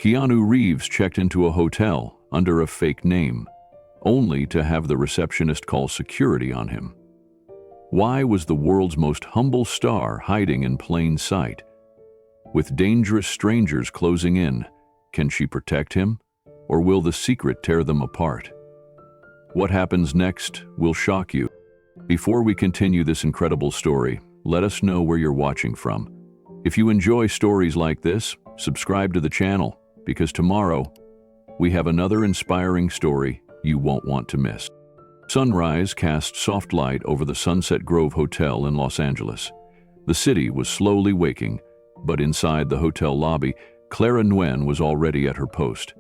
Keanu Reeves checked into a hotel under a fake name, only to have the receptionist call security on him. Why was the world's most humble star hiding in plain sight? With dangerous strangers closing in, can she protect him, or will the secret tear them apart? What happens next will shock you. Before we continue this incredible story, let us know where you're watching from. If you enjoy stories like this, subscribe to the channel, because tomorrow we have another inspiring story you won't want to miss. Sunrise cast soft light over the Sunset Grove Hotel in Los Angeles. The city was slowly waking, but inside the hotel lobby, Clara Nguyen was already at her post.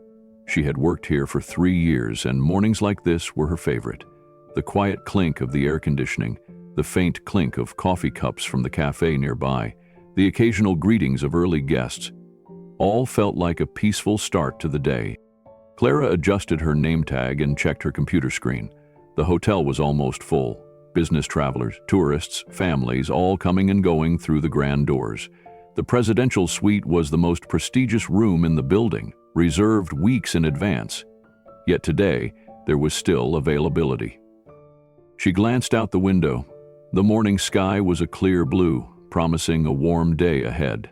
She had worked here for 3 years, and mornings like this were her favorite. The quiet clink of the air conditioning, the faint clink of coffee cups from the cafe nearby, the occasional greetings of early guests, all felt like a peaceful start to the day. Clara adjusted her name tag and checked her computer screen. The hotel was almost full. Business travelers, tourists, families, all coming and going through the grand doors. The presidential suite was the most prestigious room in the building, reserved weeks in advance. Yet today, there was still availability. She glanced out the window. The morning sky was a clear blue, promising a warm day ahead.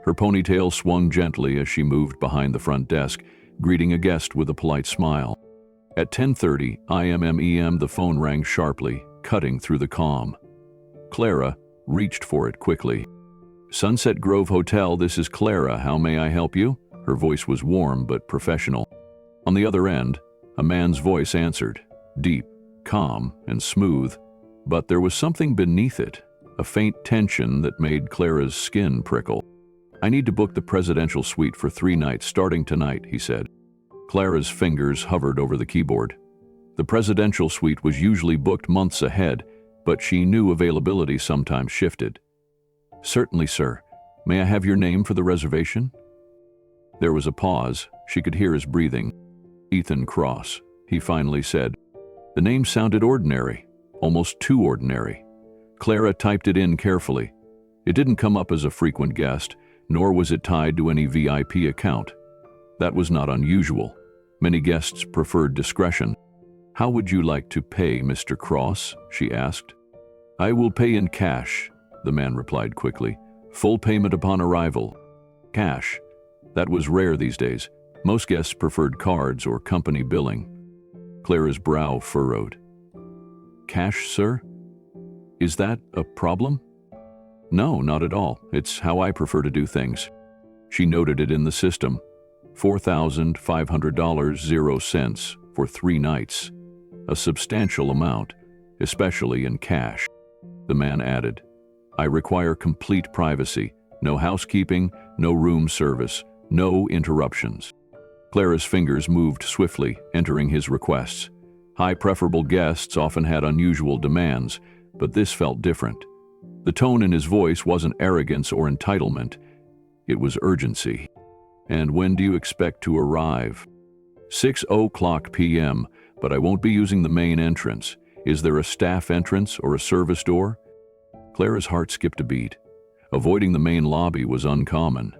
Her ponytail swung gently as she moved behind the front desk, greeting a guest with a polite smile. At 10:30 IMMEM, the phone rang sharply, cutting through the calm. Clara reached for it quickly. "Sunset Grove Hotel, this is Clara. How may I help you?" Her voice was warm but professional. On the other end, a man's voice answered, deep, calm, and smooth, but there was something beneath it, a faint tension that made Clara's skin prickle. "I need to book the presidential suite for 3 nights starting tonight," he said. Clara's fingers hovered over the keyboard. The presidential suite was usually booked months ahead, but she knew availability sometimes shifted. "Certainly, sir. May I have your name for the reservation?" There was a pause. She could hear his breathing. "Ethan Cross," he finally said. The name sounded ordinary, almost too ordinary. Clara typed it in carefully. It didn't come up as a frequent guest, nor was it tied to any VIP account. That was not unusual. Many guests preferred discretion. "How would you like to pay, Mr. Cross?" she asked. "I will pay in cash," the man replied quickly. "Full payment upon arrival." Cash. That was rare these days. Most guests preferred cards or company billing. Clara's brow furrowed. "Cash, sir? Is that a problem?" "No, not at all. It's how I prefer to do things." She noted it in the system. $4,500.00 for 3 nights. A substantial amount, especially in cash. The man added, "I require complete privacy. No housekeeping, no room service, no interruptions." Clara's fingers moved swiftly, entering his requests. High preferable guests often had unusual demands, but this felt different. The tone in his voice wasn't arrogance or entitlement. It was urgency. "And when do you expect to arrive?" 6:00 p.m., but I won't be using the main entrance. Is there a staff entrance or a service door? Clara's heart skipped a beat. Avoiding the main lobby was uncommon.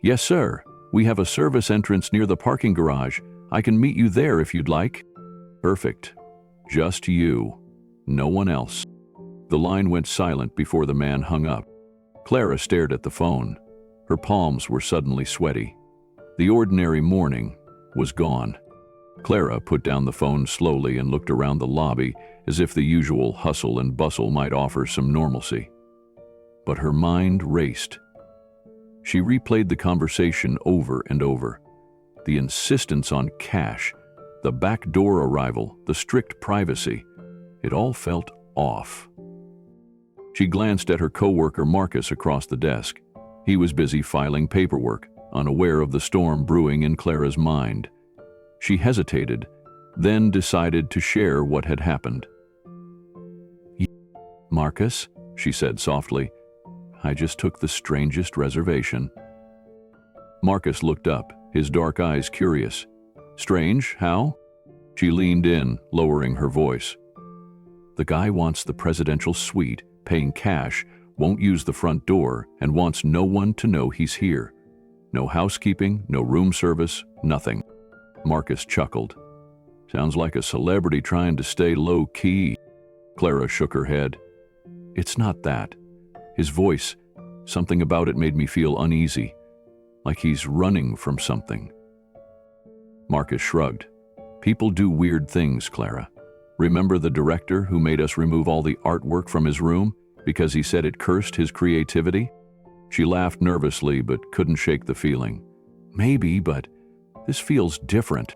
"Yes, sir. We have a service entrance near the parking garage. I can meet you there if you'd like." "Perfect. Just you. No one else." The line went silent before the man hung up. Clara stared at the phone. Her palms were suddenly sweaty. The ordinary morning was gone. Clara put down the phone slowly and looked around the lobby as if the usual hustle and bustle might offer some normalcy. But her mind raced. She replayed the conversation over and over. The insistence on cash, the backdoor arrival, the strict privacy. It all felt off. She glanced at her coworker Marcus across the desk. He was busy filing paperwork, unaware of the storm brewing in Clara's mind. She hesitated, then decided to share what had happened. "Marcus," she said softly, "I just took the strangest reservation." Marcus looked up, his dark eyes curious. "Strange? How?" She leaned in, lowering her voice. "The guy wants the presidential suite, paying cash, won't use the front door, and wants no one to know he's here. No housekeeping, no room service, nothing. Marcus chuckled. Sounds like a celebrity trying to stay low-key. Clara shook her head. It's not that. His voice, something about it made me feel uneasy, like he's running from something. Marcus shrugged. People do weird things, Clara. Remember the director who made us remove all the artwork from his room because he said it cursed his creativity? She laughed nervously but couldn't shake the feeling. Maybe, but this feels different.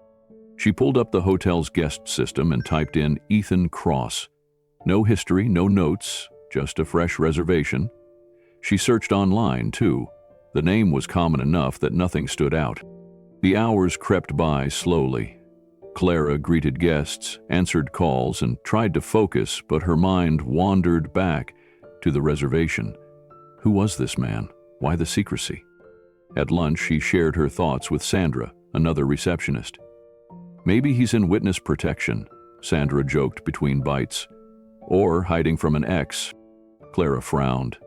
She pulled up the hotel's guest system and typed in Ethan Cross. No history, no notes, just a fresh reservation. She searched online, too. The name was common enough that nothing stood out. The hours crept by slowly. Clara greeted guests, answered calls, and tried to focus, but her mind wandered back to the reservation. Who was this man? Why the secrecy? At lunch, she shared her thoughts with Sandra, another receptionist. Maybe he's in witness protection, Sandra joked between bites. Or hiding from an ex. Clara frowned.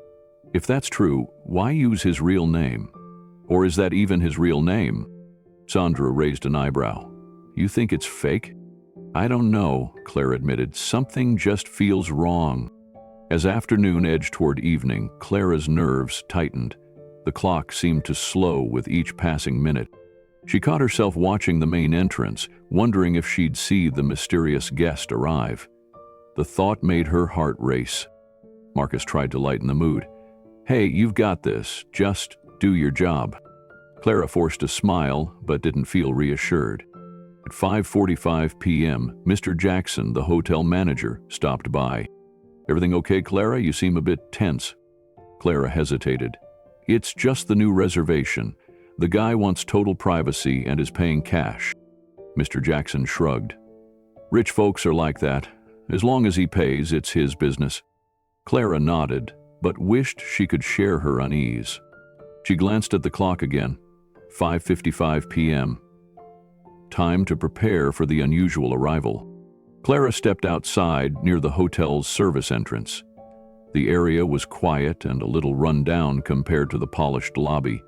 If that's true, why use his real name? Or is that even his real name? Sandra raised an eyebrow. You think it's fake? I don't know, Clara admitted. Something just feels wrong. As afternoon edged toward evening, Clara's nerves tightened. The clock seemed to slow with each passing minute. She caught herself watching the main entrance, wondering if she'd see the mysterious guest arrive. The thought made her heart race. Marcus tried to lighten the mood. Hey, you've got this. Just do your job. Clara forced a smile, but didn't feel reassured. At 5:45 p.m., Mr. Jackson, the hotel manager, stopped by. Everything okay, Clara? You seem a bit tense. Clara hesitated. It's just the new reservation. The guy wants total privacy and is paying cash. Mr. Jackson shrugged. Rich folks are like that. As long as he pays, it's his business. Clara nodded, but wished she could share her unease. She glanced at the clock again. 5:55 p.m. Time to prepare for the unusual arrival. Clara stepped outside near the hotel's service entrance. The area was quiet and a little run down compared to the polished lobby.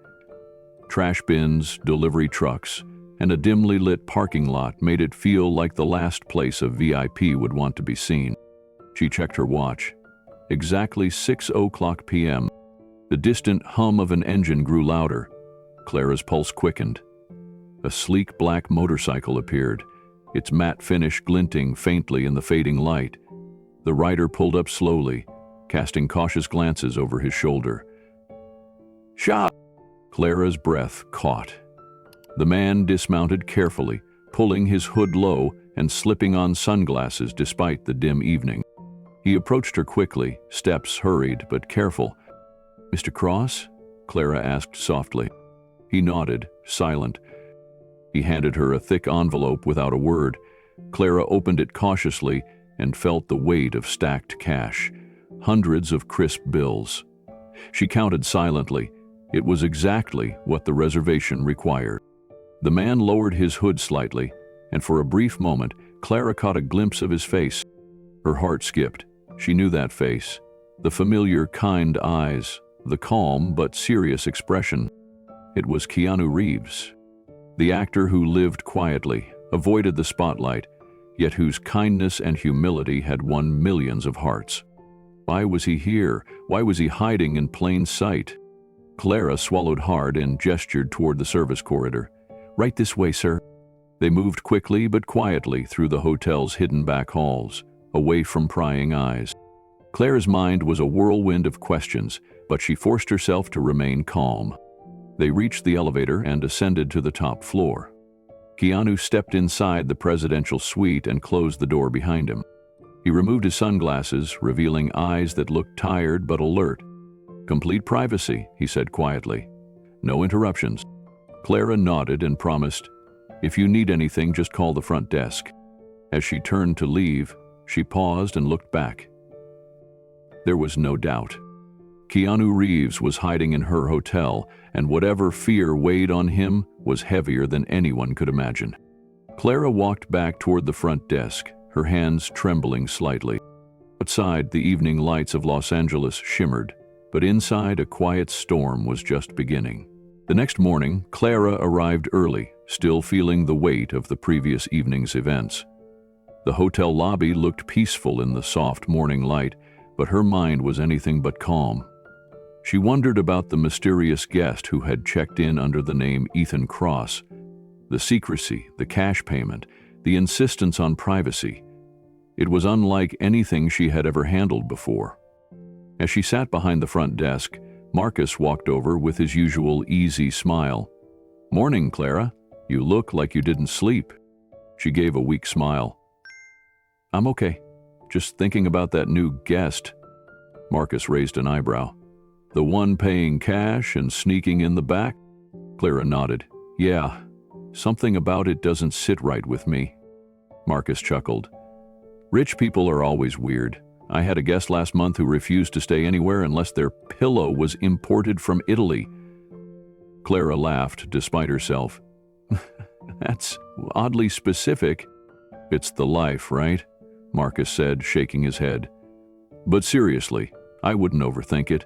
Trash bins, delivery trucks, and a dimly lit parking lot made it feel like the last place a VIP would want to be seen. She checked her watch. Exactly 6:00 p.m. The distant hum of an engine grew louder. Clara's pulse quickened. A sleek black motorcycle appeared, its matte finish glinting faintly in the fading light. The rider pulled up slowly, casting cautious glances over his shoulder. Shot! Clara's breath caught. The man dismounted carefully, pulling his hood low and slipping on sunglasses despite the dim evening. He approached her quickly, steps hurried but careful. Mr. Cross? Clara asked softly. He nodded, silent. He handed her a thick envelope without a word. Clara opened it cautiously and felt the weight of stacked cash, hundreds of crisp bills. She counted silently. It was exactly what the reservation required. The man lowered his hood slightly, and for a brief moment, Clara caught a glimpse of his face. Her heart skipped. She knew that face. The familiar, kind eyes, the calm but serious expression. It was Keanu Reeves, the actor who lived quietly, avoided the spotlight, yet whose kindness and humility had won millions of hearts. Why was he here? Why was he hiding in plain sight? Clara swallowed hard and gestured toward the service corridor. Right this way, sir. They moved quickly but quietly through the hotel's hidden back halls, away from prying eyes. Clara's mind was a whirlwind of questions, but she forced herself to remain calm. They reached the elevator and ascended to the top floor. Keanu stepped inside the presidential suite and closed the door behind him. He removed his sunglasses, revealing eyes that looked tired but alert. Complete privacy, he said quietly. No interruptions. Clara nodded and promised, if you need anything, just call the front desk. As she turned to leave, she paused and looked back. There was no doubt. Keanu Reeves was hiding in her hotel, and whatever fear weighed on him was heavier than anyone could imagine. Clara walked back toward the front desk, her hands trembling slightly. Outside, the evening lights of Los Angeles shimmered, but inside, a quiet storm was just beginning. The next morning, Clara arrived early, still feeling the weight of the previous evening's events. The hotel lobby looked peaceful in the soft morning light, but her mind was anything but calm. She wondered about the mysterious guest who had checked in under the name Ethan Cross. The secrecy, the cash payment, the insistence on privacy. It was unlike anything she had ever handled before. As she sat behind the front desk, Marcus walked over with his usual easy smile. "Morning, Clara. You look like you didn't sleep." She gave a weak smile. "I'm okay. Just thinking about that new guest." Marcus raised an eyebrow. "The one paying cash and sneaking in the back?" Clara nodded. "Yeah, something about it doesn't sit right with me." Marcus chuckled. "Rich people are always weird. I had a guest last month who refused to stay anywhere unless their pillow was imported from Italy." Clara laughed despite herself. "That's oddly specific." "It's the life, right?" Marcus said, shaking his head. "But seriously, I wouldn't overthink it.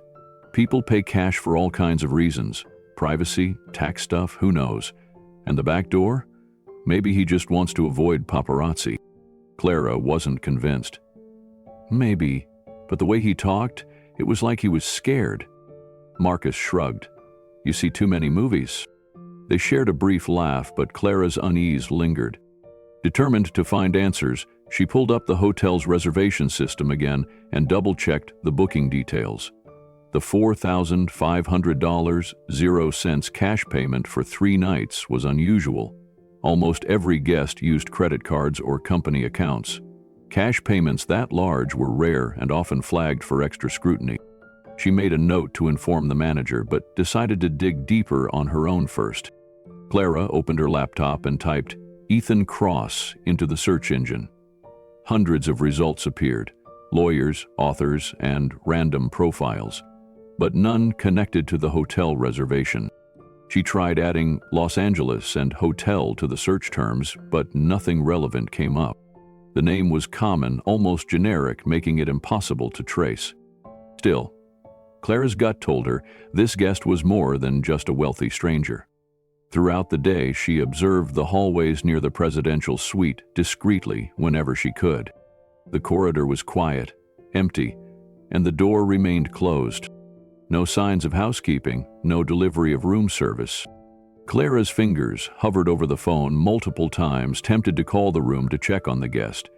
People pay cash for all kinds of reasons. Privacy, tax stuff, who knows? And the back door? Maybe he just wants to avoid paparazzi." Clara wasn't convinced. "Maybe, but the way he talked, it was like he was scared." Marcus shrugged. "You see too many movies." They shared a brief laugh, but Clara's unease lingered. Determined to find answers, she pulled up the hotel's reservation system again and double-checked the booking details. The $4,500.00 cash payment for 3 nights was unusual. Almost every guest used credit cards or company accounts. Cash payments that large were rare and often flagged for extra scrutiny. She made a note to inform the manager, but decided to dig deeper on her own first. Clara opened her laptop and typed Ethan Cross into the search engine. Hundreds of results appeared: lawyers, authors, and random profiles, but none connected to the hotel reservation. She tried adding Los Angeles and hotel to the search terms, but nothing relevant came up. The name was common, almost generic, making it impossible to trace. Still, Clara's gut told her this guest was more than just a wealthy stranger. Throughout the day, she observed the hallways near the presidential suite discreetly whenever she could. The corridor was quiet, empty, and the door remained closed. No signs of housekeeping, no delivery of room service. Clara's fingers hovered over the phone multiple times, tempted to call the room to check on the guest.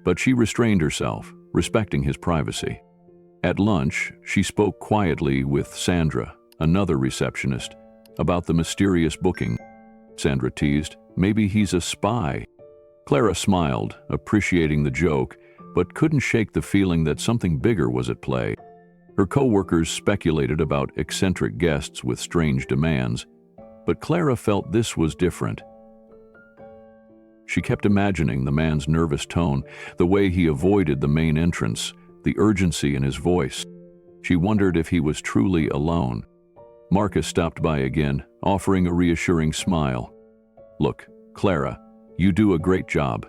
But she restrained herself, respecting his privacy. At lunch, she spoke quietly with Sandra, another receptionist, about the mysterious booking. Sandra teased, "Maybe he's a spy." Clara smiled, appreciating the joke, but couldn't shake the feeling that something bigger was at play. Her co-workers speculated about eccentric guests with strange demands, but Clara felt this was different. She kept imagining the man's nervous tone, the way he avoided the main entrance, the urgency in his voice. She wondered if he was truly alone. Marcus stopped by again, offering a reassuring smile. "Look, Clara, you do a great job,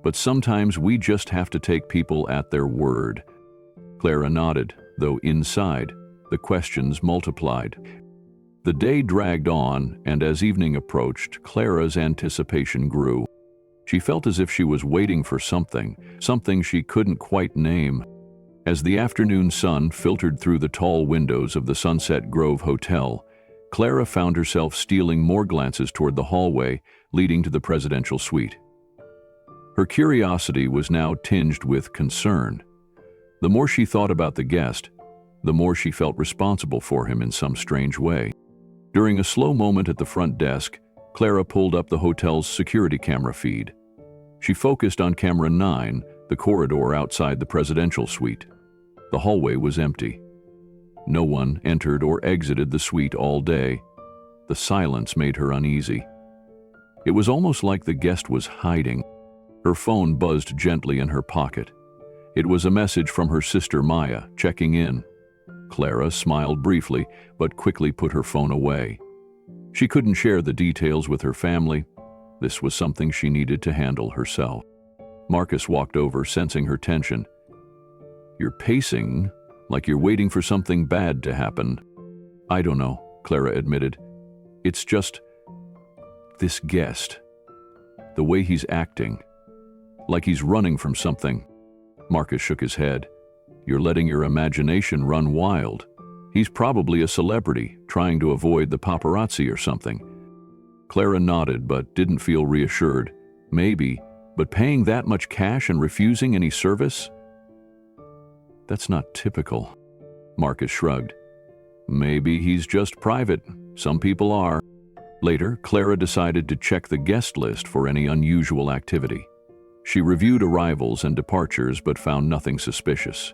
but sometimes we just have to take people at their word." Clara nodded, though inside, the questions multiplied. The day dragged on, and as evening approached, Clara's anticipation grew. She felt as if she was waiting for something she couldn't quite name. As the afternoon sun filtered through the tall windows of the Sunset Grove Hotel, Clara found herself stealing more glances toward the hallway leading to the presidential suite. Her curiosity was now tinged with concern. The more she thought about the guest, the more she felt responsible for him in some strange way. During a slow moment at the front desk, Clara pulled up the hotel's security camera feed. She focused on camera 9, the corridor outside the presidential suite. The hallway was empty. No one entered or exited the suite all day. The silence made her uneasy. It was almost like the guest was hiding. Her phone buzzed gently in her pocket. It was a message from her sister Maya, checking in. Clara smiled briefly, but quickly put her phone away. She couldn't share the details with her family. This was something she needed to handle herself. Marcus walked over, sensing her tension. "You're pacing like you're waiting for something bad to happen." "I don't know," Clara admitted. It's just this guest. The way he's acting. Like he's running from something. Marcus shook his head. You're letting your imagination run wild. He's probably a celebrity, trying to avoid the paparazzi or something. Clara nodded but didn't feel reassured. Maybe, but paying that much cash and refusing any service? That's not typical. Marcus shrugged. Maybe he's just private. Some people are. Later, Clara decided to check the guest list for any unusual activity. She reviewed arrivals and departures but found nothing suspicious.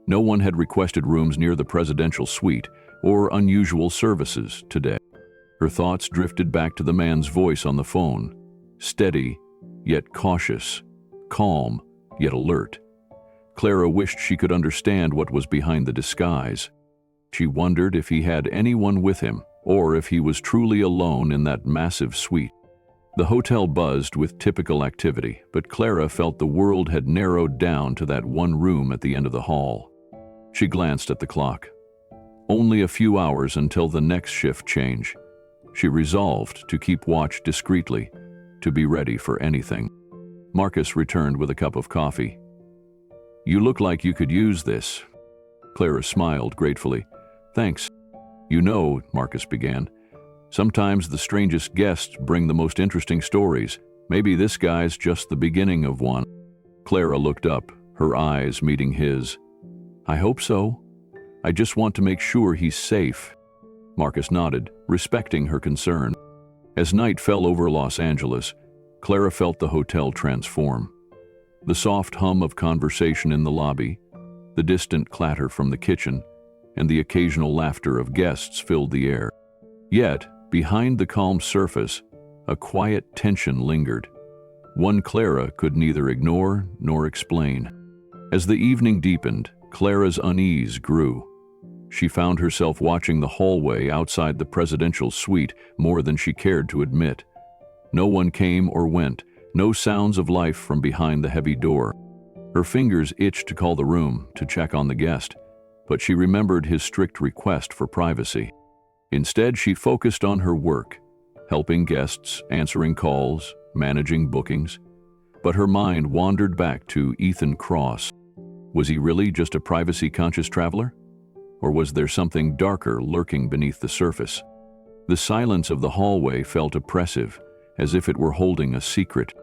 No one had requested rooms near the presidential suite or unusual services today. Her thoughts drifted back to the man's voice on the phone. Steady, yet cautious. Calm, yet alert. Clara wished she could understand what was behind the disguise. She wondered if he had anyone with him, or if he was truly alone in that massive suite. The hotel buzzed with typical activity, but Clara felt the world had narrowed down to that one room at the end of the hall. She glanced at the clock. Only a few hours until the next shift change. She resolved to keep watch discreetly, to be ready for anything. Marcus returned with a cup of coffee. You look like you could use this. Clara smiled gratefully. Thanks. You know, Marcus began, sometimes the strangest guests bring the most interesting stories. Maybe this guy's just the beginning of one. Clara looked up, her eyes meeting his. I hope so. I just want to make sure he's safe. Marcus nodded, respecting her concern. As night fell over Los Angeles, Clara felt the hotel transform. The soft hum of conversation in the lobby, the distant clatter from the kitchen, and the occasional laughter of guests filled the air. Yet, behind the calm surface, a quiet tension lingered, one Clara could neither ignore nor explain. As the evening deepened, Clara's unease grew. She found herself watching the hallway outside the presidential suite more than she cared to admit. No one came or went, no sounds of life from behind the heavy door. Her fingers itched to call the room, to check on the guest, but she remembered his strict request for privacy. Instead, she focused on her work, helping guests, answering calls, managing bookings. But her mind wandered back to Ethan Cross. Was he really just a privacy-conscious traveler? Or was there something darker lurking beneath the surface? The silence of the hallway felt oppressive, as if it were holding a secret.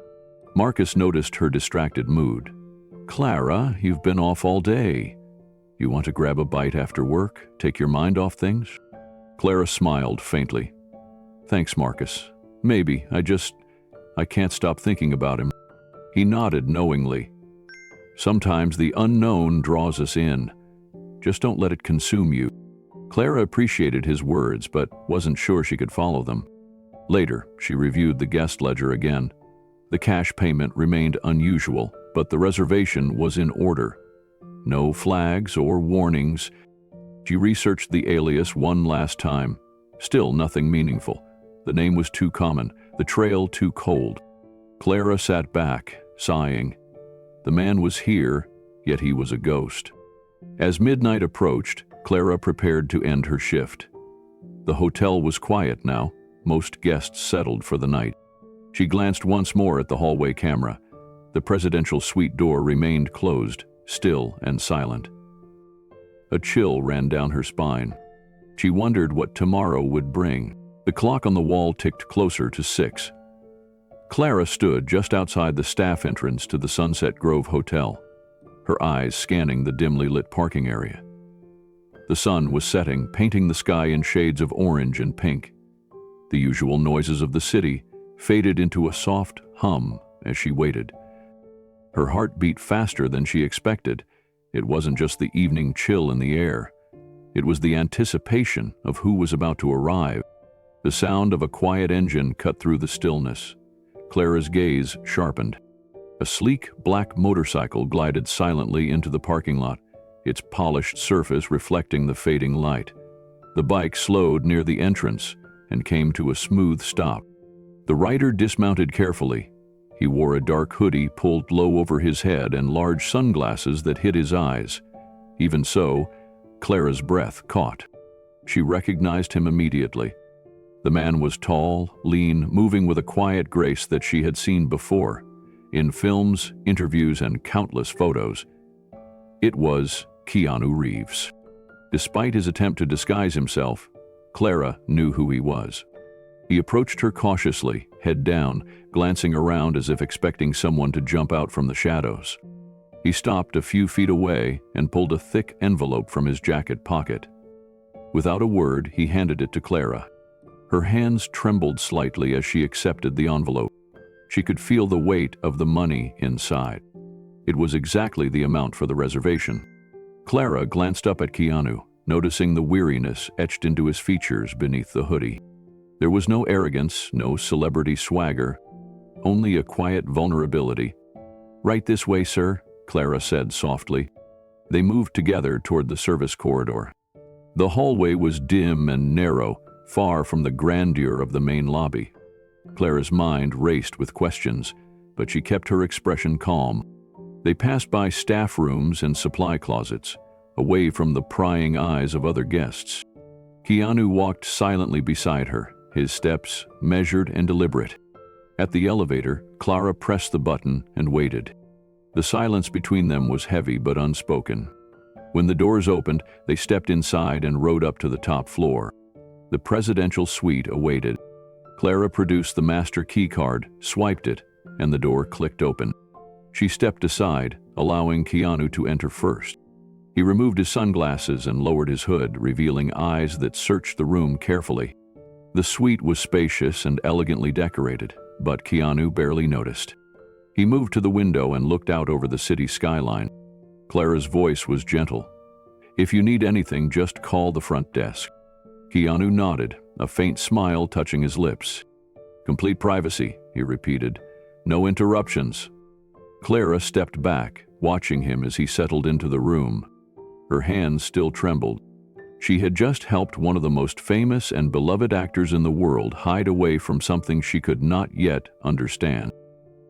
Marcus noticed her distracted mood. Clara, you've been off all day. You want to grab a bite after work, take your mind off things? Clara smiled faintly. Thanks, Marcus. Maybe, I can't stop thinking about him. He nodded knowingly. Sometimes the unknown draws us in. Just don't let it consume you. Clara appreciated his words, but wasn't sure she could follow them. Later, she reviewed the guest ledger again. The cash payment remained unusual, but the reservation was in order. No flags or warnings. She researched the alias one last time. Still nothing meaningful. The name was too common, the trail too cold. Clara sat back, sighing. The man was here, yet he was a ghost. As midnight approached, Clara prepared to end her shift. The hotel was quiet now. Most guests settled for the night. She glanced once more at the hallway camera. The presidential suite door remained closed, still and silent. A chill ran down her spine. She wondered what tomorrow would bring. The clock on the wall ticked closer to 6. Clara stood just outside the staff entrance to the Sunset Grove Hotel, her eyes scanning the dimly lit parking area. The sun was setting, painting the sky in shades of orange and pink. The usual noises of the city faded into a soft hum as she waited. Her heart beat faster than she expected. It wasn't just the evening chill in the air. It was the anticipation of who was about to arrive. The sound of a quiet engine cut through the stillness. Clara's gaze sharpened. A sleek black motorcycle glided silently into the parking lot, its polished surface reflecting the fading light. The bike slowed near the entrance and came to a smooth stop. The rider dismounted carefully. He wore a dark hoodie pulled low over his head and large sunglasses that hid his eyes. Even so, Clara's breath caught. She recognized him immediately. The man was tall, lean, moving with a quiet grace that she had seen before, in films, interviews, and countless photos. It was Keanu Reeves. Despite his attempt to disguise himself, Clara knew who he was. He approached her cautiously, head down, glancing around as if expecting someone to jump out from the shadows. He stopped a few feet away and pulled a thick envelope from his jacket pocket. Without a word, he handed it to Clara. Her hands trembled slightly as she accepted the envelope. She could feel the weight of the money inside. It was exactly the amount for the reservation. Clara glanced up at Keanu, noticing the weariness etched into his features beneath the hoodie. There was no arrogance, no celebrity swagger, only a quiet vulnerability. "Right this way, sir," Clara said softly. They moved together toward the service corridor. The hallway was dim and narrow, far from the grandeur of the main lobby. Clara's mind raced with questions, but she kept her expression calm. They passed by staff rooms and supply closets, away from the prying eyes of other guests. Keanu walked silently beside her, his steps measured and deliberate. At the elevator, Clara pressed the button and waited. The silence between them was heavy but unspoken. When the doors opened, they stepped inside and rode up to the top floor. The presidential suite awaited. Clara produced the master key card, swiped it, and the door clicked open. She stepped aside, allowing Keanu to enter first. He removed his sunglasses and lowered his hood, revealing eyes that searched the room carefully. The suite was spacious and elegantly decorated, but Keanu barely noticed. He moved to the window and looked out over the city skyline. Clara's voice was gentle. "If you need anything, just call the front desk." Keanu nodded, a faint smile touching his lips. "Complete privacy," he repeated. "No interruptions." Clara stepped back, watching him as he settled into the room. Her hands still trembled. She had just helped one of the most famous and beloved actors in the world hide away from something she could not yet understand.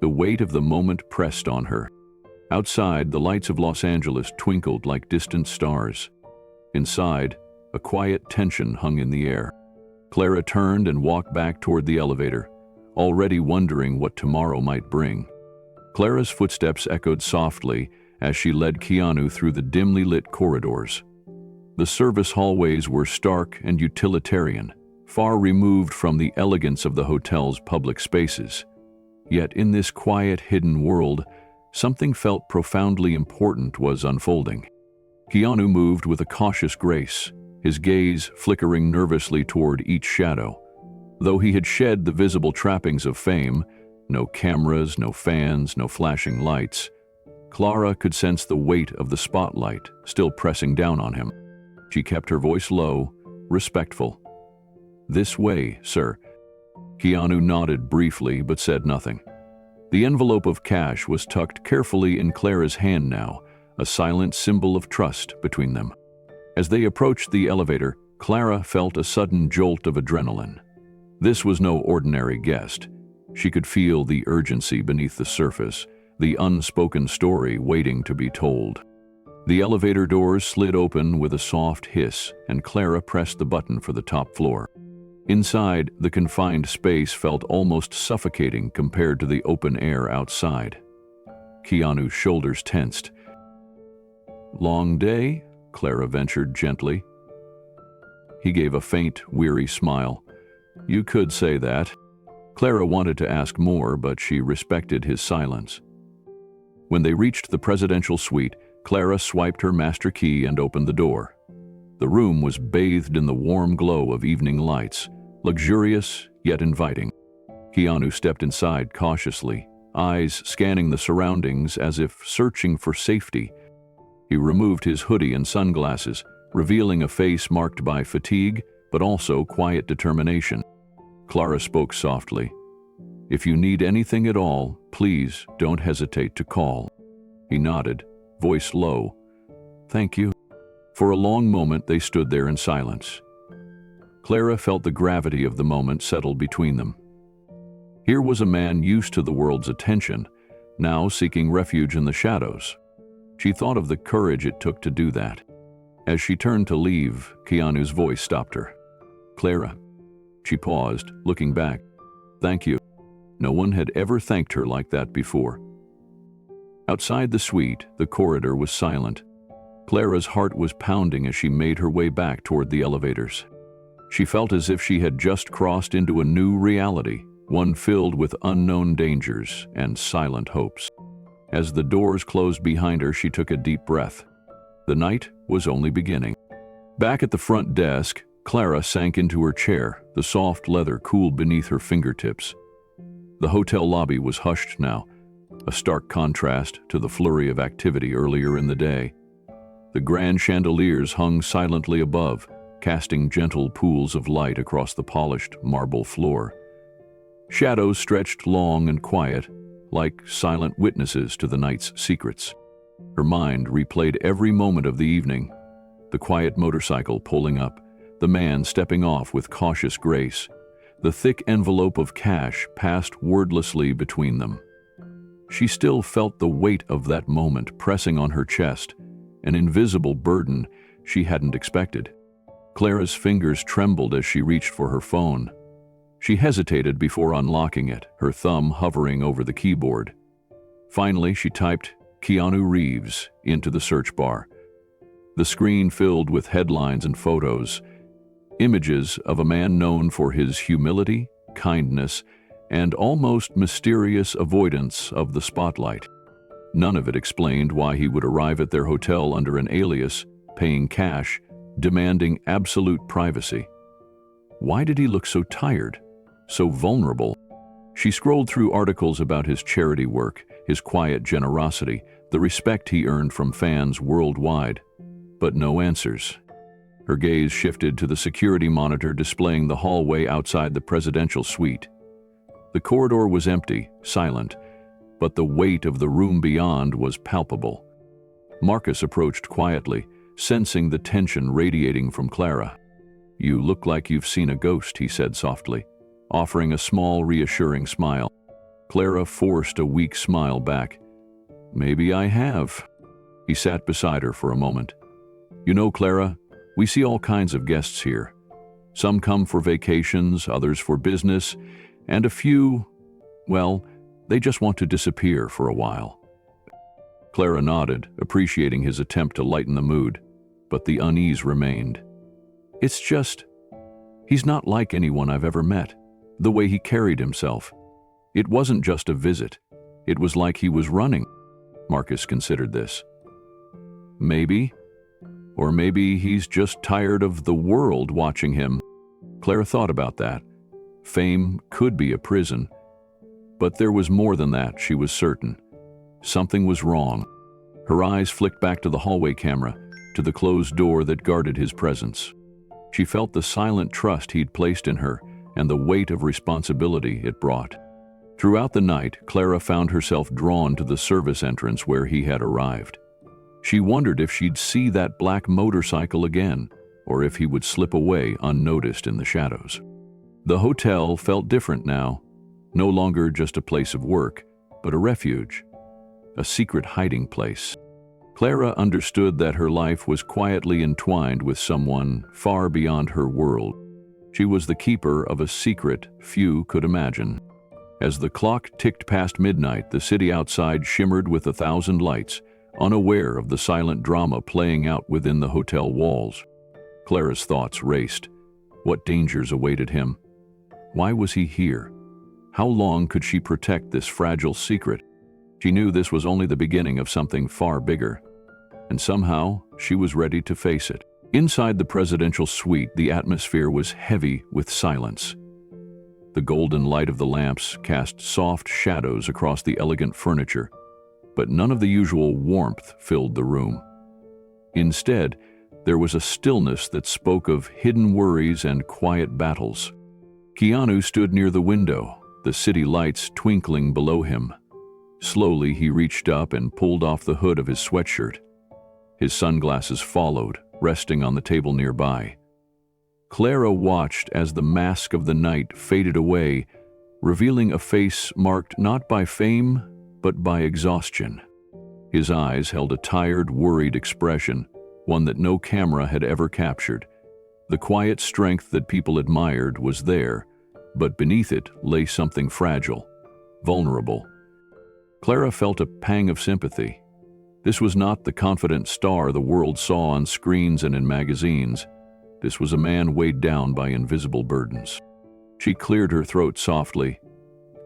The weight of the moment pressed on her. Outside, the lights of Los Angeles twinkled like distant stars. Inside, a quiet tension hung in the air. Clara turned and walked back toward the elevator, already wondering what tomorrow might bring. Clara's footsteps echoed softly as she led Keanu through the dimly lit corridors. The service hallways were stark and utilitarian, far removed from the elegance of the hotel's public spaces. Yet in this quiet, hidden world, something felt profoundly important was unfolding. Keanu moved with a cautious grace, his gaze flickering nervously toward each shadow. Though he had shed the visible trappings of fame, no cameras, no fans, no flashing lights, Clara could sense the weight of the spotlight still pressing down on him. She kept her voice low, respectful. "This way, sir." Keanu nodded briefly but said nothing. The envelope of cash was tucked carefully in Clara's hand now, a silent symbol of trust between them. As they approached the elevator, Clara felt a sudden jolt of adrenaline. This was no ordinary guest. She could feel the urgency beneath the surface, the unspoken story waiting to be told. The elevator doors slid open with a soft hiss, and Clara pressed the button for the top floor. Inside, the confined space felt almost suffocating compared to the open air outside. Keanu's shoulders tensed. "Long day?" Clara ventured gently. He gave a faint, weary smile. "You could say that." Clara wanted to ask more, but she respected his silence. When they reached the presidential suite, Clara swiped her master key and opened the door. The room was bathed in the warm glow of evening lights, luxurious yet inviting. Keanu stepped inside cautiously, eyes scanning the surroundings as if searching for safety. He removed his hoodie and sunglasses, revealing a face marked by fatigue but also quiet determination. Clara spoke softly. "If you need anything at all, please don't hesitate to call." He nodded, voice low. "Thank you." For a long moment they stood there in silence. Clara felt the gravity of the moment settle between them. Here was a man used to the world's attention, now seeking refuge in the shadows. She thought of the courage it took to do that. As she turned to leave, Keanu's voice stopped her. "Clara, She paused, looking back. "Thank you." No one had ever thanked her like that before. Outside the suite, the corridor was silent. Clara's heart was pounding as she made her way back toward the elevators. She felt as if she had just crossed into a new reality, one filled with unknown dangers and silent hopes. As the doors closed behind her, she took a deep breath. The night was only beginning. Back at the front desk, Clara sank into her chair, the soft leather cooled beneath her fingertips. The hotel lobby was hushed now, a stark contrast to the flurry of activity earlier in the day. The grand chandeliers hung silently above, casting gentle pools of light across the polished marble floor. Shadows stretched long and quiet, like silent witnesses to the night's secrets. Her mind replayed every moment of the evening. The quiet motorcycle pulling up, the man stepping off with cautious grace. The thick envelope of cash passed wordlessly between them. She still felt the weight of that moment pressing on her chest, an invisible burden she hadn't expected. Clara's fingers trembled as she reached for her phone. She hesitated before unlocking it, her thumb hovering over the keyboard. Finally, she typed Keanu Reeves into the search bar. The screen filled with headlines and photos, images of a man known for his humility, kindness, and almost mysterious avoidance of the spotlight. None of it explained why he would arrive at their hotel under an alias, paying cash, demanding absolute privacy. Why did he look so tired, so vulnerable? She scrolled through articles about his charity work, his quiet generosity, the respect he earned from fans worldwide, but no answers. Her gaze shifted to the security monitor displaying the hallway outside the presidential suite. The corridor was empty, silent, but the weight of the room beyond was palpable. Marcus approached quietly, sensing the tension radiating from Clara. "You look like you've seen a ghost," he said softly, offering a small, reassuring smile. Clara forced a weak smile back. "Maybe I have." He sat beside her for a moment. "You know, Clara, we see all kinds of guests here. Some come for vacations, others for business, and a few, well, they just want to disappear for a while." Clara nodded, appreciating his attempt to lighten the mood, but the unease remained. "It's just, he's not like anyone I've ever met, the way he carried himself. It wasn't just a visit. It was like he was running." Marcus considered this. "Maybe. Or maybe he's just tired of the world watching him." Clara thought about that. Fame could be a prison. But there was more than that, she was certain. Something was wrong. Her eyes flicked back to the hallway camera, to the closed door that guarded his presence. She felt the silent trust he'd placed in her and the weight of responsibility it brought. Throughout the night, Clara found herself drawn to the service entrance where he had arrived. She wondered if she'd see that black motorcycle again, or if he would slip away unnoticed in the shadows. The hotel felt different now, no longer just a place of work, but a refuge, a secret hiding place. Clara understood that her life was quietly entwined with someone far beyond her world. She was the keeper of a secret few could imagine. As the clock ticked past midnight, the city outside shimmered with 1,000 lights, unaware of the silent drama playing out within the hotel walls. Clara's thoughts raced. What dangers awaited him? Why was he here? How long could she protect this fragile secret? She knew this was only the beginning of something far bigger, and somehow she was ready to face it. Inside the presidential suite, the atmosphere was heavy with silence. The golden light of the lamps cast soft shadows across the elegant furniture, but none of the usual warmth filled the room. Instead, there was a stillness that spoke of hidden worries and quiet battles. Keanu stood near the window, the city lights twinkling below him. Slowly, he reached up and pulled off the hood of his sweatshirt. His sunglasses followed, resting on the table nearby. Clara watched as the mask of the night faded away, revealing a face marked not by fame, but by exhaustion. His eyes held a tired, worried expression, one that no camera had ever captured. The quiet strength that people admired was there, but beneath it lay something fragile, vulnerable. Clara felt a pang of sympathy. This was not the confident star the world saw on screens and in magazines. This was a man weighed down by invisible burdens. She cleared her throat softly,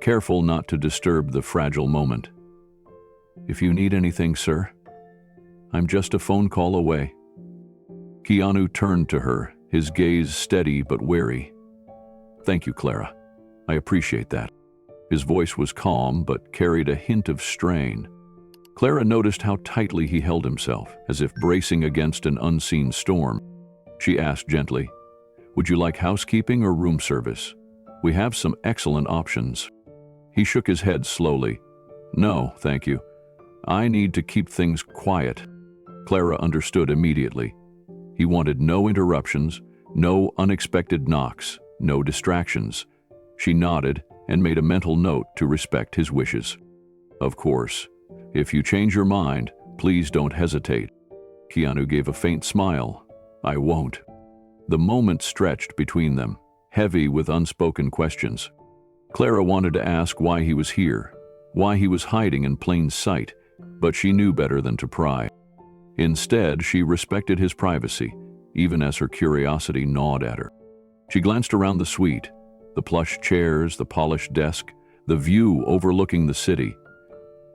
careful not to disturb the fragile moment. "If you need anything, sir, I'm just a phone call away." Keanu turned to her, his gaze steady but wary. "Thank you, Clara. I appreciate that." His voice was calm but carried a hint of strain. Clara noticed how tightly he held himself, as if bracing against an unseen storm. She asked gently, "Would you like housekeeping or room service? We have some excellent options." He shook his head slowly. "No, thank you. I need to keep things quiet." Clara understood immediately. He wanted no interruptions, no unexpected knocks, no distractions. She nodded and made a mental note to respect his wishes. "Of course. If you change your mind, please don't hesitate." Keanu gave a faint smile. "I won't." The moment stretched between them, heavy with unspoken questions. Clara wanted to ask why he was here, why he was hiding in plain sight, but she knew better than to pry. Instead, she respected his privacy, even as her curiosity gnawed at her. She glanced around the suite, the plush chairs, the polished desk, the view overlooking the city.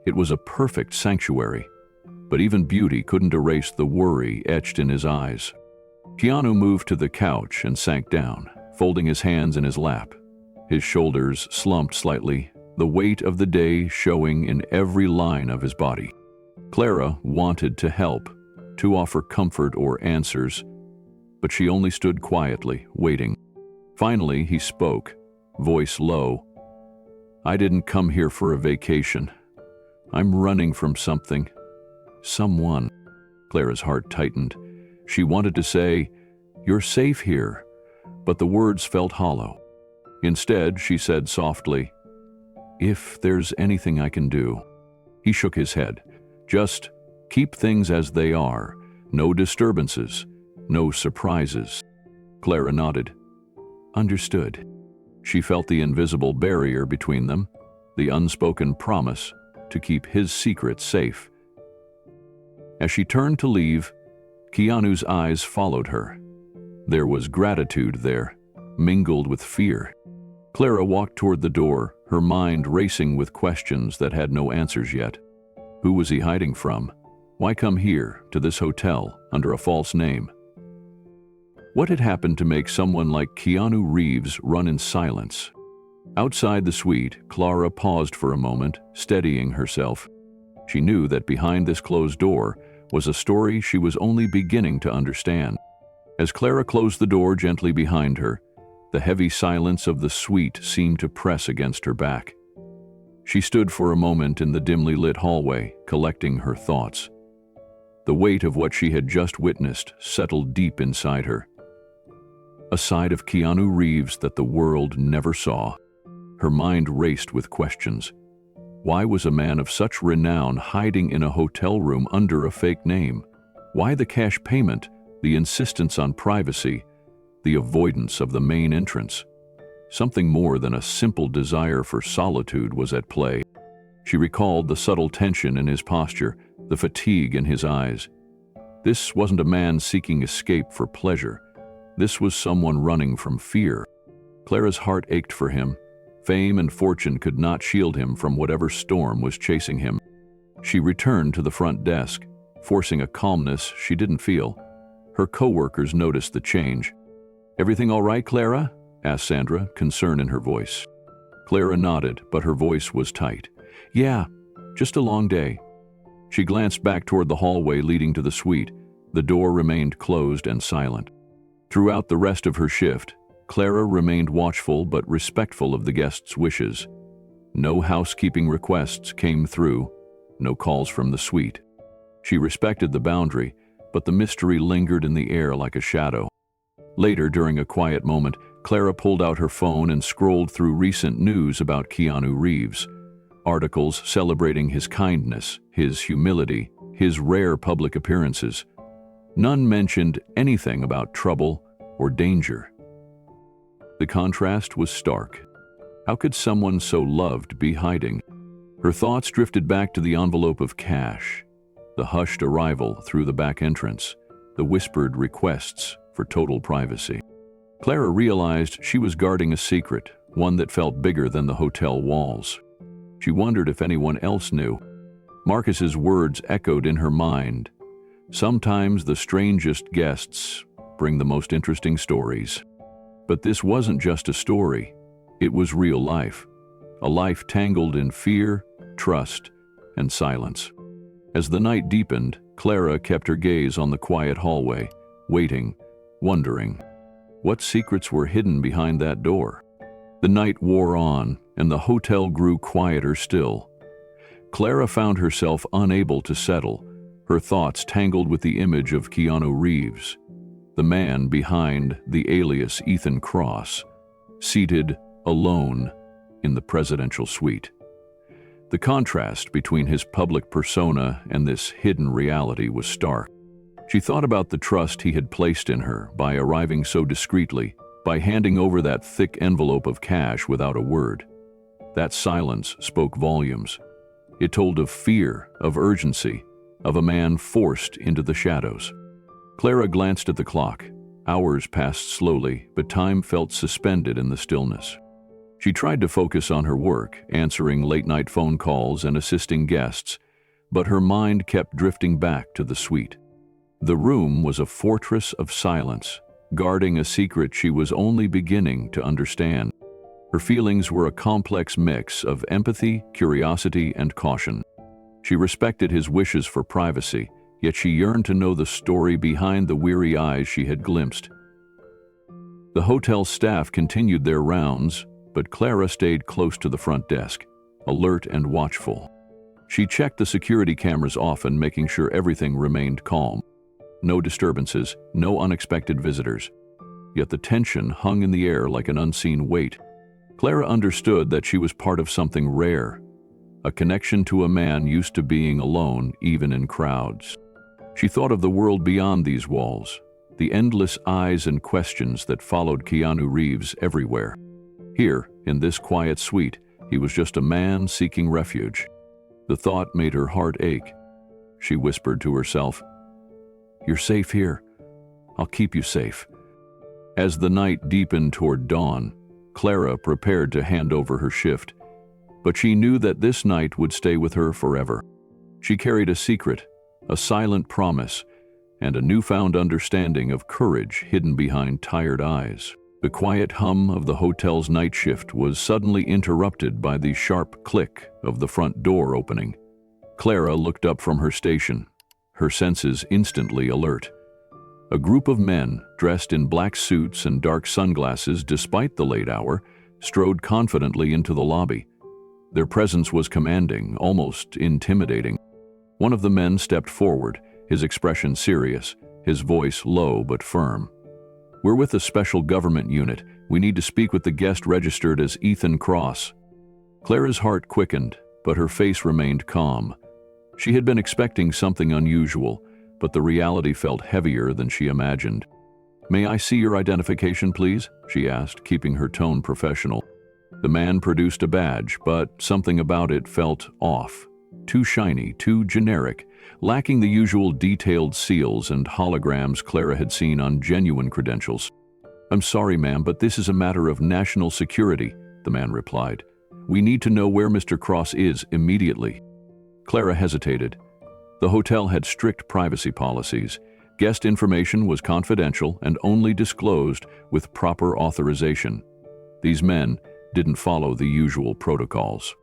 It was a perfect sanctuary, but even beauty couldn't erase the worry etched in his eyes. Keanu moved to the couch and sank down, folding his hands in his lap. His shoulders slumped slightly, the weight of the day showing in every line of his body. Clara wanted to help, to offer comfort or answers, but she only stood quietly, waiting. Finally, he spoke, voice low. "I didn't come here for a vacation. I'm running from something. Someone." Clara's heart tightened. She wanted to say, "You're safe here," but the words felt hollow. Instead, she said softly, "If there's anything I can do." He shook his head. "Just keep things as they are. No disturbances, no surprises." Clara nodded. "Understood." She felt the invisible barrier between them, the unspoken promise to keep his secret safe. As she turned to leave, Keanu's eyes followed her. There was gratitude there, mingled with fear. Clara walked toward the door, her mind racing with questions that had no answers yet. Who was he hiding from? Why come here, to this hotel, under a false name? What had happened to make someone like Keanu Reeves run in silence? Outside the suite, Clara paused for a moment, steadying herself. She knew that behind this closed door was a story she was only beginning to understand. As Clara closed the door gently behind her, the heavy silence of the suite seemed to press against her back. She stood for a moment in the dimly lit hallway, collecting her thoughts. The weight of what she had just witnessed settled deep inside her. A side of Keanu Reeves that the world never saw. Her mind raced with questions. Why was a man of such renown hiding in a hotel room under a fake name? Why the cash payment, the insistence on privacy, the avoidance of the main entrance? Something more than a simple desire for solitude was at play. She recalled the subtle tension in his posture, the fatigue in his eyes. This wasn't a man seeking escape for pleasure. This was someone running from fear. Clara's heart ached for him. Fame and fortune could not shield him from whatever storm was chasing him. She returned to the front desk, forcing a calmness she didn't feel. Her co-workers noticed the change. "Everything all right, Clara?" asked Sandra, concern in her voice. Clara nodded, but her voice was tight. "Yeah, just a long day." She glanced back toward the hallway leading to the suite. The door remained closed and silent. Throughout the rest of her shift, Clara remained watchful but respectful of the guests' wishes. No housekeeping requests came through, no calls from the suite. She respected the boundary, but the mystery lingered in the air like a shadow. Later, during a quiet moment, Clara pulled out her phone and scrolled through recent news about Keanu Reeves. Articles celebrating his kindness, his humility, his rare public appearances. None mentioned anything about trouble, or danger. The contrast was stark. How could someone so loved be hiding? Her thoughts drifted back to the envelope of cash, the hushed arrival through the back entrance, the whispered requests for total privacy. Clara realized she was guarding a secret, one that felt bigger than the hotel walls. She wondered if anyone else knew. Marcus's words echoed in her mind. Sometimes the strangest guests bring the most interesting stories. But this wasn't just a story. It was real life. A life tangled in fear, trust, and silence. As the night deepened, Clara kept her gaze on the quiet hallway, waiting, wondering. What secrets were hidden behind that door? The night wore on, and the hotel grew quieter still. Clara found herself unable to settle, her thoughts tangled with the image of Keanu Reeves, the man behind the alias Ethan Cross, seated alone in the presidential suite. The contrast between his public persona and this hidden reality was stark. She thought about the trust he had placed in her by arriving so discreetly, by handing over that thick envelope of cash without a word. That silence spoke volumes. It told of fear, of urgency, of a man forced into the shadows. Clara glanced at the clock. Hours passed slowly, but time felt suspended in the stillness. She tried to focus on her work, answering late-night phone calls and assisting guests, but her mind kept drifting back to the suite. The room was a fortress of silence, guarding a secret she was only beginning to understand. Her feelings were a complex mix of empathy, curiosity, and caution. She respected his wishes for privacy, yet she yearned to know the story behind the weary eyes she had glimpsed. The hotel staff continued their rounds, but Clara stayed close to the front desk, alert and watchful. She checked the security cameras often, making sure everything remained calm. No disturbances, no unexpected visitors. Yet the tension hung in the air like an unseen weight. Clara understood that she was part of something rare, a connection to a man used to being alone, even in crowds. She thought of the world beyond these walls, the endless eyes and questions that followed Keanu Reeves everywhere. Here, in this quiet suite, he was just a man seeking refuge. The thought made her heart ache. She whispered to herself, "You're safe here. I'll keep you safe." As the night deepened toward dawn, Clara prepared to hand over her shift, but she knew that this night would stay with her forever. She carried a secret, a silent promise, and a newfound understanding of courage hidden behind tired eyes. The quiet hum of the hotel's night shift was suddenly interrupted by the sharp click of the front door opening. Clara looked up from her station, her senses instantly alert. A group of men, dressed in black suits and dark sunglasses despite the late hour, strode confidently into the lobby. Their presence was commanding, almost intimidating. One of the men stepped forward, his expression serious, his voice low but firm. "We're with a special government unit. We need to speak with the guest registered as Ethan Cross." Clara's heart quickened, but her face remained calm. She had been expecting something unusual, but the reality felt heavier than she imagined. "May I see your identification, please?" she asked, keeping her tone professional. The man produced a badge, but something about it felt off. Too shiny, too generic, lacking the usual detailed seals and holograms Clara had seen on genuine credentials. "I'm sorry, ma'am, but this is a matter of national security," the man replied. "We need to know where Mr. Cross is immediately." Clara hesitated. The hotel had strict privacy policies. Guest information was confidential and only disclosed with proper authorization. These men didn't follow the usual protocols.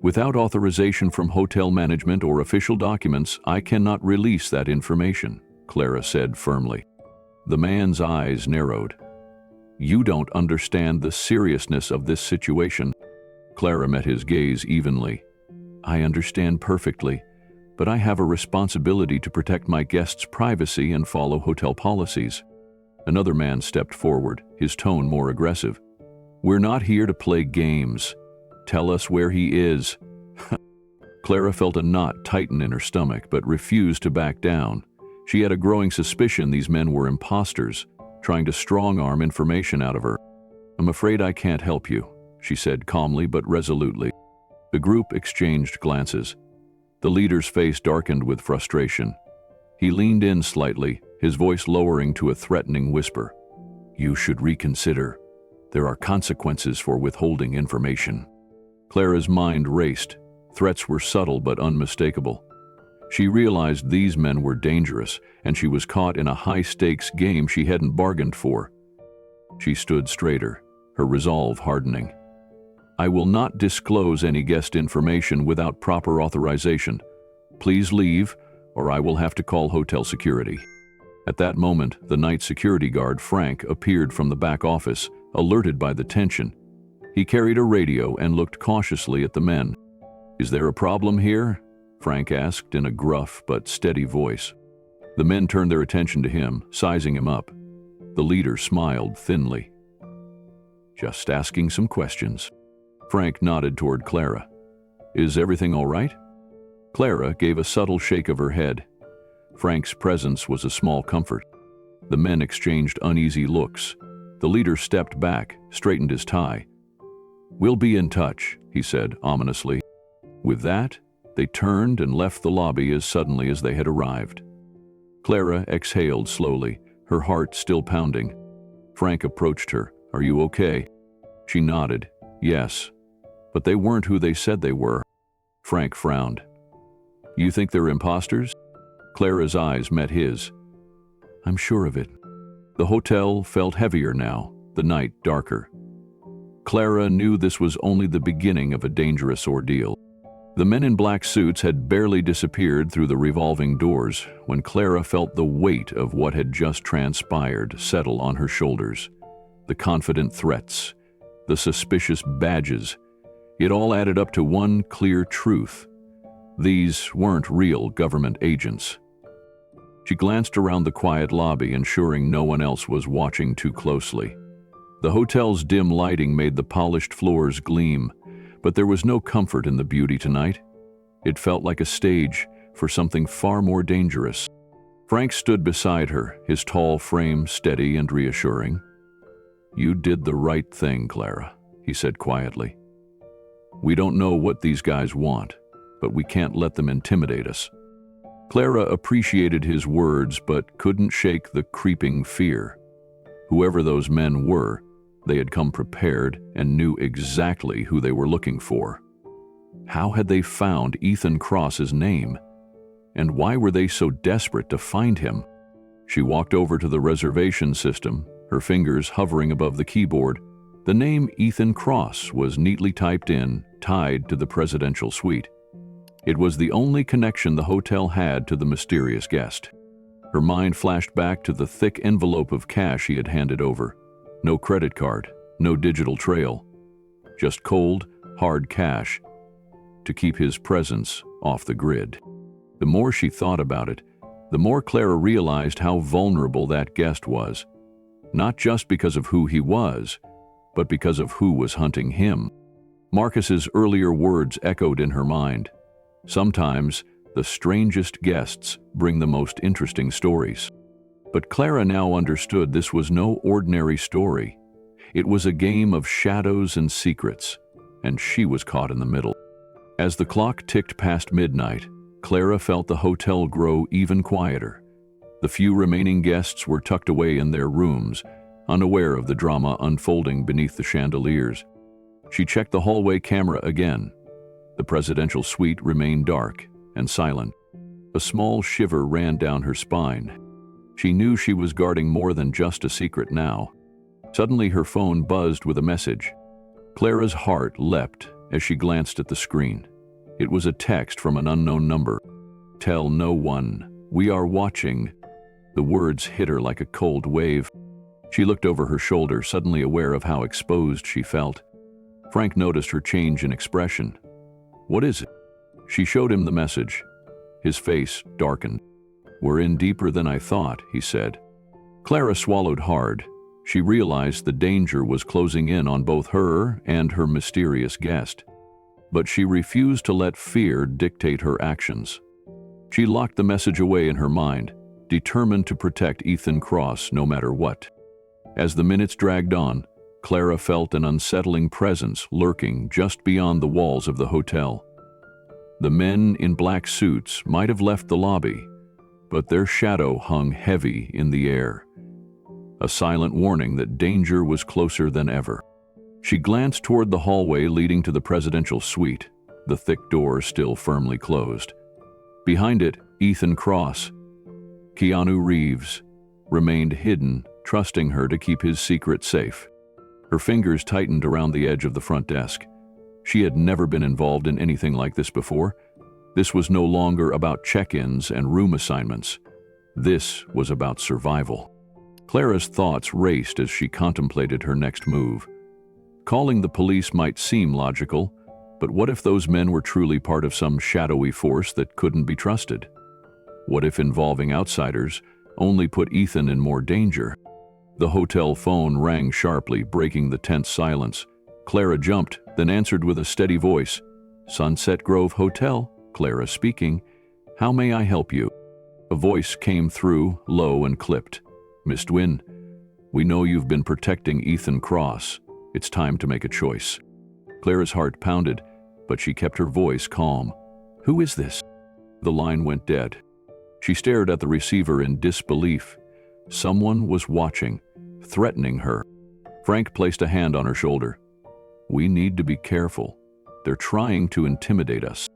"Without authorization from hotel management or official documents, I cannot release that information," Clara said firmly. The man's eyes narrowed. "You don't understand the seriousness of this situation." Clara met his gaze evenly. "I understand perfectly, but I have a responsibility to protect my guests' privacy and follow hotel policies." Another man stepped forward, his tone more aggressive. "We're not here to play games. Tell us where he is." Clara felt a knot tighten in her stomach, but refused to back down. She had a growing suspicion these men were impostors, trying to strong-arm information out of her. "I'm afraid I can't help you," she said calmly but resolutely. The group exchanged glances. The leader's face darkened with frustration. He leaned in slightly, his voice lowering to a threatening whisper. "You should reconsider. There are consequences for withholding information." Clara's mind raced. Threats were subtle but unmistakable. She realized these men were dangerous, and she was caught in a high-stakes game she hadn't bargained for. She stood straighter, her resolve hardening. "I will not disclose any guest information without proper authorization. Please leave, or I will have to call hotel security." At that moment, the night security guard, Frank, appeared from the back office, alerted by the tension. He carried a radio and looked cautiously at the men. "Is there a problem here?" Frank asked in a gruff but steady voice. The men turned their attention to him, sizing him up. The leader smiled thinly. "Just asking some questions." Frank nodded toward Clara. "Is everything all right?" Clara gave a subtle shake of her head. Frank's presence was a small comfort. The men exchanged uneasy looks. The leader stepped back, straightened his tie. "We'll be in touch," he said ominously. With that, they turned and left the lobby as suddenly as they had arrived. Clara exhaled slowly, her heart still pounding. Frank approached her. "Are you okay?" She nodded. "Yes." But they weren't who they said they were. Frank frowned. "You think they're impostors?" Clara's eyes met his. "I'm sure of it." The hotel felt heavier now, the night darker. Clara knew this was only the beginning of a dangerous ordeal. The men in black suits had barely disappeared through the revolving doors when Clara felt the weight of what had just transpired settle on her shoulders. The confident threats, the suspicious badges, it all added up to one clear truth. These weren't real government agents. She glanced around the quiet lobby, ensuring no one else was watching too closely. The hotel's dim lighting made the polished floors gleam, but there was no comfort in the beauty tonight. It felt like a stage for something far more dangerous. Frank stood beside her, his tall frame steady and reassuring. "You did the right thing, Clara," he said quietly. "We don't know what these guys want, but we can't let them intimidate us." Clara appreciated his words but couldn't shake the creeping fear. Whoever those men were, they had come prepared and knew exactly who they were looking for. How had they found Ethan Cross's name? And why were they so desperate to find him? She walked over to the reservation system, her fingers hovering above the keyboard. The name Ethan Cross was neatly typed in, tied to the presidential suite. It was the only connection the hotel had to the mysterious guest. Her mind flashed back to the thick envelope of cash he had handed over. No credit card, no digital trail. Just cold, hard cash to keep his presence off the grid. The more she thought about it, the more Clara realized how vulnerable that guest was. Not just because of who he was, but because of who was hunting him. Marcus's earlier words echoed in her mind. Sometimes, the strangest guests bring the most interesting stories. But Clara now understood this was no ordinary story. It was a game of shadows and secrets, and she was caught in the middle. As the clock ticked past midnight, Clara felt the hotel grow even quieter. The few remaining guests were tucked away in their rooms, unaware of the drama unfolding beneath the chandeliers. She checked the hallway camera again. The presidential suite remained dark and silent. A small shiver ran down her spine. She knew she was guarding more than just a secret now. Suddenly her phone buzzed with a message. Clara's heart leapt as she glanced at the screen. It was a text from an unknown number. "Tell no one. We are watching." The words hit her like a cold wave. She looked over her shoulder, suddenly aware of how exposed she felt. Frank noticed her change in expression. "What is it?" She showed him the message. His face darkened. "We're in deeper than I thought," he said. Clara swallowed hard. She realized the danger was closing in on both her and her mysterious guest. But she refused to let fear dictate her actions. She locked the message away in her mind, determined to protect Ethan Cross no matter what. As the minutes dragged on, Clara felt an unsettling presence lurking just beyond the walls of the hotel. The men in black suits might have left the lobby, but their shadow hung heavy in the air, a silent warning that danger was closer than ever. She glanced toward the hallway leading to the presidential suite, the thick door still firmly closed. Behind it, Ethan Cross, Keanu Reeves, remained hidden, trusting her to keep his secret safe. Her fingers tightened around the edge of the front desk. She had never been involved in anything like this before. This was no longer about check-ins and room assignments. This was about survival. Clara's thoughts raced as she contemplated her next move. Calling the police might seem logical, but what if those men were truly part of some shadowy force that couldn't be trusted? What if involving outsiders only put Ethan in more danger? The hotel phone rang sharply, breaking the tense silence. Clara jumped, then answered with a steady voice. "Sunset Grove Hotel, Clara speaking. How may I help you?" A voice came through, low and clipped. "Miss Dwin, we know you've been protecting Ethan Cross. It's time to make a choice." Clara's heart pounded, but she kept her voice calm. "Who is this?" The line went dead. She stared at the receiver in disbelief. Someone was watching, threatening her. Frank placed a hand on her shoulder. "We need to be careful. They're trying to intimidate us."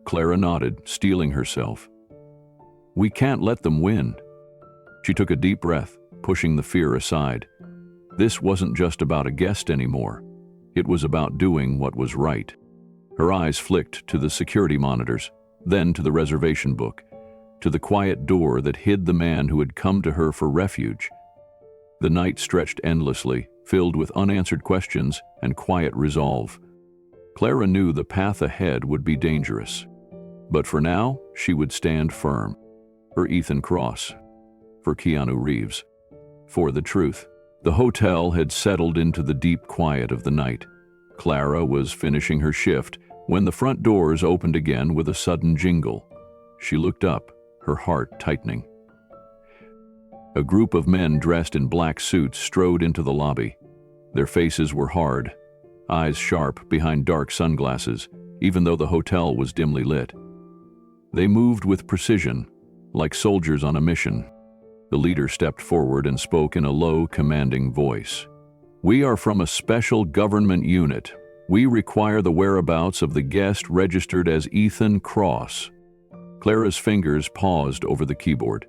Clara nodded, steeling herself. "We can't let them win." She took a deep breath, pushing the fear aside. This wasn't just about a guest anymore. It was about doing what was right. Her eyes flicked to the security monitors, then to the reservation book, to the quiet door that hid the man who had come to her for refuge. The night stretched endlessly, filled with unanswered questions and quiet resolve. Clara knew the path ahead would be dangerous. But for now, she would stand firm. For Ethan Cross. For Keanu Reeves. For the truth. The hotel had settled into the deep quiet of the night. Clara was finishing her shift when the front doors opened again with a sudden jingle. She looked up, her heart tightening. A group of men dressed in black suits strode into the lobby. Their faces were hard, eyes sharp behind dark sunglasses, even though the hotel was dimly lit. They moved with precision, like soldiers on a mission. The leader stepped forward and spoke in a low, commanding voice. "We are from a special government unit. We require the whereabouts of the guest registered as Ethan Cross." Clara's fingers paused over the keyboard.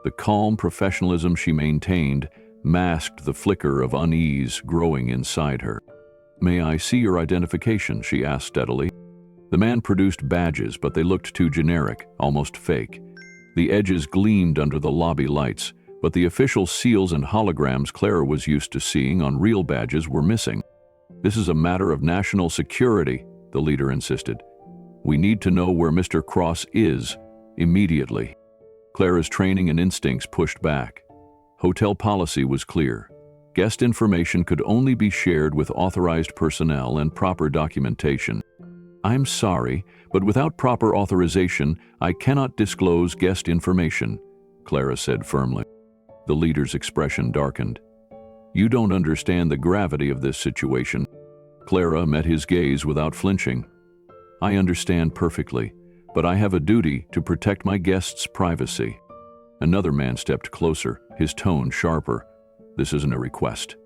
The calm professionalism she maintained masked the flicker of unease growing inside her. "May I see your identification?" she asked steadily. The man produced badges, but they looked too generic, almost fake. The edges gleamed under the lobby lights, but the official seals and holograms Clara was used to seeing on real badges were missing. "This is a matter of national security," the leader insisted. "We need to know where Mr. Cross is, immediately." Clara's training and instincts pushed back. Hotel policy was clear. Guest information could only be shared with authorized personnel and proper documentation. "I'm sorry, but without proper authorization, I cannot disclose guest information," Clara said firmly. The leader's expression darkened. "You don't understand the gravity of this situation." Clara met his gaze without flinching. "I understand perfectly, but I have a duty to protect my guests' privacy." Another man stepped closer, his tone sharper. "This isn't a request.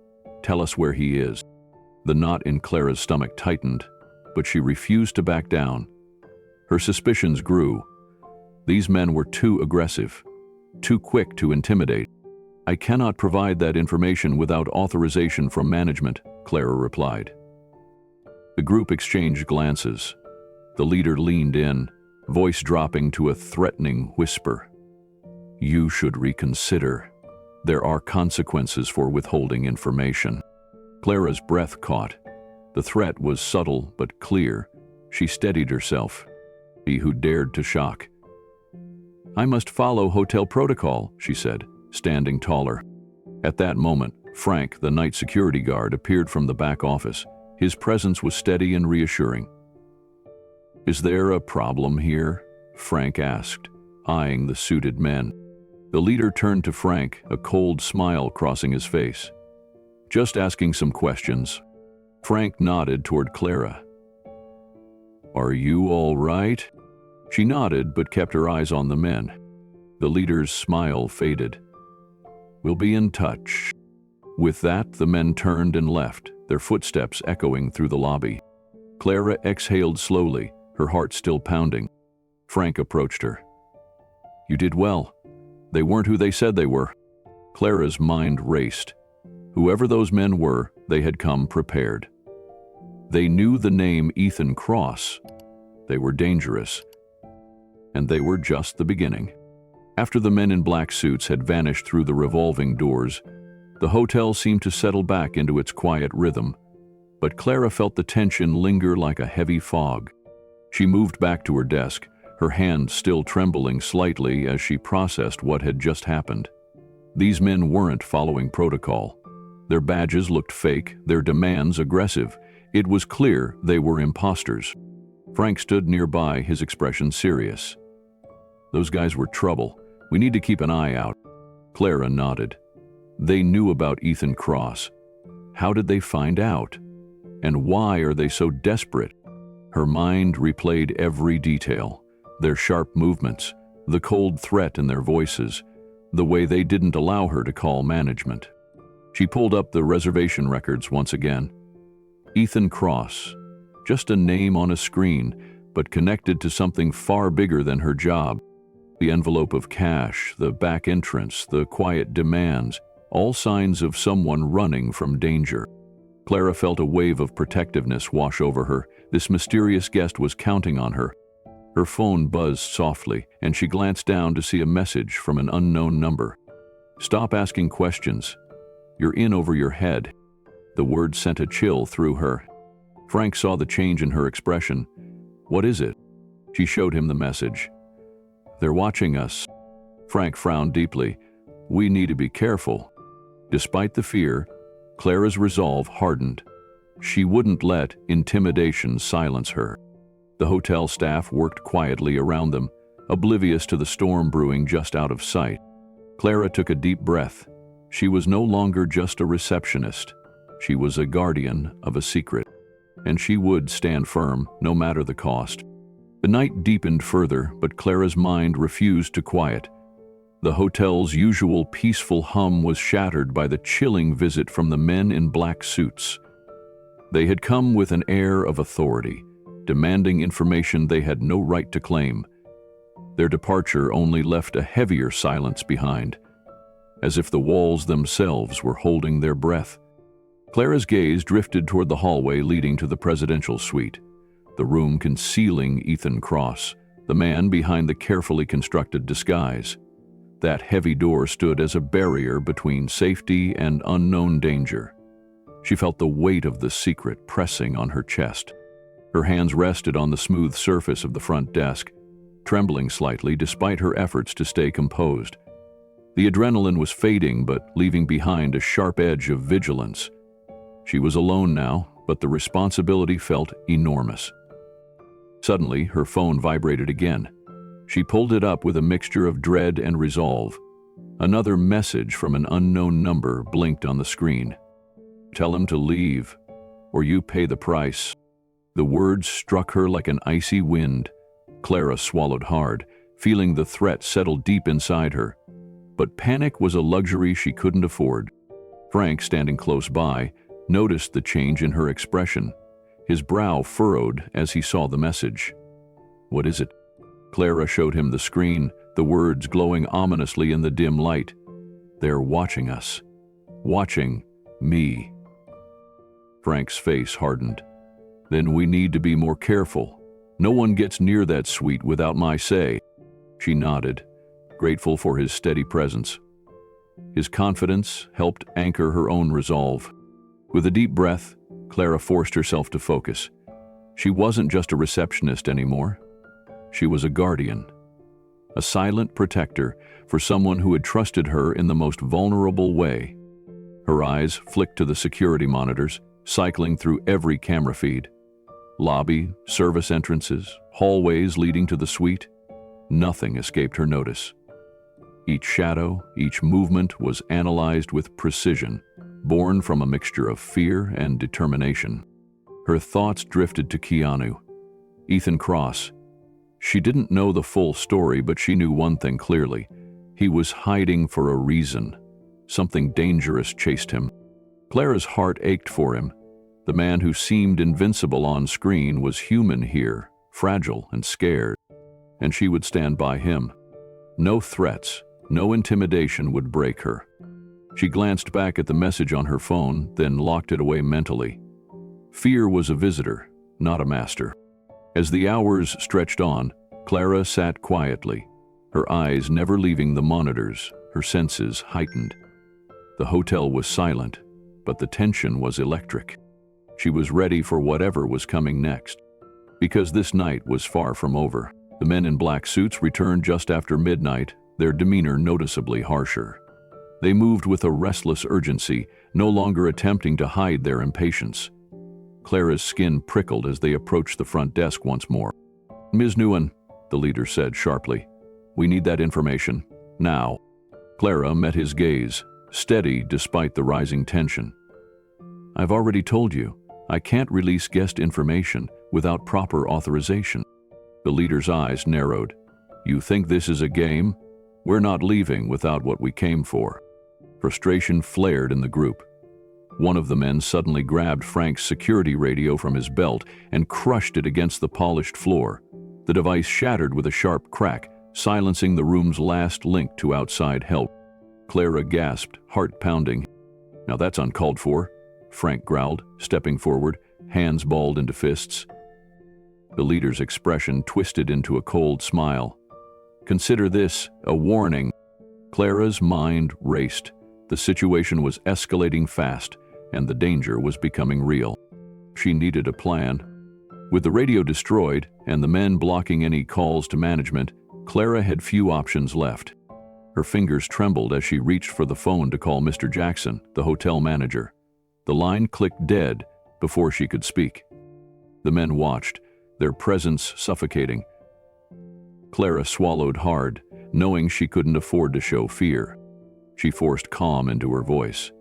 Tell us where he is." The knot in Clara's stomach tightened, but she refused to back down. Her suspicions grew. These men were too aggressive, too quick to intimidate. "I cannot provide that information without authorization from management," Clara replied. The group exchanged glances. The leader leaned in, voice dropping to a threatening whisper. "You should reconsider. There are consequences for withholding information." Clara's breath caught. The threat was subtle but clear. She steadied herself. He who dared to shock. "I must follow hotel protocol," she said, standing taller. At that moment, Frank, the night security guard, appeared from the back office. His presence was steady and reassuring. "Is there a problem here?" Frank asked, eyeing the suited men. The leader turned to Frank, a cold smile crossing his face. "Just asking some questions." Frank nodded toward Clara. "Are you all right?" She nodded but kept her eyes on the men. The leader's smile faded. "We'll be in touch." With that, the men turned and left, their footsteps echoing through the lobby. Clara exhaled slowly, her heart still pounding. Frank approached her. "You did well. They weren't who they said they were." Clara's mind raced. Whoever those men were, they had come prepared. They knew the name Ethan Cross. They were dangerous. And they were just the beginning. After the men in black suits had vanished through the revolving doors, the hotel seemed to settle back into its quiet rhythm. But Clara felt the tension linger like a heavy fog. She moved back to her desk, her hand still trembling slightly as she processed what had just happened. These men weren't following protocol. Their badges looked fake, their demands aggressive. It was clear they were impostors. Frank stood nearby, his expression serious. "Those guys were trouble. We need to keep an eye out." Clara nodded. They knew about Ethan Cross. How did they find out? And why are they so desperate? Her mind replayed every detail. Their sharp movements, the cold threat in their voices, the way they didn't allow her to call management. She pulled up the reservation records once again. Ethan Cross, just a name on a screen, but connected to something far bigger than her job. The envelope of cash, the back entrance, the quiet demands, all signs of someone running from danger. Clara felt a wave of protectiveness wash over her. This mysterious guest was counting on her. Her phone buzzed softly, and she glanced down to see a message from an unknown number. "Stop asking questions. You're in over your head." The word sent a chill through her. Frank saw the change in her expression. "What is it?" She showed him the message. "They're watching us." Frank frowned deeply. "We need to be careful." Despite the fear, Clara's resolve hardened. She wouldn't let intimidation silence her. The hotel staff worked quietly around them, oblivious to the storm brewing just out of sight. Clara took a deep breath. She was no longer just a receptionist. She was a guardian of a secret, and she would stand firm, no matter the cost. The night deepened further, but Clara's mind refused to quiet. The hotel's usual peaceful hum was shattered by the chilling visit from the men in black suits. They had come with an air of authority, demanding information they had no right to claim. Their departure only left a heavier silence behind, as if the walls themselves were holding their breath. Clara's gaze drifted toward the hallway leading to the presidential suite, the room concealing Ethan Cross, the man behind the carefully constructed disguise. That heavy door stood as a barrier between safety and unknown danger. She felt the weight of the secret pressing on her chest. Her hands rested on the smooth surface of the front desk, trembling slightly despite her efforts to stay composed. The adrenaline was fading, but leaving behind a sharp edge of vigilance. She was alone now, but the responsibility felt enormous. Suddenly, her phone vibrated again. She pulled it up with a mixture of dread and resolve. Another message from an unknown number blinked on the screen. "Tell him to leave, or you pay the price." The words struck her like an icy wind. Clara swallowed hard, feeling the threat settle deep inside her. But panic was a luxury she couldn't afford. Frank, standing close by, noticed the change in her expression. His brow furrowed as he saw the message. "What is it?" Clara showed him the screen, the words glowing ominously in the dim light. "They're watching us. Watching me." Frank's face hardened. "Then we need to be more careful. No one gets near that suite without my say." She nodded, grateful for his steady presence. His confidence helped anchor her own resolve. With a deep breath, Clara forced herself to focus. She wasn't just a receptionist anymore. She was a guardian, a silent protector for someone who had trusted her in the most vulnerable way. Her eyes flicked to the security monitors, cycling through every camera feed. Lobby, service entrances, hallways leading to the suite. Nothing escaped her notice. Each shadow, each movement was analyzed with precision, born from a mixture of fear and determination. Her thoughts drifted to Keanu, Ethan Cross. She didn't know the full story, but she knew one thing clearly. He was hiding for a reason. Something dangerous chased him. Clara's heart ached for him. The man who seemed invincible on screen was human here, fragile and scared. And she would stand by him. No threats, no intimidation would break her. She glanced back at the message on her phone, then locked it away mentally. Fear was a visitor, not a master. As the hours stretched on, Clara sat quietly, her eyes never leaving the monitors, her senses heightened. The hotel was silent, but the tension was electric. She was ready for whatever was coming next. Because this night was far from over. The men in black suits returned just after midnight, their demeanor noticeably harsher. They moved with a restless urgency, no longer attempting to hide their impatience. Clara's skin prickled as they approached the front desk once more. "Ms. Nguyen," the leader said sharply, "we need that information, now." Clara met his gaze, steady despite the rising tension. "I've already told you, I can't release guest information without proper authorization." The leader's eyes narrowed. "You think this is a game? We're not leaving without what we came for." Frustration flared in the group. One of the men suddenly grabbed Frank's security radio from his belt and crushed it against the polished floor. The device shattered with a sharp crack, silencing the room's last link to outside help. Clara gasped, heart pounding. "Now that's uncalled for," Frank growled, stepping forward, hands balled into fists. The leader's expression twisted into a cold smile. "Consider this a warning." Clara's mind raced. The situation was escalating fast, and the danger was becoming real. She needed a plan. With the radio destroyed and the men blocking any calls to management, Clara had few options left. Her fingers trembled as she reached for the phone to call Mr. Jackson, the hotel manager. The line clicked dead before she could speak. The men watched, their presence suffocating. Clara swallowed hard, knowing she couldn't afford to show fear. She forced calm into her voice.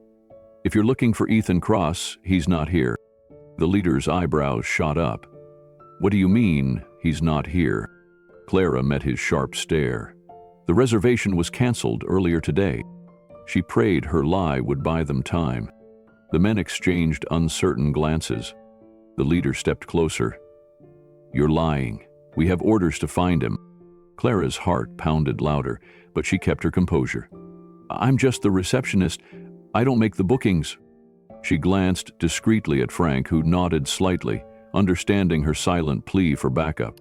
"If you're looking for Ethan Cross, he's not here." The leader's eyebrows shot up. "What do you mean, he's not here?" Clara met his sharp stare. "The reservation was canceled earlier today." She prayed her lie would buy them time. The men exchanged uncertain glances. The leader stepped closer. "You're lying. We have orders to find him." Clara's heart pounded louder, but she kept her composure. "I'm just the receptionist. I don't make the bookings." She glanced discreetly at Frank, who nodded slightly, understanding her silent plea for backup.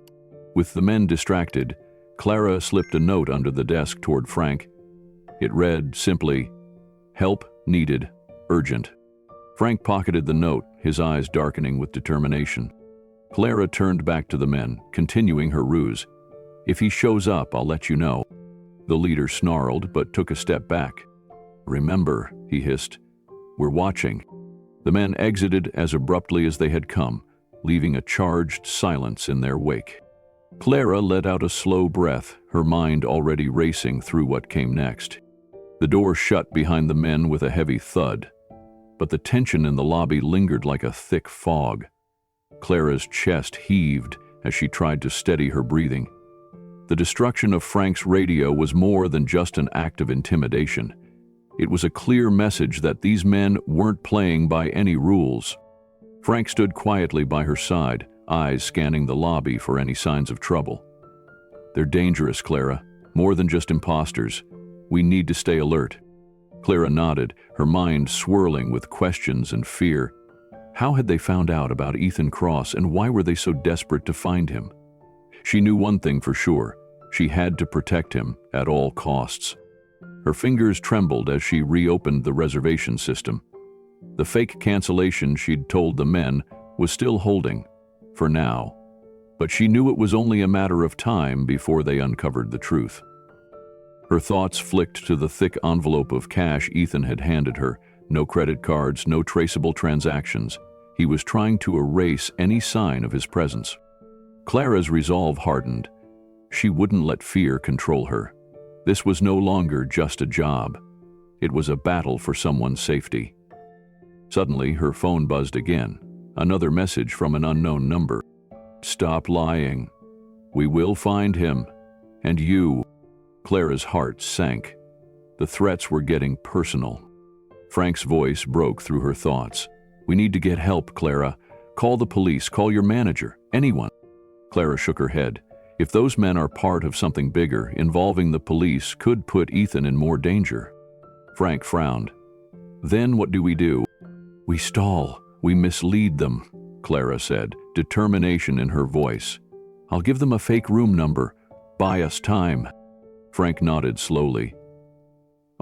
With the men distracted, Clara slipped a note under the desk toward Frank. It read simply, "Help needed, urgent." Frank pocketed the note, his eyes darkening with determination. Clara turned back to the men, continuing her ruse. "If he shows up, I'll let you know." The leader snarled but took a step back. "Remember," he hissed, "we're watching." The men exited as abruptly as they had come, leaving a charged silence in their wake. Clara let out a slow breath, her mind already racing through what came next. The door shut behind the men with a heavy thud, but the tension in the lobby lingered like a thick fog. Clara's chest heaved as she tried to steady her breathing. The destruction of Frank's radio was more than just an act of intimidation. It was a clear message that these men weren't playing by any rules. Frank stood quietly by her side, eyes scanning the lobby for any signs of trouble. "They're dangerous, Clara. More than just imposters. We need to stay alert." Clara nodded, her mind swirling with questions and fear. How had they found out about Ethan Cross, and why were they so desperate to find him? She knew one thing for sure. She had to protect him at all costs. Her fingers trembled as she reopened the reservation system. The fake cancellation she'd told the men was still holding, for now, but she knew it was only a matter of time before they uncovered the truth. Her thoughts flicked to the thick envelope of cash Ethan had handed her. No credit cards, no traceable transactions. He was trying to erase any sign of his presence. Clara's resolve hardened. She wouldn't let fear control her. This was no longer just a job. It was a battle for someone's safety. Suddenly, her phone buzzed again. Another message from an unknown number. "Stop lying. We will find him. And you." Clara's heart sank. The threats were getting personal. Frank's voice broke through her thoughts. "We need to get help, Clara. Call the police, call your manager, anyone." Clara shook her head. If those men are part of something bigger, involving the police could put Ethan in more danger. Frank frowned. "Then what do we do?" "We stall. We mislead them," Clara said, determination in her voice. "I'll give them a fake room number. Buy us time." Frank nodded slowly.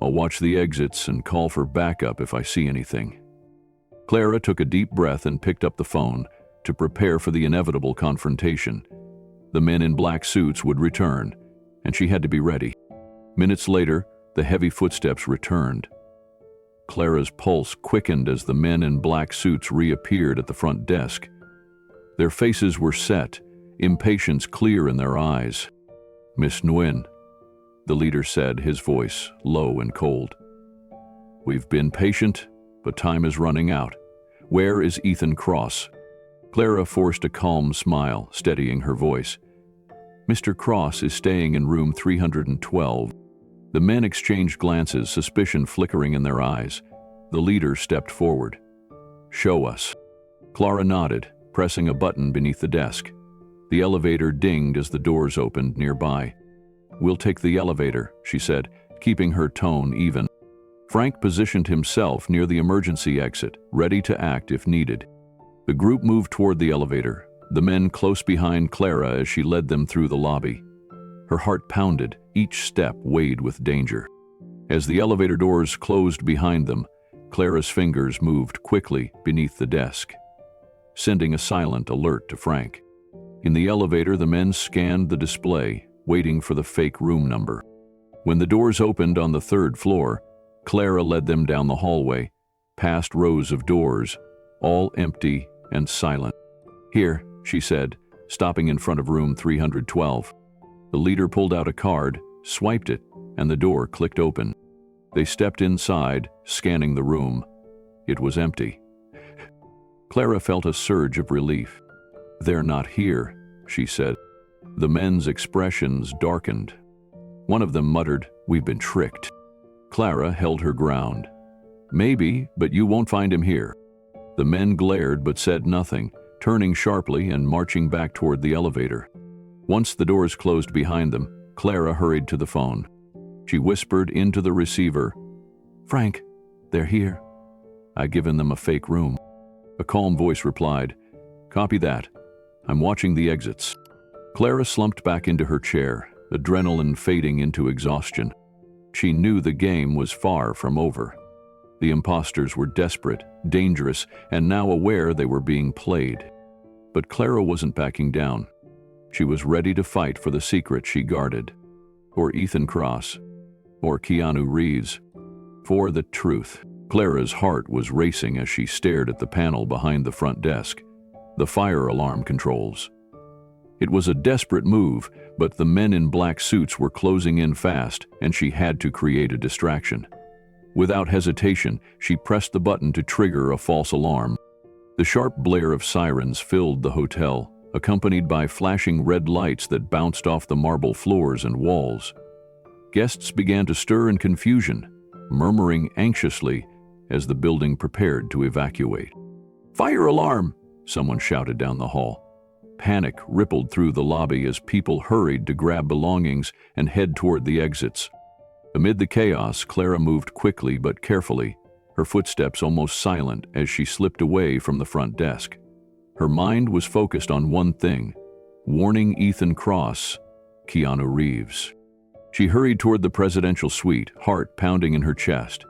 "I'll watch the exits and call for backup if I see anything." Clara took a deep breath and picked up the phone to prepare for the inevitable confrontation. The men in black suits would return, and she had to be ready. Minutes later, the heavy footsteps returned. Clara's pulse quickened as the men in black suits reappeared at the front desk. Their faces were set, impatience clear in their eyes. "Miss Nguyen," the leader said, his voice low and cold. "We've been patient, but time is running out. Where is Ethan Cross?" Clara forced a calm smile, steadying her voice. "Mr. Cross is staying in room 312. The men exchanged glances, suspicion flickering in their eyes. The leader stepped forward. "Show us." Clara nodded, pressing a button beneath the desk. The elevator dinged as the doors opened nearby. "We'll take the elevator," she said, keeping her tone even. Frank positioned himself near the emergency exit, ready to act if needed. The group moved toward the elevator, the men close behind Clara as she led them through the lobby. Her heart pounded, each step weighed with danger. As the elevator doors closed behind them, Clara's fingers moved quickly beneath the desk, sending a silent alert to Frank. In the elevator, the men scanned the display, waiting for the fake room number. When the doors opened on the third floor, Clara led them down the hallway, past rows of doors, all empty and silent. "Here," she said, stopping in front of room 312. The leader pulled out a card, swiped it, and the door clicked open. They stepped inside, scanning the room. It was empty. Clara felt a surge of relief. "They're not here," she said. The men's expressions darkened. One of them muttered, "We've been tricked." Clara held her ground. "Maybe, but you won't find him here." The men glared but said nothing, turning sharply and marching back toward the elevator. Once the doors closed behind them, Clara hurried to the phone. She whispered into the receiver, "Frank, they're here. I've given them a fake room." A calm voice replied, "Copy that. I'm watching the exits." Clara slumped back into her chair, adrenaline fading into exhaustion. She knew the game was far from over. The impostors were desperate, dangerous, and now aware they were being played. But Clara wasn't backing down. She was ready to fight for the secret she guarded. For Ethan Cross. Or Keanu Reeves. For the truth. Clara's heart was racing as she stared at the panel behind the front desk. The fire alarm controls. It was a desperate move, but the men in black suits were closing in fast, and she had to create a distraction. Without hesitation, she pressed the button to trigger a false alarm. The sharp blare of sirens filled the hotel, accompanied by flashing red lights that bounced off the marble floors and walls. Guests began to stir in confusion, murmuring anxiously as the building prepared to evacuate. "Fire alarm!" someone shouted down the hall. Panic rippled through the lobby as people hurried to grab belongings and head toward the exits. Amid the chaos, Clara moved quickly but carefully, her footsteps almost silent as she slipped away from the front desk. Her mind was focused on one thing: warning Ethan Cross, Keanu Reeves. She hurried toward the presidential suite, heart pounding in her chest.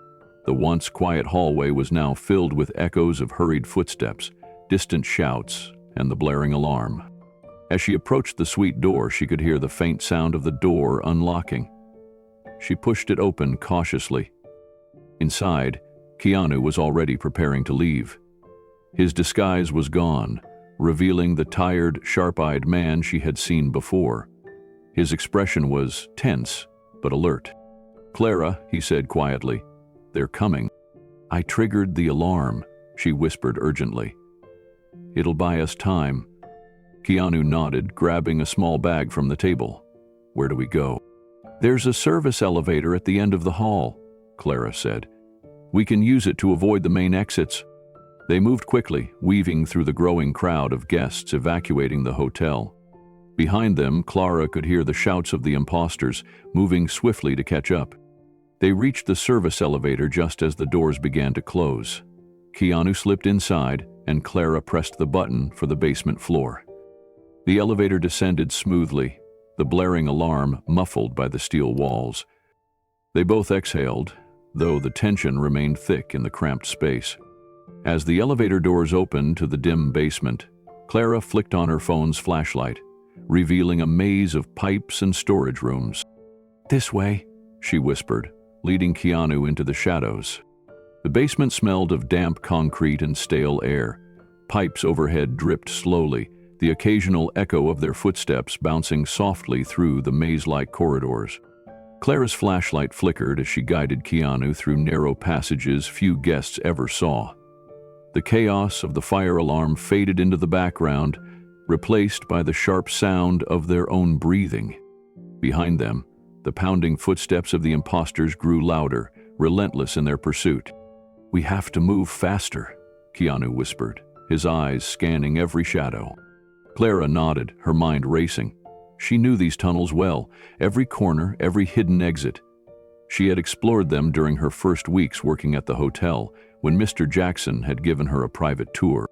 The once quiet hallway was now filled with echoes of hurried footsteps, distant shouts, and the blaring alarm. As she approached the suite door, she could hear the faint sound of the door unlocking. She pushed it open cautiously. Inside, Keanu was already preparing to leave. His disguise was gone, revealing the tired, sharp-eyed man she had seen before. His expression was tense, but alert. "Clara," he said quietly, "they're coming." "I triggered the alarm," she whispered urgently. "It'll buy us time." Keanu nodded, grabbing a small bag from the table. "Where do we go?" "There's a service elevator at the end of the hall," Clara said. "We can use it to avoid the main exits." They moved quickly, weaving through the growing crowd of guests evacuating the hotel. Behind them, Clara could hear the shouts of the impostors, moving swiftly to catch up. They reached the service elevator just as the doors began to close. Keanu slipped inside, and Clara pressed the button for the basement floor. The elevator descended smoothly, the blaring alarm muffled by the steel walls. They both exhaled, though the tension remained thick in the cramped space. As the elevator doors opened to the dim basement, Clara flicked on her phone's flashlight, revealing a maze of pipes and storage rooms. "This way," she whispered, leading Keanu into the shadows. The basement smelled of damp concrete and stale air. Pipes overhead dripped slowly, the occasional echo of their footsteps bouncing softly through the maze-like corridors. Clara's flashlight flickered as she guided Keanu through narrow passages few guests ever saw. The chaos of the fire alarm faded into the background, replaced by the sharp sound of their own breathing. Behind them, the pounding footsteps of the impostors grew louder, relentless in their pursuit. "We have to move faster," Keanu whispered, his eyes scanning every shadow. Clara nodded, her mind racing. She knew these tunnels well, every corner, every hidden exit. She had explored them during her first weeks working at the hotel, when Mr. Jackson had given her a private tour.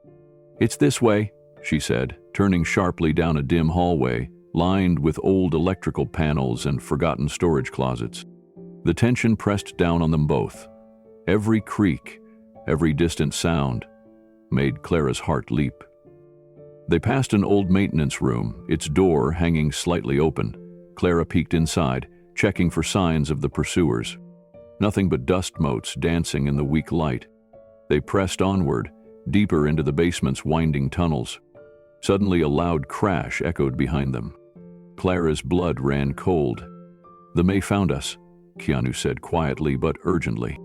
"It's this way," she said, turning sharply down a dim hallway, lined with old electrical panels and forgotten storage closets. The tension pressed down on them both. Every creak, every distant sound, made Clara's heart leap. They passed an old maintenance room, its door hanging slightly open. Clara peeked inside, checking for signs of the pursuers. Nothing but dust motes dancing in the weak light. They pressed onward, deeper into the basement's winding tunnels. Suddenly a loud crash echoed behind them. Clara's blood ran cold. "The May found us," Keanu said quietly but urgently.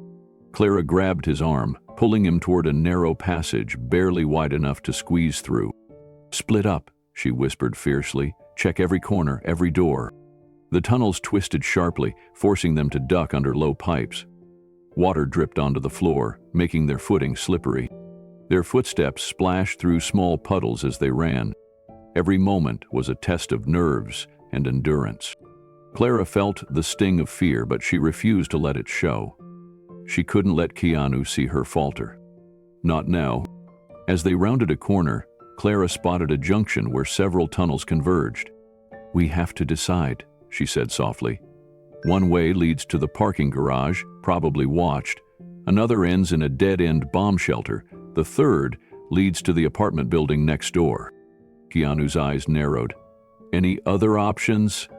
Clara grabbed his arm, pulling him toward a narrow passage barely wide enough to squeeze through. "Split up," she whispered fiercely. "Check every corner, every door." The tunnels twisted sharply, forcing them to duck under low pipes. Water dripped onto the floor, making their footing slippery. Their footsteps splashed through small puddles as they ran. Every moment was a test of nerves and endurance. Clara felt the sting of fear, but she refused to let it show. She couldn't let Keanu see her falter. Not now. As they rounded a corner, Clara spotted a junction where several tunnels converged. "We have to decide," she said softly. "One way leads to the parking garage, probably watched. Another ends in a dead-end bomb shelter. The third leads to the apartment building next door." Keanu's eyes narrowed. "Any other options?"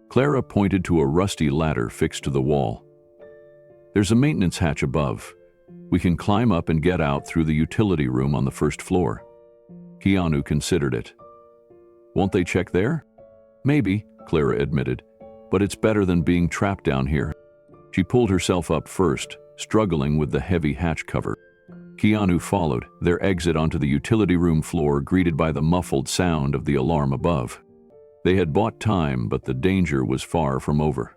Clara pointed to a rusty ladder fixed to the wall. "There's a maintenance hatch above. We can climb up and get out through the utility room on the first floor." Keanu considered it. "Won't they check there?" "Maybe," Clara admitted, "but it's better than being trapped down here." She pulled herself up first, struggling with the heavy hatch cover. Keanu followed, their exit onto the utility room floor greeted by the muffled sound of the alarm above. They had bought time, but the danger was far from over.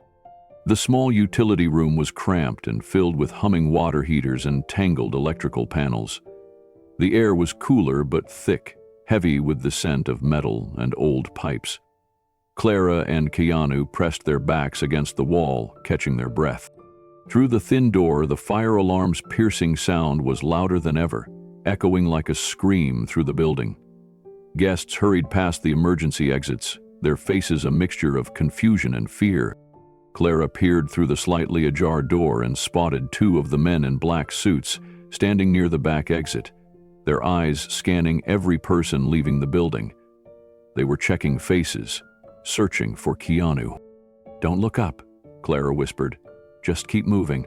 The small utility room was cramped and filled with humming water heaters and tangled electrical panels. The air was cooler but thick, heavy with the scent of metal and old pipes. Clara and Keanu pressed their backs against the wall, catching their breath. Through the thin door, the fire alarm's piercing sound was louder than ever, echoing like a scream through the building. Guests hurried past the emergency exits, their faces a mixture of confusion and fear. Clara peered through the slightly ajar door and spotted two of the men in black suits standing near the back exit, their eyes scanning every person leaving the building. They were checking faces, searching for Keanu. "Don't look up," Clara whispered. "Just keep moving."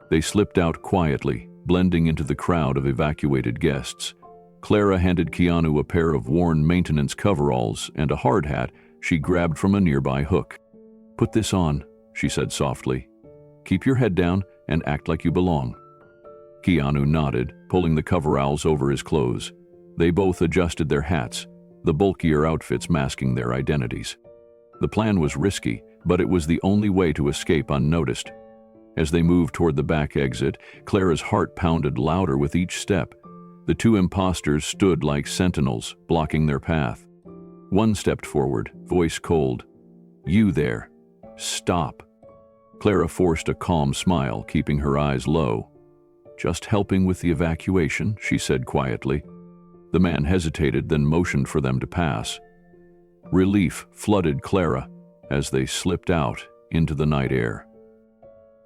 They slipped out quietly, blending into the crowd of evacuated guests. Clara handed Keanu a pair of worn maintenance coveralls and a hard hat she grabbed from a nearby hook. "Put this on," she said softly. "Keep your head down and act like you belong." Keanu nodded, pulling the coveralls over his clothes. They both adjusted their hats, the bulkier outfits masking their identities. The plan was risky, but it was the only way to escape unnoticed. As they moved toward the back exit, Clara's heart pounded louder with each step. The two impostors stood like sentinels, blocking their path. One stepped forward, voice cold. "You there. Stop." Clara forced a calm smile, keeping her eyes low. "Just helping with the evacuation," she said quietly. The man hesitated, then motioned for them to pass. Relief flooded Clara as they slipped out into the night air.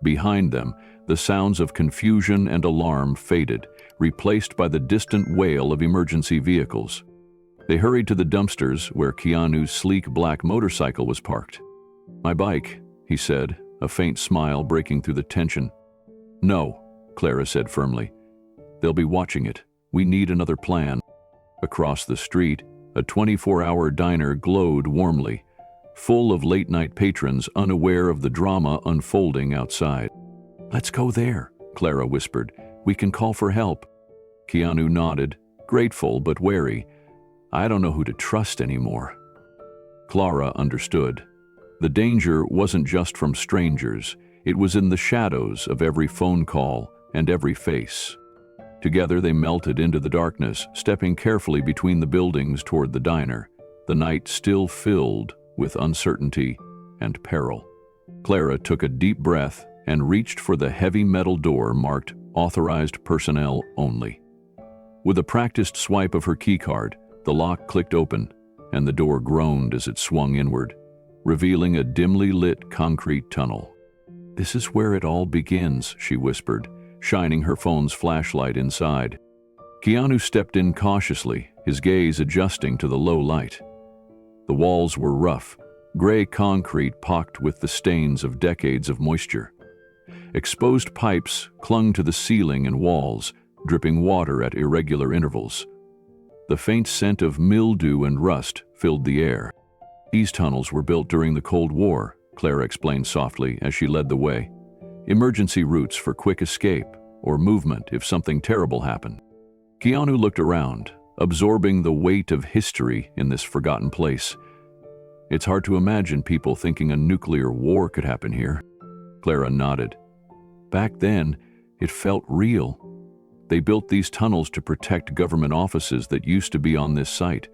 Behind them, the sounds of confusion and alarm faded, replaced by the distant wail of emergency vehicles. They hurried to the dumpsters where Keanu's sleek black motorcycle was parked. "My bike," he said, a faint smile breaking through the tension. "No," Clara said firmly. "They'll be watching it. We need another plan." Across the street, a 24-hour diner glowed warmly, full of late-night patrons unaware of the drama unfolding outside. "Let's go there," Clara whispered. "We can call for help." Keanu nodded, grateful but wary. "I don't know who to trust anymore." Clara understood. The danger wasn't just from strangers. It was in the shadows of every phone call and every face. Together they melted into the darkness, stepping carefully between the buildings toward the diner, the night still filled with uncertainty and peril. Clara took a deep breath and reached for the heavy metal door marked "Authorized Personnel Only." With a practiced swipe of her keycard, the lock clicked open, and the door groaned as it swung inward, revealing a dimly lit concrete tunnel. "This is where it all begins," she whispered, shining her phone's flashlight inside. Keanu stepped in cautiously, his gaze adjusting to the low light. The walls were rough, gray concrete pocked with the stains of decades of moisture. Exposed pipes clung to the ceiling and walls, dripping water at irregular intervals. The faint scent of mildew and rust filled the air. "These tunnels were built during the Cold War," Clara explained softly as she led the way. "Emergency routes for quick escape or movement if something terrible happened." Keanu looked around, absorbing the weight of history in this forgotten place. "It's hard to imagine people thinking a nuclear war could happen here." Clara nodded. "Back then, it felt real. They built these tunnels to protect government offices that used to be on this site.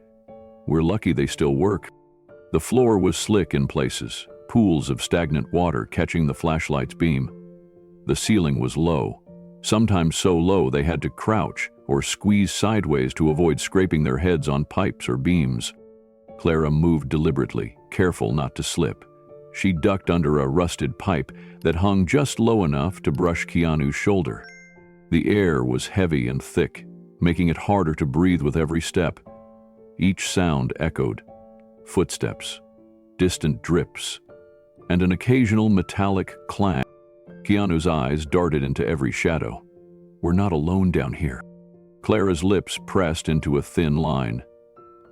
We're lucky they still work." The floor was slick in places, pools of stagnant water catching the flashlight's beam. The ceiling was low, sometimes so low they had to crouch or squeeze sideways to avoid scraping their heads on pipes or beams. Clara moved deliberately, careful not to slip. She ducked under a rusted pipe that hung just low enough to brush Keanu's shoulder. The air was heavy and thick, making it harder to breathe with every step. Each sound echoed. Footsteps, distant drips, and an occasional metallic clang. Keanu's eyes darted into every shadow. "We're not alone down here." Clara's lips pressed into a thin line.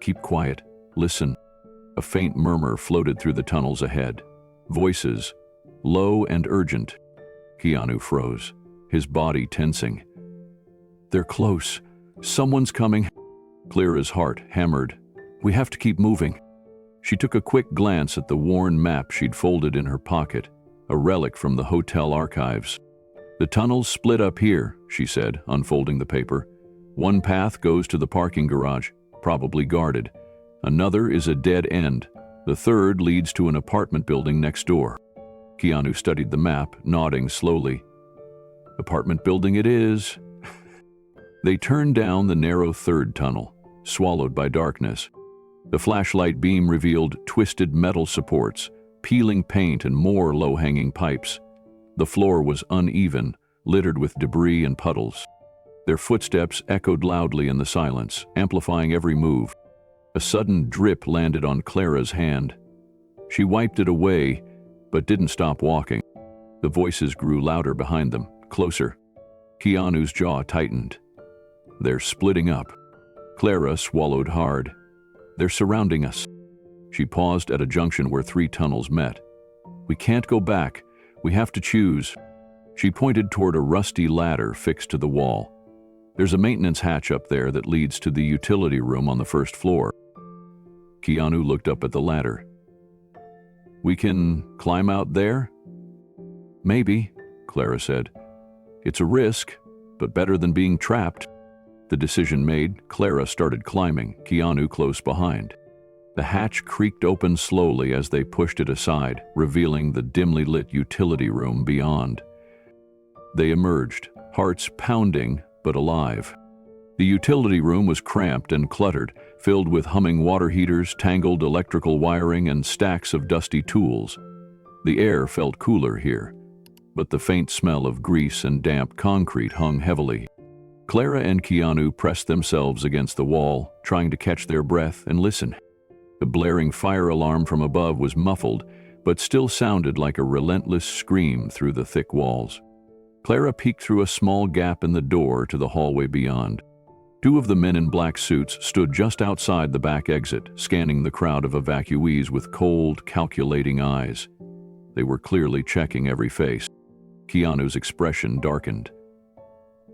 "Keep quiet. Listen." A faint murmur floated through the tunnels ahead. Voices, low and urgent. Keanu froze, his body tensing. "They're close. Someone's coming." Clara's heart hammered. "We have to keep moving." She took a quick glance at the worn map she'd folded in her pocket, a relic from the hotel archives. "The tunnels split up here," she said, unfolding the paper. "One path goes to the parking garage, probably guarded. Another is a dead end. The third leads to an apartment building next door." Keanu studied the map, nodding slowly. "Apartment building it is." They turned down the narrow third tunnel, swallowed by darkness. The flashlight beam revealed twisted metal supports, peeling paint and more low-hanging pipes. The floor was uneven, littered with debris and puddles. Their footsteps echoed loudly in the silence, amplifying every move. A sudden drip landed on Clara's hand. She wiped it away, but didn't stop walking. The voices grew louder behind them, closer. Keanu's jaw tightened. "They're splitting up." Clara swallowed hard. "They're surrounding us." She paused at a junction where 3 tunnels met. We can't go back. We have to choose. She pointed toward a rusty ladder fixed to the wall. There's a maintenance hatch up there that leads to the utility room on the first floor. Keanu looked up at the ladder. We can climb out there? Maybe, Clara said. It's a risk, but better than being trapped. The decision made, Clara started climbing, Keanu close behind. The hatch creaked open slowly as they pushed it aside, revealing the dimly lit utility room beyond. They emerged, hearts pounding but alive. The utility room was cramped and cluttered, filled with humming water heaters, tangled electrical wiring, and stacks of dusty tools. The air felt cooler here, but the faint smell of grease and damp concrete hung heavily. Clara and Keanu pressed themselves against the wall, trying to catch their breath and listen. The blaring fire alarm from above was muffled, but still sounded like a relentless scream through the thick walls. Clara peeked through a small gap in the door to the hallway beyond. Two of the men in black suits stood just outside the back exit, scanning the crowd of evacuees with cold, calculating eyes. They were clearly checking every face. Keanu's expression darkened.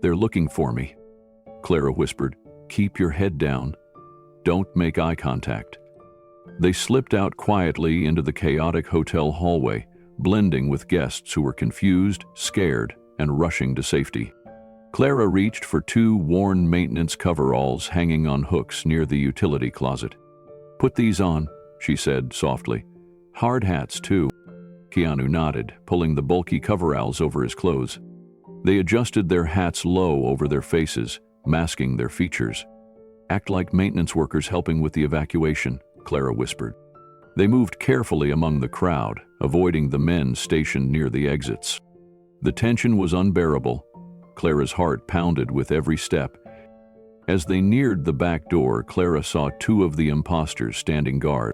They're looking for me, Clara whispered. Keep your head down. Don't make eye contact. They slipped out quietly into the chaotic hotel hallway, blending with guests who were confused, scared, and rushing to safety. Clara reached for two worn maintenance coveralls hanging on hooks near the utility closet. Put these on, she said softly. Hard hats, too. Keanu nodded, pulling the bulky coveralls over his clothes. They adjusted their hats low over their faces, masking their features. Act like maintenance workers helping with the evacuation, Clara whispered. They moved carefully among the crowd, avoiding the men stationed near the exits. The tension was unbearable. Clara's heart pounded with every step. As they neared the back door, Clara saw two of the impostors standing guard.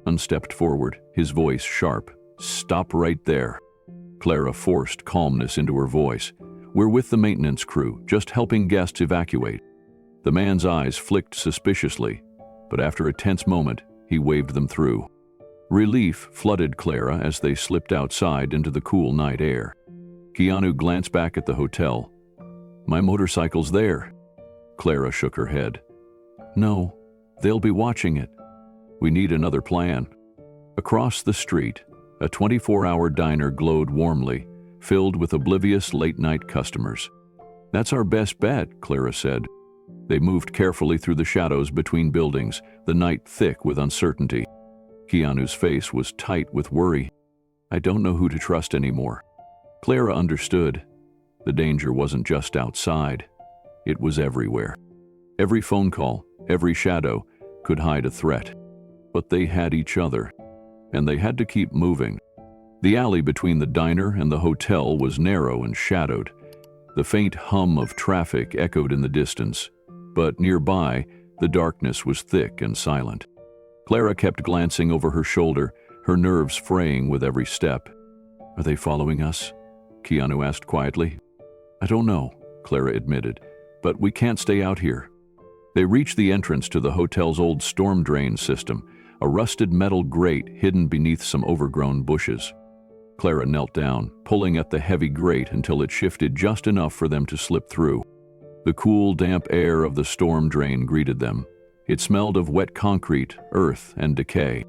One stepped forward, his voice sharp. Stop right there. Clara forced calmness into her voice. We're with the maintenance crew, just helping guests evacuate. The man's eyes flicked suspiciously, but after a tense moment, he waved them through. Relief flooded Clara as they slipped outside into the cool night air. Keanu glanced back at the hotel. My motorcycle's there. Clara shook her head. No, they'll be watching it. We need another plan. Across the street, a 24-hour diner glowed warmly, filled with oblivious late-night customers. That's our best bet, Clara said. They moved carefully through the shadows between buildings, the night thick with uncertainty. Keanu's face was tight with worry. I don't know who to trust anymore. Clara understood. The danger wasn't just outside. It was everywhere. Every phone call, every shadow could hide a threat. But they had each other, and they had to keep moving. The alley between the diner and the hotel was narrow and shadowed. The faint hum of traffic echoed in the distance, but nearby, the darkness was thick and silent. Clara kept glancing over her shoulder, her nerves fraying with every step. Are they following us? Keanu asked quietly. I don't know, Clara admitted, but we can't stay out here. They reached the entrance to the hotel's old storm drain system, a rusted metal grate hidden beneath some overgrown bushes. Clara knelt down, pulling at the heavy grate until it shifted just enough for them to slip through. The cool, damp air of the storm drain greeted them. It smelled of wet concrete, earth, and decay.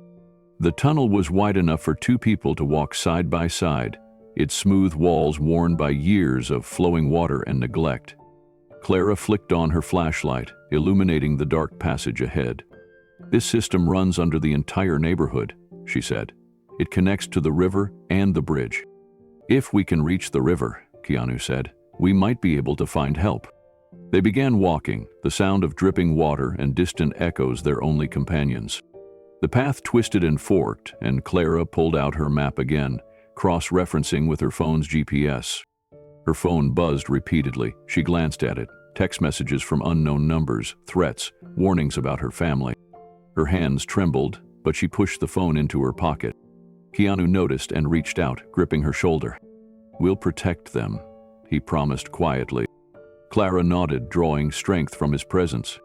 The tunnel was wide enough for two people to walk side by side, its smooth walls worn by years of flowing water and neglect. Clara flicked on her flashlight, illuminating the dark passage ahead. This system runs under the entire neighborhood, she said. It connects to the river and the bridge. If we can reach the river, Keanu said, we might be able to find help. They began walking, the sound of dripping water and distant echoes their only companions. The path twisted and forked, and Clara pulled out her map again, cross-referencing with her phone's GPS. Her phone buzzed repeatedly. She glanced at it. Text messages from unknown numbers, threats, warnings about her family. Her hands trembled, but she pushed the phone into her pocket. Keanu noticed and reached out, gripping her shoulder. We'll protect them, he promised quietly. Clara nodded, drawing strength from his presence.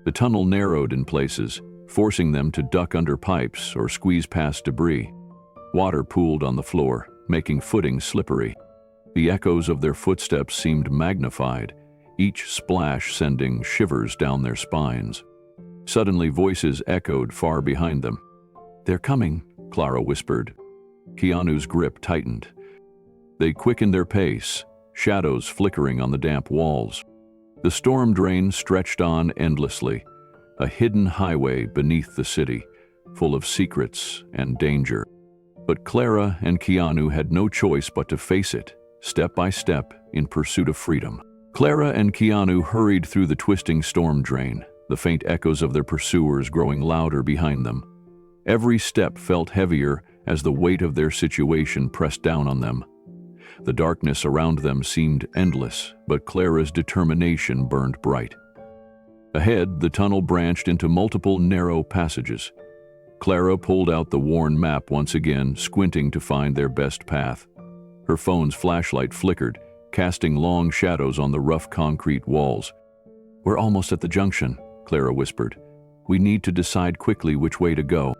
The tunnel narrowed in places, forcing them to duck under pipes or squeeze past debris. Water pooled on the floor, making footing slippery. The echoes of their footsteps seemed magnified, each splash sending shivers down their spines. Suddenly, voices echoed far behind them. "They're coming," Clara whispered. Keanu's grip tightened. They quickened their pace, shadows flickering on the damp walls. The storm drain stretched on endlessly, a hidden highway beneath the city, full of secrets and danger. But Clara and Keanu had no choice but to face it, step by step, in pursuit of freedom. Clara and Keanu hurried through the twisting storm drain, the faint echoes of their pursuers growing louder behind them. Every step felt heavier as the weight of their situation pressed down on them. The darkness around them seemed endless, but Clara's determination burned bright. Ahead, the tunnel branched into multiple narrow passages. Clara pulled out the worn map once again, squinting to find their best path. Her phone's flashlight flickered, casting long shadows on the rough concrete walls. "We're almost at the junction," Clara whispered. "We need to decide quickly which way to go."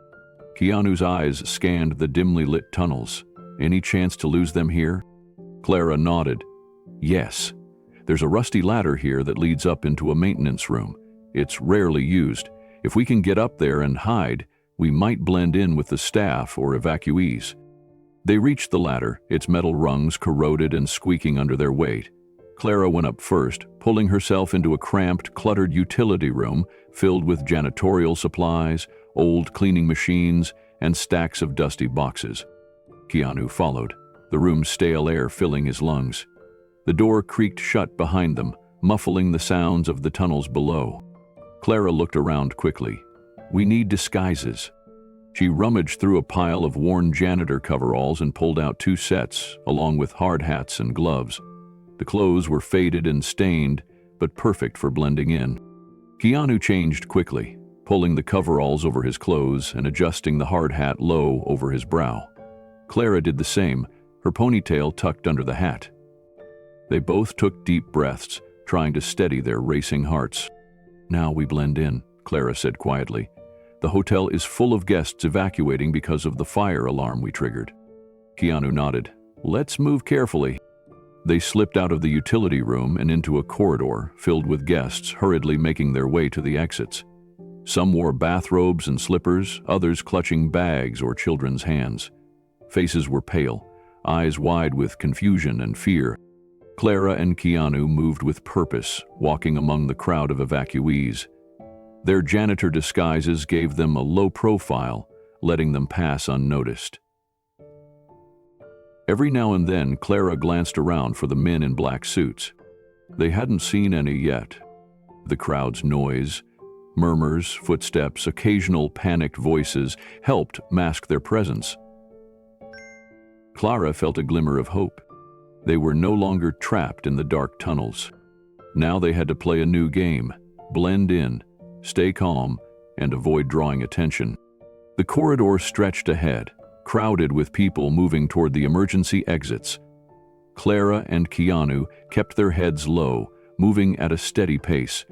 Keanu's eyes scanned the dimly lit tunnels. "Any chance to lose them here?" Clara nodded. "Yes. There's a rusty ladder here that leads up into a maintenance room. It's rarely used. If we can get up there and hide, we might blend in with the staff or evacuees." They reached the ladder, its metal rungs corroded and squeaking under their weight. Clara went up first, pulling herself into a cramped, cluttered utility room filled with janitorial supplies, old cleaning machines, and stacks of dusty boxes. Keanu followed, the room's stale air filling his lungs. The door creaked shut behind them, muffling the sounds of the tunnels below. Clara looked around quickly. "We need disguises." She rummaged through a pile of worn janitor coveralls and pulled out 2 sets, along with hard hats and gloves. The clothes were faded and stained, but perfect for blending in. Keanu changed quickly, pulling the coveralls over his clothes and adjusting the hard hat low over his brow. Clara did the same, her ponytail tucked under the hat. They both took deep breaths, trying to steady their racing hearts. "Now we blend in," Clara said quietly. "The hotel is full of guests evacuating because of the fire alarm we triggered." Keanu nodded. "Let's move carefully." They slipped out of the utility room and into a corridor filled with guests hurriedly making their way to the exits. Some wore bathrobes and slippers, others clutching bags or children's hands. Faces were pale, eyes wide with confusion and fear. Clara and Keanu moved with purpose, walking among the crowd of evacuees. Their janitor disguises gave them a low profile, letting them pass unnoticed. Every now and then, Clara glanced around for the men in black suits. They hadn't seen any yet. The crowd's noise, murmurs, footsteps, occasional panicked voices helped mask their presence. Clara felt a glimmer of hope. They were no longer trapped in the dark tunnels. Now they had to play a new game, blend in, stay calm, and avoid drawing attention. The corridor stretched ahead, crowded with people moving toward the emergency exits. Clara and Keanu kept their heads low, moving at a steady pace.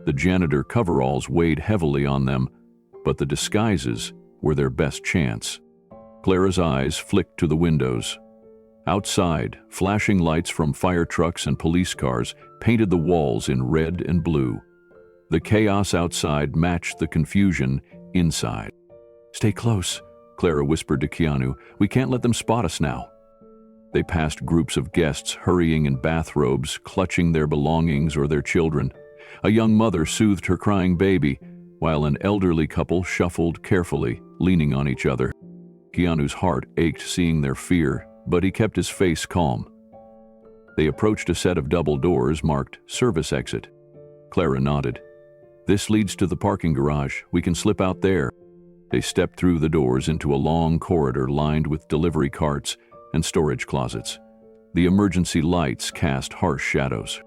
The janitor coveralls weighed heavily on them, but the disguises were their best chance. Clara's eyes flicked to the windows. Outside, flashing lights from fire trucks and police cars painted the walls in red and blue. The chaos outside matched the confusion inside. "Stay close," Clara whispered to Keanu. "We can't let them spot us now." They passed groups of guests hurrying in bathrobes, clutching their belongings or their children. A young mother soothed her crying baby, while an elderly couple shuffled carefully, leaning on each other. Keanu's heart ached seeing their fear, but he kept his face calm. They approached a set of double doors marked Service Exit. Clara nodded. "This leads to the parking garage. We can slip out there." They stepped through the doors into a long corridor lined with delivery carts and storage closets. The emergency lights cast harsh shadows.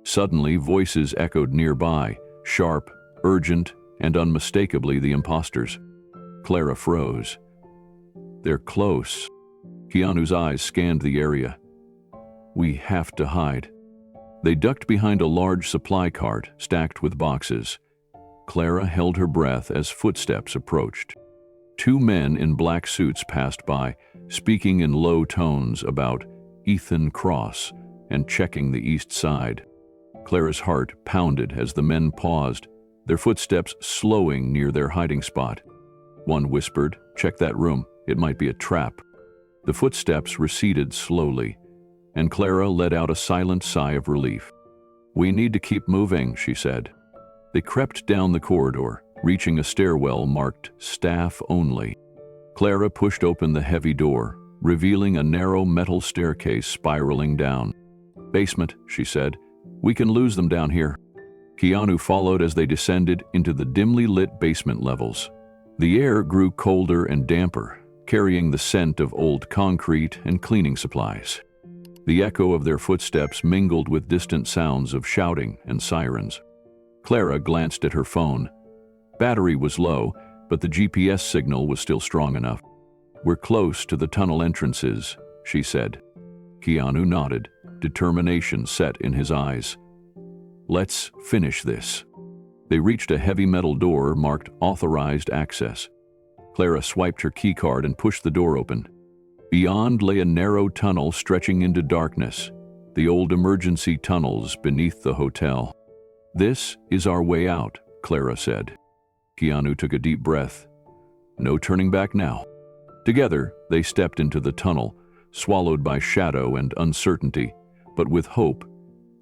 Suddenly, voices echoed nearby, sharp, urgent, and unmistakably the impostors. Clara froze. "They're close." Keanu's eyes scanned the area. "We have to hide." They ducked behind a large supply cart stacked with boxes. Clara held her breath as footsteps approached. Two men in black suits passed by, speaking in low tones about Ethan Cross and checking the east side. Clara's heart pounded as the men paused, their footsteps slowing near their hiding spot. One whispered, "Check that room, it might be a trap." The footsteps receded slowly, and Clara let out a silent sigh of relief. "We need to keep moving," she said. They crept down the corridor, reaching a stairwell marked "Staff Only." Clara pushed open the heavy door, revealing a narrow metal staircase spiraling down. "Basement," she said. "We can lose them down here." Keanu followed as they descended into the dimly lit basement levels. The air grew colder and damper, carrying the scent of old concrete and cleaning supplies. The echo of their footsteps mingled with distant sounds of shouting and sirens. Clara glanced at her phone. Battery was low, but the GPS signal was still strong enough. "We're close to the tunnel entrances," she said. Keanu nodded, determination set in his eyes. "Let's finish this." They reached a heavy metal door marked "Authorized Access." Clara swiped her keycard and pushed the door open. Beyond lay a narrow tunnel stretching into darkness, the old emergency tunnels beneath the hotel. "This is our way out," Clara said. Keanu took a deep breath. No turning back now. Together, they stepped into the tunnel, swallowed by shadow and uncertainty, but with hope,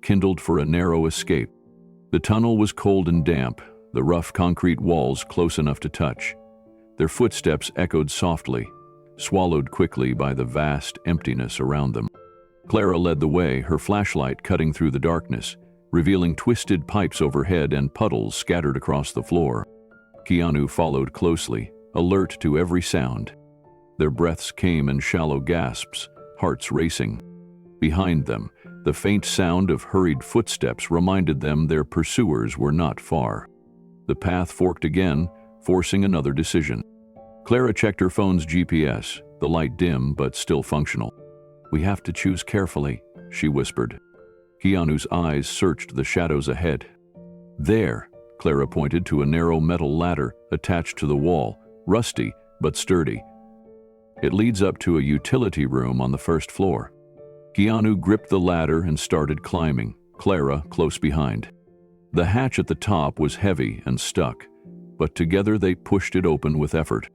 kindled for a narrow escape. The tunnel was cold and damp, the rough concrete walls close enough to touch. Their footsteps echoed softly, swallowed quickly by the vast emptiness around them. Clara led the way, her flashlight cutting through the darkness, revealing twisted pipes overhead and puddles scattered across the floor. Keanu followed closely, alert to every sound. Their breaths came in shallow gasps, hearts racing. Behind them, the faint sound of hurried footsteps reminded them their pursuers were not far. The path forked again, forcing another decision. Clara checked her phone's GPS, the light dim but still functional. "We have to choose carefully," she whispered. Keanu's eyes searched the shadows ahead. "There," Clara pointed to a narrow metal ladder attached to the wall, rusty but sturdy. "It leads up to a utility room on the first floor." Keanu gripped the ladder and started climbing, Clara close behind. The hatch at the top was heavy and stuck, but together they pushed it open with effort.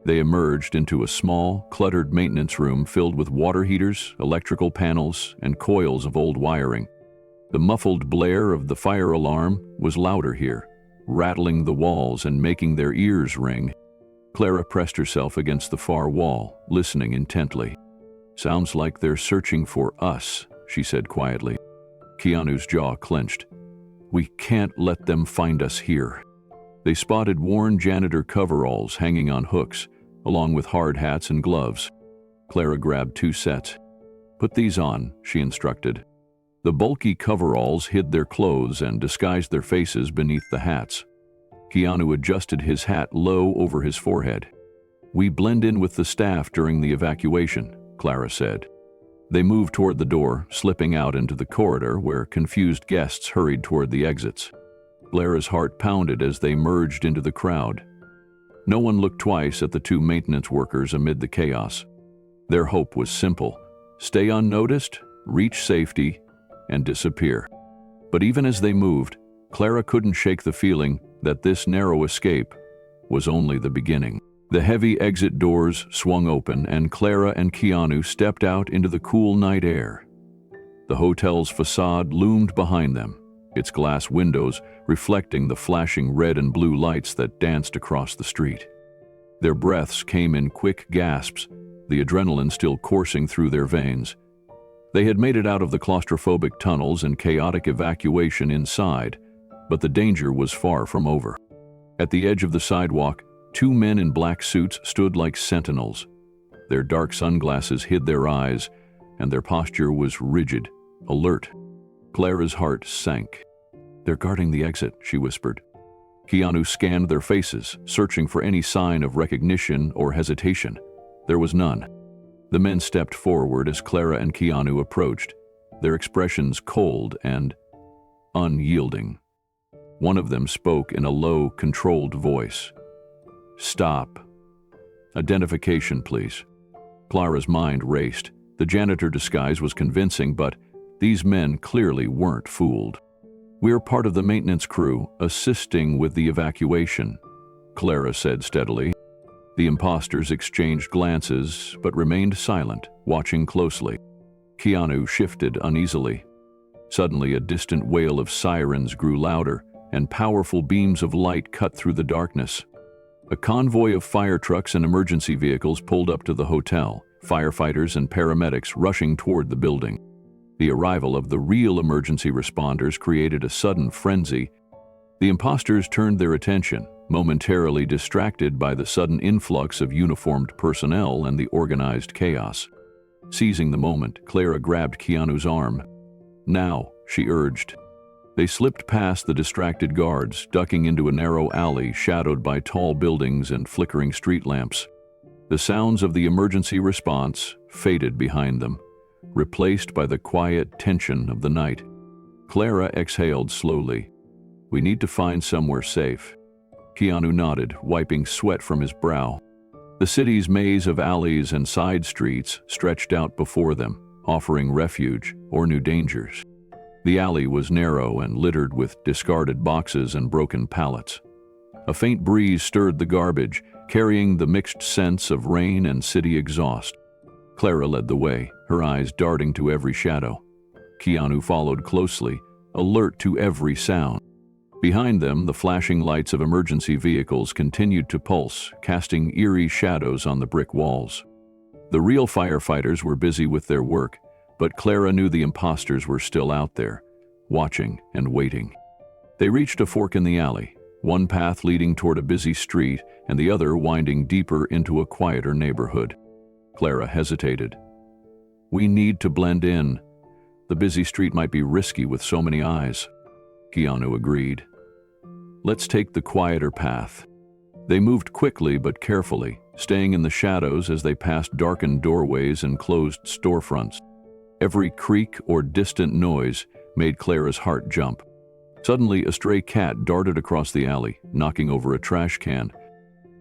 They emerged into a small, cluttered maintenance room filled with water heaters, electrical panels, and coils of old wiring. The muffled blare of the fire alarm was louder here, rattling the walls and making their ears ring. Clara pressed herself against the far wall, listening intently. "Sounds like they're searching for us," she said quietly. Keanu's jaw clenched. "We can't let them find us here." They spotted worn janitor coveralls hanging on hooks, along with hard hats and gloves. Clara grabbed 2 sets. "Put these on," she instructed. The bulky coveralls hid their clothes and disguised their faces beneath the hats. Keanu adjusted his hat low over his forehead. "We blend in with the staff during the evacuation," Clara said. They moved toward the door, slipping out into the corridor where confused guests hurried toward the exits. Clara's heart pounded as they merged into the crowd. No one looked twice at the 2 maintenance workers amid the chaos. Their hope was simple: stay unnoticed, reach safety, and disappear. But even as they moved, Clara couldn't shake the feeling that this narrow escape was only the beginning. The heavy exit doors swung open, and Clara and Keanu stepped out into the cool night air. The hotel's facade loomed behind them, its glass windows reflecting the flashing red and blue lights that danced across the street. Their breaths came in quick gasps, the adrenaline still coursing through their veins. They had made it out of the claustrophobic tunnels and chaotic evacuation inside, but the danger was far from over. At the edge of the sidewalk, 2 men in black suits stood like sentinels. Their dark sunglasses hid their eyes, and their posture was rigid, alert. Clara's heart sank. "They're guarding the exit," she whispered. Keanu scanned their faces, searching for any sign of recognition or hesitation. There was none. The men stepped forward as Clara and Keanu approached, their expressions cold and unyielding. One of them spoke in a low, controlled voice. "Stop." Identification, please. Clara's mind raced. The janitor disguise was convincing, but these men clearly weren't fooled. "We're part of the maintenance crew, assisting with the evacuation," Clara said steadily. The impostors exchanged glances, but remained silent, watching closely. Keanu shifted uneasily. Suddenly, a distant wail of sirens grew louder, and powerful beams of light cut through the darkness. A convoy of fire trucks and emergency vehicles pulled up to the hotel, firefighters and paramedics rushing toward the building. The arrival of the real emergency responders created a sudden frenzy. The imposters turned their attention, momentarily distracted by the sudden influx of uniformed personnel and the organized chaos. Seizing the moment, Clara grabbed Keanu's arm. "Now," she urged. They slipped past the distracted guards, ducking into a narrow alley shadowed by tall buildings and flickering street lamps. The sounds of the emergency response faded behind them, replaced by the quiet tension of the night. Clara exhaled slowly. "We need to find somewhere safe." Keanu nodded, wiping sweat from his brow. The city's maze of alleys and side streets stretched out before them, offering refuge or new dangers. The alley was narrow and littered with discarded boxes and broken pallets. A faint breeze stirred the garbage, carrying the mixed scents of rain and city exhaust. Clara led the way, her eyes darting to every shadow. Keanu followed closely, alert to every sound. Behind them, the flashing lights of emergency vehicles continued to pulse, casting eerie shadows on the brick walls. The real firefighters were busy with their work, but Clara knew the imposters were still out there, watching and waiting. They reached a fork in the alley, one path leading toward a busy street and the other winding deeper into a quieter neighborhood. Clara hesitated. "We need to blend in. The busy street might be risky with so many eyes." Keanu agreed. "Let's take the quieter path." They moved quickly but carefully, staying in the shadows as they passed darkened doorways and closed storefronts. Every creak or distant noise made Clara's heart jump. Suddenly, a stray cat darted across the alley, knocking over a trash can.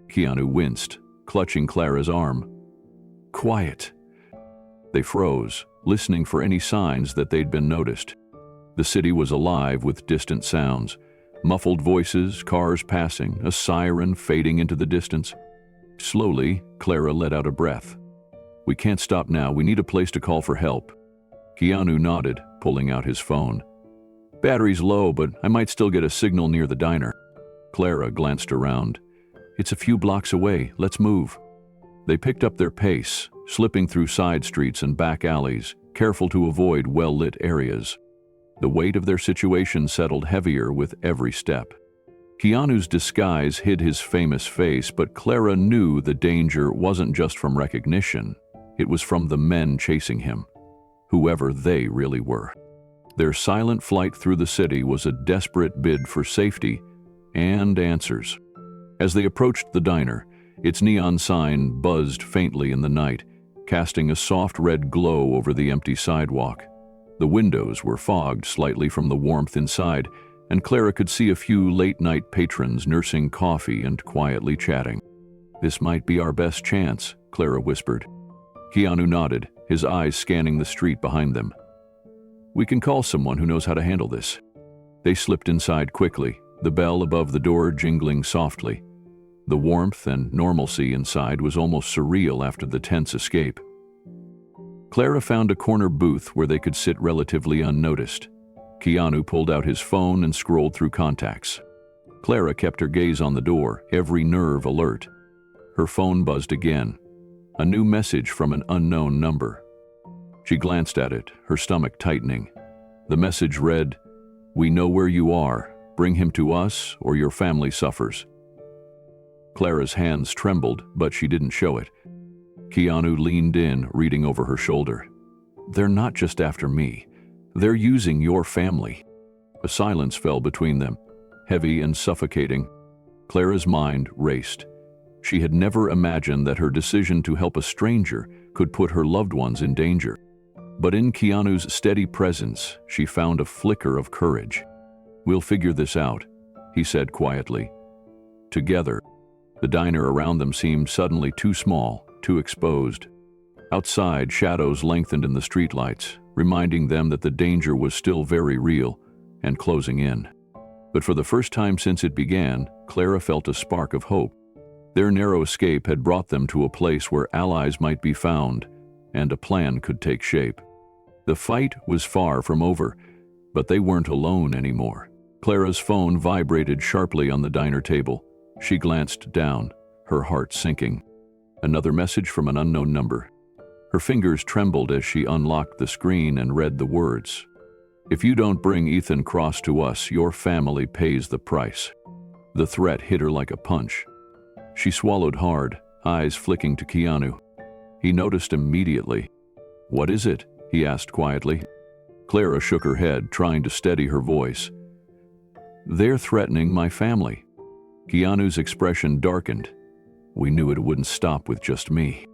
Keanu winced, clutching Clara's arm. "Quiet." They froze, listening for any signs that they'd been noticed. The city was alive with distant sounds. Muffled voices, cars passing, a siren fading into the distance. Slowly, Clara let out a breath. "We can't stop now. We need a place to call for help." Keanu nodded, pulling out his phone. "Battery's low, but I might still get a signal near the diner." Clara glanced around. "It's a few blocks away. Let's move." They picked up their pace, slipping through side streets and back alleys, careful to avoid well-lit areas. The weight of their situation settled heavier with every step. Keanu's disguise hid his famous face, but Clara knew the danger wasn't just from recognition. It was from the men chasing him, whoever they really were. Their silent flight through the city was a desperate bid for safety and answers. As they approached the diner, its neon sign buzzed faintly in the night, casting a soft red glow over the empty sidewalk. The windows were fogged slightly from the warmth inside, and Clara could see a few late-night patrons nursing coffee and quietly chatting. "This might be our best chance," Clara whispered. Keanu nodded, his eyes scanning the street behind them. "We can call someone who knows how to handle this." They slipped inside quickly, the bell above the door jingling softly. The warmth and normalcy inside was almost surreal after the tense escape. Clara found a corner booth where they could sit relatively unnoticed. Keanu pulled out his phone and scrolled through contacts. Clara kept her gaze on the door, every nerve alert. Her phone buzzed again. A new message from an unknown number. She glanced at it, her stomach tightening. The message read, "We know where you are. Bring him to us or your family suffers." Clara's hands trembled, but she didn't show it. Keanu leaned in, reading over her shoulder. "They're not just after me. They're using your family." A silence fell between them, heavy and suffocating. Clara's mind raced. She had never imagined that her decision to help a stranger could put her loved ones in danger. But in Keanu's steady presence, she found a flicker of courage. "We'll figure this out," he said quietly. "Together." The diner around them seemed suddenly too small, too exposed. Outside, shadows lengthened in the streetlights, reminding them that the danger was still very real and closing in. But for the first time since it began, Clara felt a spark of hope. Their narrow escape had brought them to a place where allies might be found and a plan could take shape. The fight was far from over, but they weren't alone anymore. Clara's phone vibrated sharply on the diner table. She glanced down, her heart sinking. Another message from an unknown number. Her fingers trembled as she unlocked the screen and read the words. "If you don't bring Ethan Cross to us, your family pays the price." The threat hit her like a punch. She swallowed hard, eyes flicking to Keanu. He noticed immediately. "What is it?" he asked quietly. Clara shook her head, trying to steady her voice. "They're threatening my family." Keanu's expression darkened. "We knew it wouldn't stop with just me."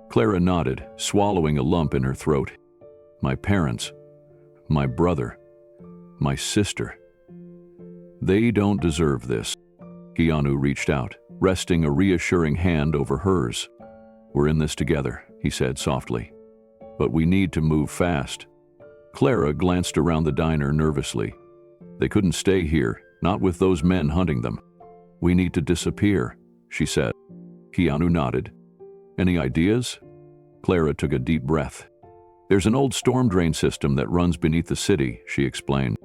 Clara nodded, swallowing a lump in her throat. "My parents, my brother, my sister. They don't deserve this." Keanu reached out, resting a reassuring hand over hers. "We're in this together," he said softly. "But we need to move fast." Clara glanced around the diner nervously. They couldn't stay here, not with those men hunting them. "We need to disappear," she said. Keanu nodded. "Any ideas?" Clara took a deep breath. "There's an old storm drain system that runs beneath the city," she explained.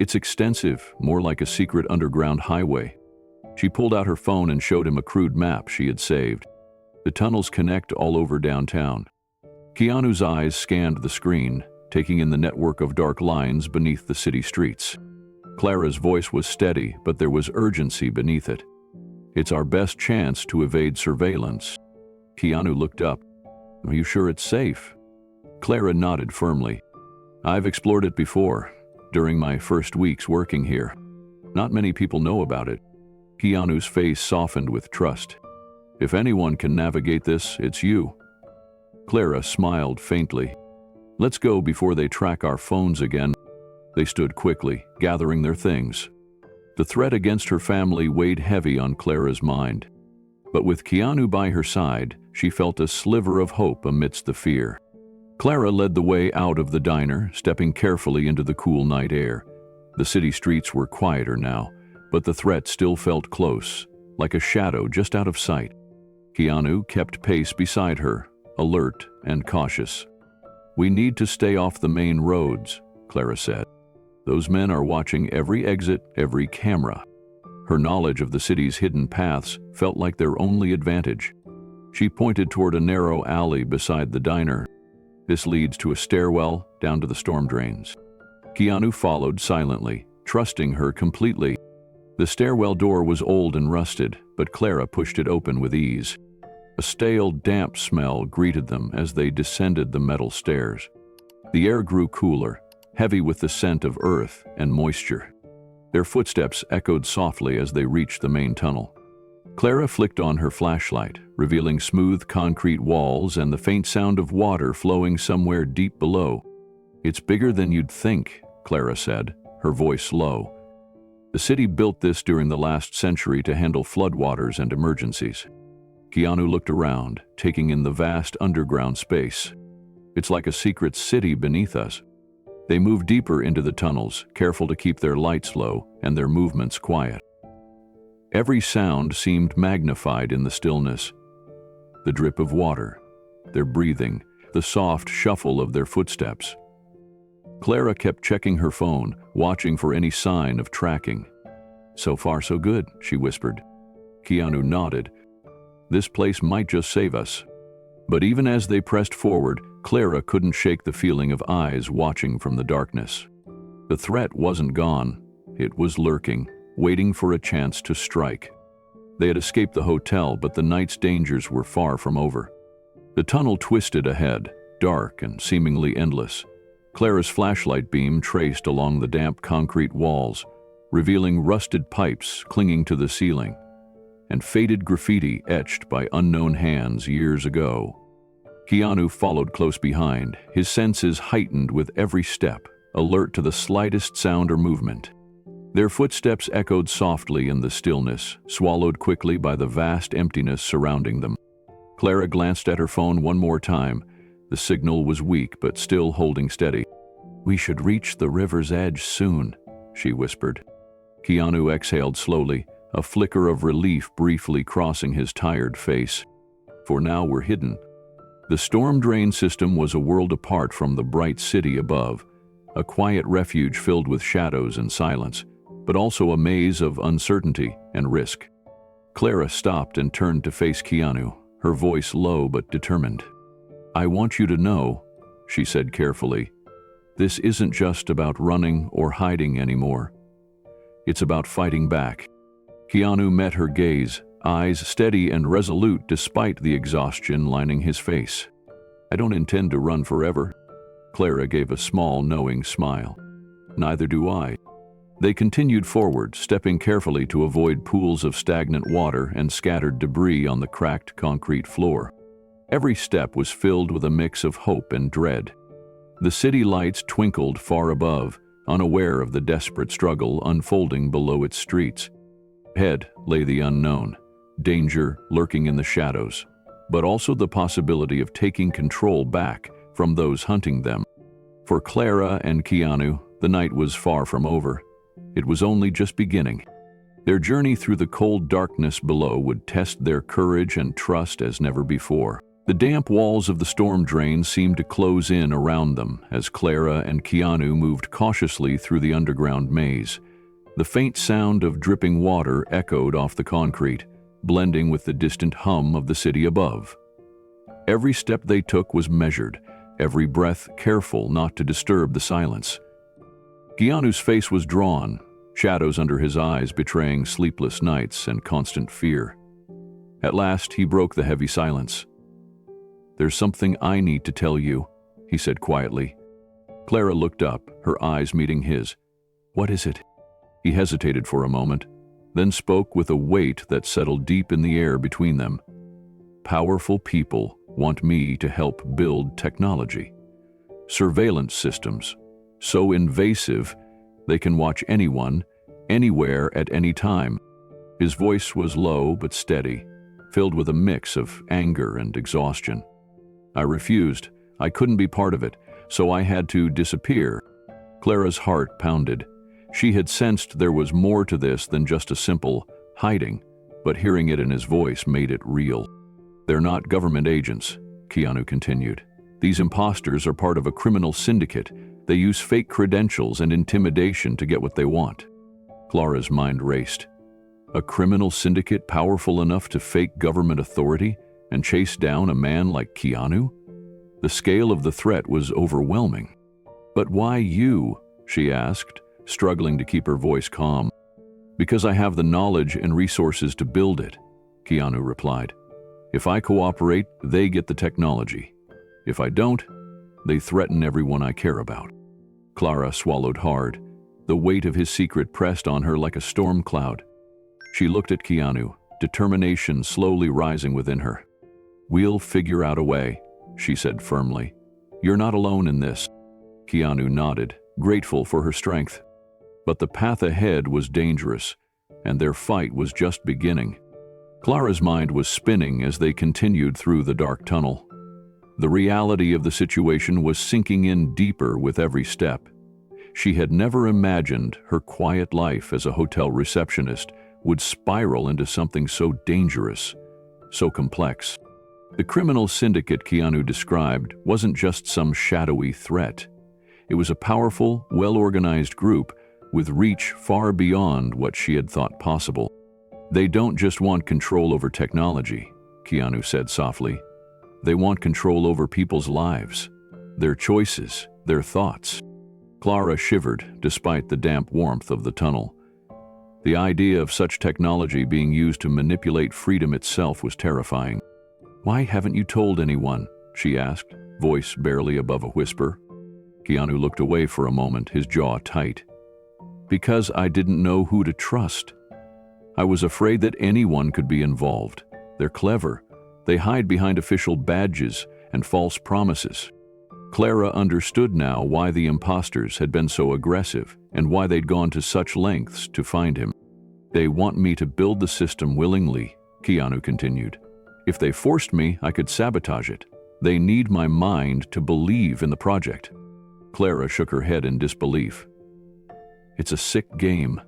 "It's extensive, more like a secret underground highway." She pulled out her phone and showed him a crude map she had saved. The tunnels connect all over downtown. Keanu's eyes scanned the screen, taking in the network of dark lines beneath the city streets. Clara's voice was steady, but there was urgency beneath it. "It's our best chance to evade surveillance." Keanu looked up. "Are you sure it's safe?" Clara nodded firmly. "I've explored it before, during my first weeks working here. Not many people know about it." Keanu's face softened with trust. "If anyone can navigate this, it's you." Clara smiled faintly. "Let's go before they track our phones again." They stood quickly, gathering their things. The threat against her family weighed heavy on Clara's mind. But with Keanu by her side, she felt a sliver of hope amidst the fear. Clara led the way out of the diner, stepping carefully into the cool night air. The city streets were quieter now, but the threat still felt close, like a shadow just out of sight. Keanu kept pace beside her, alert and cautious. "We need to stay off the main roads," Clara said. "Those men are watching every exit, every camera." Her knowledge of the city's hidden paths felt like their only advantage. She pointed toward a narrow alley beside the diner. "This leads to a stairwell down to the storm drains." Keanu followed silently, trusting her completely. The stairwell door was old and rusted, but Clara pushed it open with ease. A stale, damp smell greeted them as they descended the metal stairs. The air grew cooler, heavy with the scent of earth and moisture. Their footsteps echoed softly as they reached the main tunnel. Clara flicked on her flashlight, revealing smooth concrete walls and the faint sound of water flowing somewhere deep below. "It's bigger than you'd think," Clara said, her voice low. "The city built this during the last century to handle floodwaters and emergencies." Keanu looked around, taking in the vast underground space. "It's like a secret city beneath us." They moved deeper into the tunnels, careful to keep their lights low and their movements quiet. Every sound seemed magnified in the stillness. The drip of water, their breathing, the soft shuffle of their footsteps. Clara kept checking her phone, watching for any sign of tracking. "So far so good," she whispered. Keanu nodded. "This place might just save us." But even as they pressed forward, Clara couldn't shake the feeling of eyes watching from the darkness. The threat wasn't gone. It was lurking, waiting for a chance to strike. They had escaped the hotel, but the night's dangers were far from over. The tunnel twisted ahead, dark and seemingly endless. Clara's flashlight beam traced along the damp concrete walls, revealing rusted pipes clinging to the ceiling, and faded graffiti etched by unknown hands years ago. Keanu followed close behind, his senses heightened with every step, alert to the slightest sound or movement. Their footsteps echoed softly in the stillness, swallowed quickly by the vast emptiness surrounding them. Clara glanced at her phone one more time. The signal was weak but still holding steady. "We should reach the river's edge soon," she whispered. Keanu exhaled slowly, a flicker of relief briefly crossing his tired face. For now we're hidden. The storm drain system was a world apart from the bright city above, a quiet refuge filled with shadows and silence, but also a maze of uncertainty and risk. Clara stopped and turned to face Keanu, her voice low but determined. "I want you to know," she said carefully, "this isn't just about running or hiding anymore. It's about fighting back." Keanu met her gaze, eyes steady and resolute despite the exhaustion lining his face. "I don't intend to run forever." Clara gave a small, knowing smile. "Neither do I." They continued forward, stepping carefully to avoid pools of stagnant water and scattered debris on the cracked concrete floor. Every step was filled with a mix of hope and dread. The city lights twinkled far above, unaware of the desperate struggle unfolding below its streets. Ahead lay the unknown, danger lurking in the shadows, but also the possibility of taking control back from those hunting them. For Clara and Keanu, the night was far from over. It was only just beginning. Their journey through the cold darkness below would test their courage and trust as never before. The damp walls of the storm drain seemed to close in around them as Clara and Keanu moved cautiously through the underground maze. The faint sound of dripping water echoed off the concrete, blending with the distant hum of the city above. Every step they took was measured, every breath careful not to disturb the silence. Keanu's face was drawn, shadows under his eyes betraying sleepless nights and constant fear. At last, he broke the heavy silence. "There's something I need to tell you," he said quietly. Clara looked up, her eyes meeting his. "What is it?" He hesitated for a moment, then spoke with a weight that settled deep in the air between them. "Powerful people want me to help build technology. Surveillance systems, so invasive they can watch anyone, anywhere at any time." His voice was low but steady, filled with a mix of anger and exhaustion. "I refused. I couldn't be part of it, so I had to disappear." Clara's heart pounded. She had sensed there was more to this than just a simple hiding, but hearing it in his voice made it real. "They're not government agents," Keanu continued. "These impostors are part of a criminal syndicate. They use fake credentials and intimidation to get what they want." Clara's mind raced. A criminal syndicate powerful enough to fake government authority and chase down a man like Keanu? The scale of the threat was overwhelming. "But why you?" she asked, struggling to keep her voice calm. "Because I have the knowledge and resources to build it," Keanu replied. "If I cooperate, they get the technology. If I don't, they threaten everyone I care about." Clara swallowed hard. The weight of his secret pressed on her like a storm cloud. She looked at Keanu, determination slowly rising within her. "We'll figure out a way," she said firmly. "You're not alone in this." Keanu nodded, grateful for her strength. But the path ahead was dangerous, and their fight was just beginning. Clara's mind was spinning as they continued through the dark tunnel. The reality of the situation was sinking in deeper with every step. She had never imagined her quiet life as a hotel receptionist would spiral into something so dangerous, so complex. The criminal syndicate Keanu described wasn't just some shadowy threat. It was a powerful, well-organized group with reach far beyond what she had thought possible. "They don't just want control over technology," Keanu said softly. "They want control over people's lives, their choices, their thoughts." Clara shivered despite the damp warmth of the tunnel. The idea of such technology being used to manipulate freedom itself was terrifying. "Why haven't you told anyone?" she asked, voice barely above a whisper. Keanu looked away for a moment, his jaw tight. "Because I didn't know who to trust. I was afraid that anyone could be involved. They're clever. They hide behind official badges and false promises." Clara understood now why the impostors had been so aggressive and why they'd gone to such lengths to find him. "They want me to build the system willingly," Keanu continued. "If they forced me, I could sabotage it. They need my mind to believe in the project." Clara shook her head in disbelief. "It's a sick game."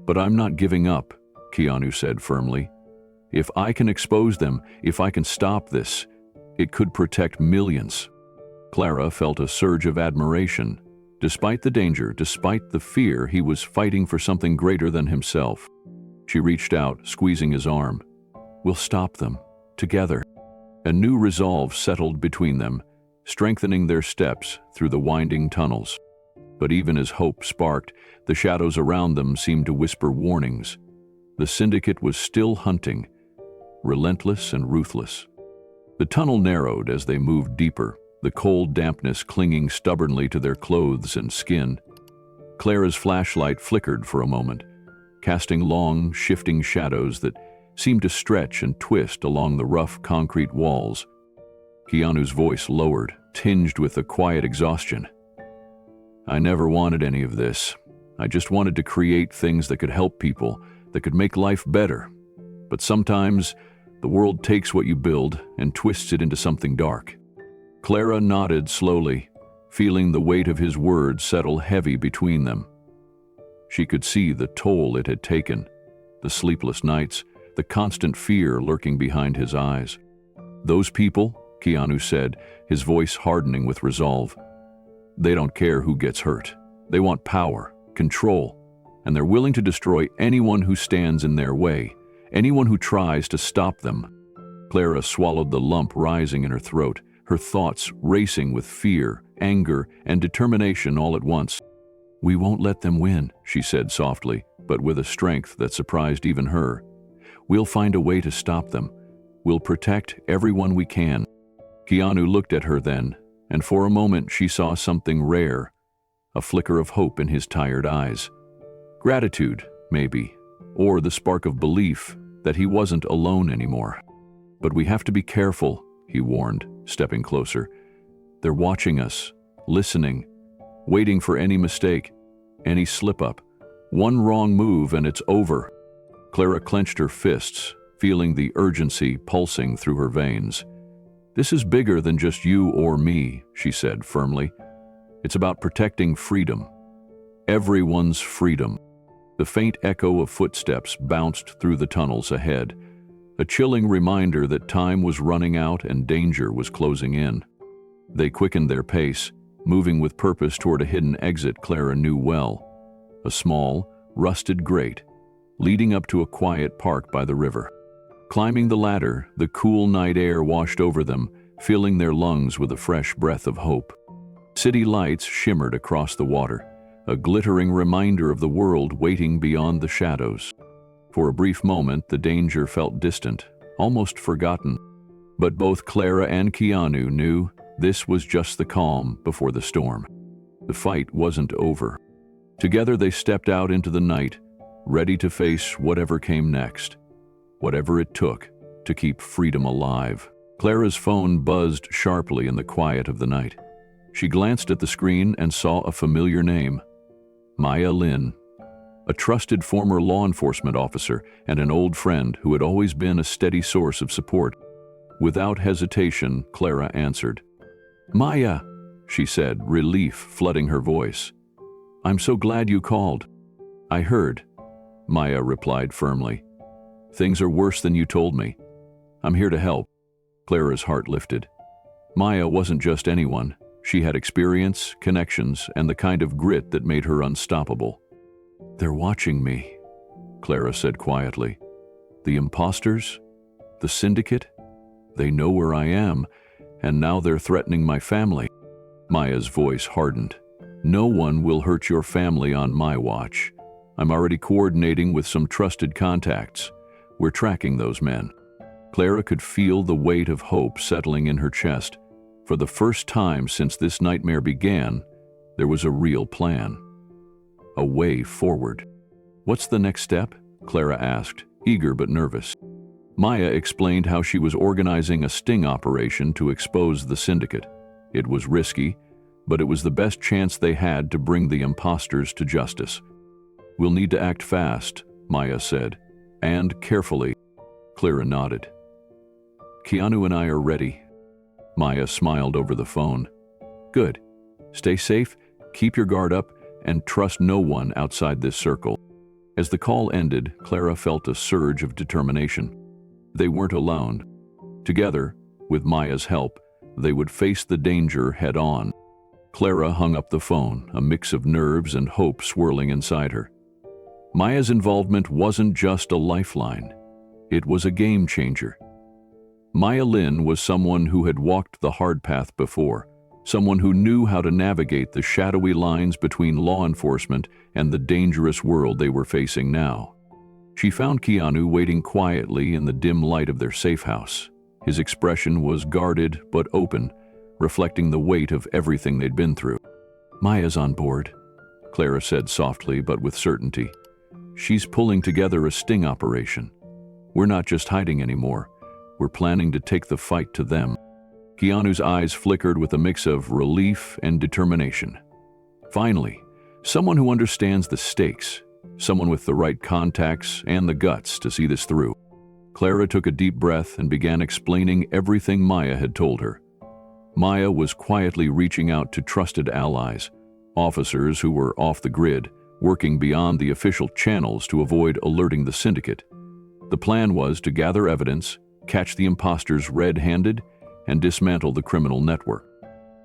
"But I'm not giving up," Keanu said firmly. "If I can expose them, if I can stop this, it could protect millions." Clara felt a surge of admiration. Despite the danger, despite the fear, he was fighting for something greater than himself. She reached out, squeezing his arm. "We'll stop them, together." A new resolve settled between them, strengthening their steps through the winding tunnels. But even as hope sparked, the shadows around them seemed to whisper warnings. The syndicate was still hunting, relentless and ruthless. The tunnel narrowed as they moved deeper, the cold dampness clinging stubbornly to their clothes and skin. Clara's flashlight flickered for a moment, casting long, shifting shadows that seemed to stretch and twist along the rough concrete walls. Keanu's voice lowered, tinged with a quiet exhaustion. "I never wanted any of this. I just wanted to create things that could help people, that could make life better. But sometimes, the world takes what you build and twists it into something dark." Clara nodded slowly, feeling the weight of his words settle heavy between them. She could see the toll it had taken, the sleepless nights, the constant fear lurking behind his eyes. "Those people," Keanu said, his voice hardening with resolve, "they don't care who gets hurt. They want power, control, and they're willing to destroy anyone who stands in their way, anyone who tries to stop them." Clara swallowed the lump rising in her throat, her thoughts racing with fear, anger, and determination all at once. "We won't let them win," she said softly, but with a strength that surprised even her. "We'll find a way to stop them. We'll protect everyone we can." Keanu looked at her then, and for a moment she saw something rare, a flicker of hope in his tired eyes. Gratitude, maybe, or the spark of belief that he wasn't alone anymore. "But we have to be careful," he warned, stepping closer. "They're watching us, listening, waiting for any mistake, any slip-up. One wrong move and it's over." Clara clenched her fists, feeling the urgency pulsing through her veins. "This is bigger than just you or me," she said firmly. "It's about protecting freedom. Everyone's freedom." The faint echo of footsteps bounced through the tunnels ahead, a chilling reminder that time was running out and danger was closing in. They quickened their pace, moving with purpose toward a hidden exit Clara knew well, a small, rusted grate, leading up to a quiet park by the river. Climbing the ladder, the cool night air washed over them, filling their lungs with a fresh breath of hope. City lights shimmered across the water, a glittering reminder of the world waiting beyond the shadows. For a brief moment, the danger felt distant, almost forgotten. But both Clara and Keanu knew this was just the calm before the storm. The fight wasn't over. Together they stepped out into the night, ready to face whatever came next, whatever it took to keep freedom alive. Clara's phone buzzed sharply in the quiet of the night. She glanced at the screen and saw a familiar name, Maya Lin, a trusted former law enforcement officer and an old friend who had always been a steady source of support. Without hesitation, Clara answered. "Maya," she said, relief flooding her voice. "I'm so glad you called." "I heard," Maya replied firmly. "Things are worse than you told me. I'm here to help." Clara's heart lifted. Maya wasn't just anyone. She had experience, connections, and the kind of grit that made her unstoppable. "They're watching me," Clara said quietly. "The impostors? The syndicate? They know where I am, and now they're threatening my family." Maya's voice hardened. "No one will hurt your family on my watch. I'm already coordinating with some trusted contacts. We're tracking those men." Clara could feel the weight of hope settling in her chest. For the first time since this nightmare began, there was a real plan. A way forward. "What's the next step?" Clara asked, eager but nervous. Maya explained how she was organizing a sting operation to expose the syndicate. It was risky, but it was the best chance they had to bring the impostors to justice. "We'll need to act fast," Maya said, "and carefully." Clara nodded. "Keanu and I are ready." Maya smiled over the phone. "Good. Stay safe, keep your guard up, and trust no one outside this circle." As the call ended, Clara felt a surge of determination. They weren't alone. Together, with Maya's help, they would face the danger head-on. Clara hung up the phone, a mix of nerves and hope swirling inside her. Maya's involvement wasn't just a lifeline. It was a game changer. Maya Lin was someone who had walked the hard path before, someone who knew how to navigate the shadowy lines between law enforcement and the dangerous world they were facing now. She found Keanu waiting quietly in the dim light of their safe house. His expression was guarded but open, reflecting the weight of everything they'd been through. "Maya's on board," Clara said softly but with certainty. "She's pulling together a sting operation. We're not just hiding anymore. We're planning to take the fight to them." Keanu's eyes flickered with a mix of relief and determination. Finally, someone who understands the stakes, someone with the right contacts and the guts to see this through. Clara took a deep breath and began explaining everything Maya had told her. Maya was quietly reaching out to trusted allies, officers who were off the grid, working beyond the official channels to avoid alerting the syndicate. The plan was to gather evidence, catch the imposters red-handed, and dismantle the criminal network.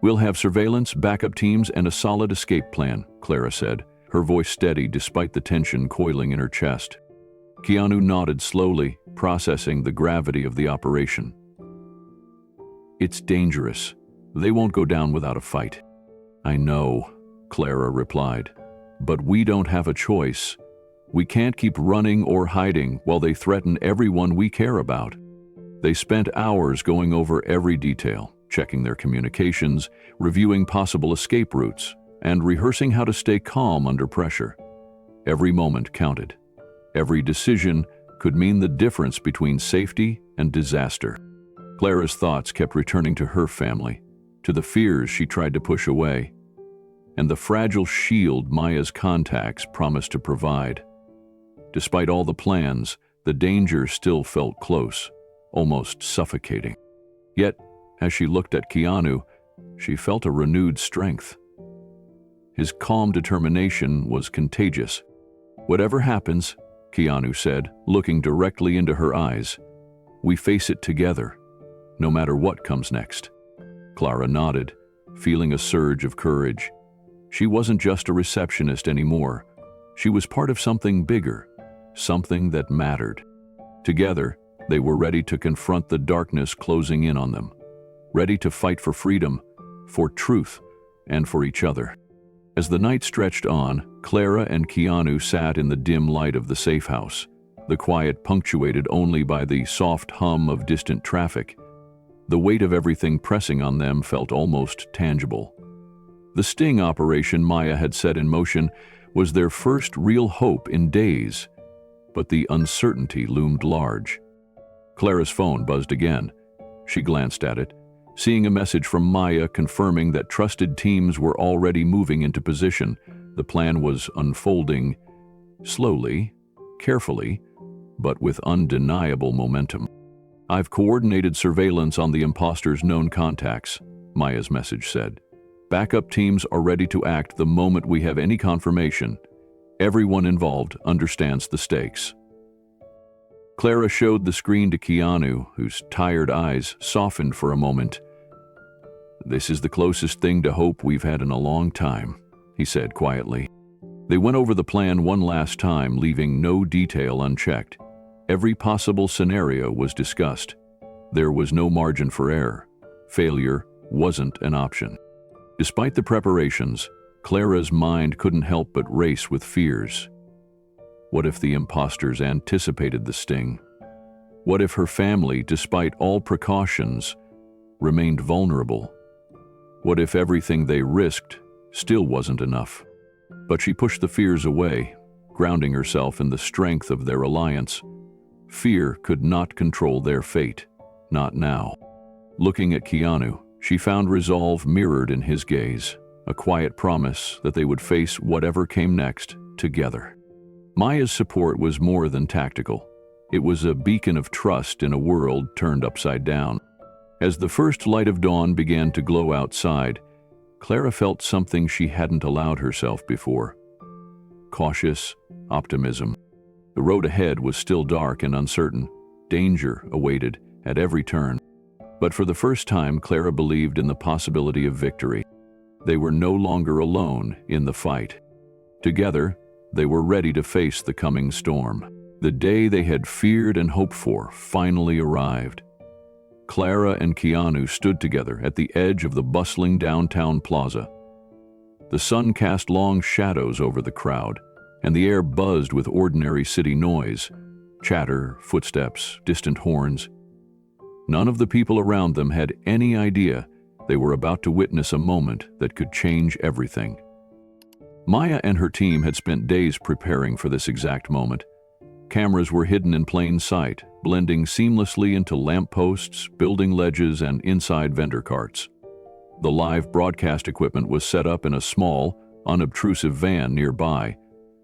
"We'll have surveillance, backup teams, and a solid escape plan," Clara said, her voice steady despite the tension coiling in her chest. Keanu nodded slowly, processing the gravity of the operation. "It's dangerous. They won't go down without a fight." "I know," Clara replied, "but we don't have a choice. We can't keep running or hiding while they threaten everyone we care about." They spent hours going over every detail, checking their communications, reviewing possible escape routes, and rehearsing how to stay calm under pressure. Every moment counted. Every decision could mean the difference between safety and disaster. Clara's thoughts kept returning to her family, to the fears she tried to push away, and the fragile shield Maya's contacts promised to provide. Despite all the plans, the danger still felt close, almost suffocating. Yet, as she looked at Keanu, she felt a renewed strength. His calm determination was contagious. "Whatever happens," Keanu said, looking directly into her eyes, "we face it together, no matter what comes next." Clara nodded, feeling a surge of courage. She wasn't just a receptionist anymore. She was part of something bigger, something that mattered. Together, they were ready to confront the darkness closing in on them, ready to fight for freedom, for truth, and for each other. As the night stretched on, Clara and Keanu sat in the dim light of the safe house, the quiet punctuated only by the soft hum of distant traffic. The weight of everything pressing on them felt almost tangible. The sting operation Maya had set in motion was their first real hope in days, but the uncertainty loomed large. Clara's phone buzzed again. She glanced at it, seeing a message from Maya confirming that trusted teams were already moving into position. The plan was unfolding slowly, carefully, but with undeniable momentum. "I've coordinated surveillance on the imposters' known contacts," Maya's message said. "Backup teams are ready to act the moment we have any confirmation. Everyone involved understands the stakes." Clara showed the screen to Keanu, whose tired eyes softened for a moment. "This is the closest thing to hope we've had in a long time," he said quietly. They went over the plan one last time, leaving no detail unchecked. Every possible scenario was discussed. There was no margin for error. Failure wasn't an option. Despite the preparations, Clara's mind couldn't help but race with fears. What if the imposters anticipated the sting? What if her family, despite all precautions, remained vulnerable? What if everything they risked still wasn't enough? But she pushed the fears away, grounding herself in the strength of their alliance. Fear could not control their fate, not now. Looking at Keanu, She found resolve mirrored in his gaze, a quiet promise that they would face whatever came next together. Maya's support was more than tactical. It was a beacon of trust in a world turned upside down. As the first light of dawn began to glow outside, Clara felt something she hadn't allowed herself before. Cautious optimism. The road ahead was still dark and uncertain. Danger awaited at every turn. But for the first time, Clara believed in the possibility of victory. They were no longer alone in the fight. Together, they were ready to face the coming storm. The day they had feared and hoped for finally arrived. Clara and Keanu stood together at the edge of the bustling downtown plaza. The sun cast long shadows over the crowd, and the air buzzed with ordinary city noise, chatter, footsteps, distant horns. None of the people around them had any idea they were about to witness a moment that could change everything. Maya and her team had spent days preparing for this exact moment. Cameras were hidden in plain sight, blending seamlessly into lampposts, building ledges, and inside vendor carts. The live broadcast equipment was set up in a small, unobtrusive van nearby,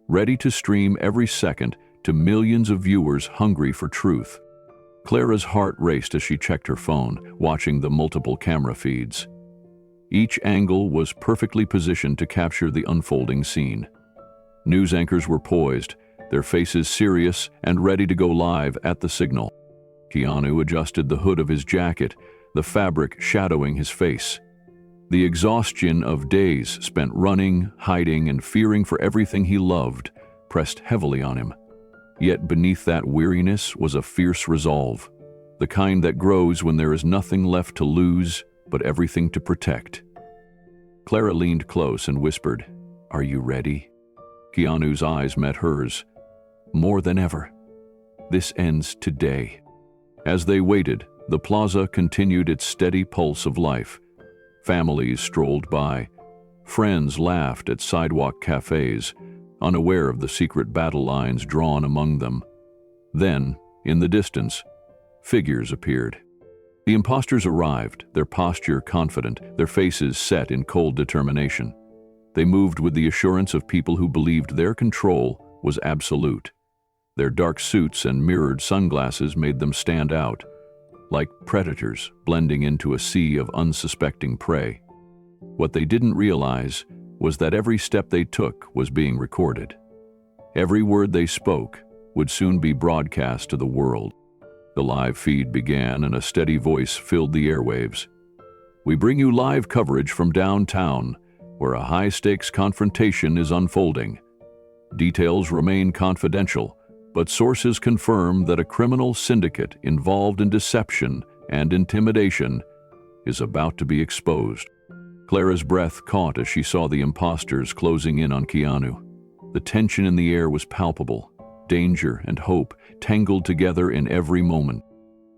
ready to stream every second to millions of viewers hungry for truth. Clara's heart raced as she checked her phone, watching the multiple camera feeds. Each angle was perfectly positioned to capture the unfolding scene. News anchors were poised, their faces serious and ready to go live at the signal. Keanu adjusted the hood of his jacket, the fabric shadowing his face. The exhaustion of days spent running, hiding, and fearing for everything he loved pressed heavily on him. Yet beneath that weariness was a fierce resolve, the kind that grows when there is nothing left to lose but everything to protect. Clara leaned close and whispered, "Are you ready?" Keanu's eyes met hers. "More than ever. This ends today." As they waited, the plaza continued its steady pulse of life. Families strolled by. Friends laughed at sidewalk cafes, unaware of the secret battle lines drawn among them. Then, in the distance, figures appeared. The impostors arrived, their posture confident, their faces set in cold determination. They moved with the assurance of people who believed their control was absolute. Their dark suits and mirrored sunglasses made them stand out, like predators blending into a sea of unsuspecting prey. What they didn't realize was that every step they took was being recorded. Every word they spoke would soon be broadcast to the world. The live feed began and a steady voice filled the airwaves. "We bring you live coverage from downtown, where a high-stakes confrontation is unfolding. Details remain confidential, but sources confirm that a criminal syndicate involved in deception and intimidation is about to be exposed." Clara's breath caught as she saw the imposters closing in on Keanu. The tension in the air was palpable. Danger and hope tangled together in every moment.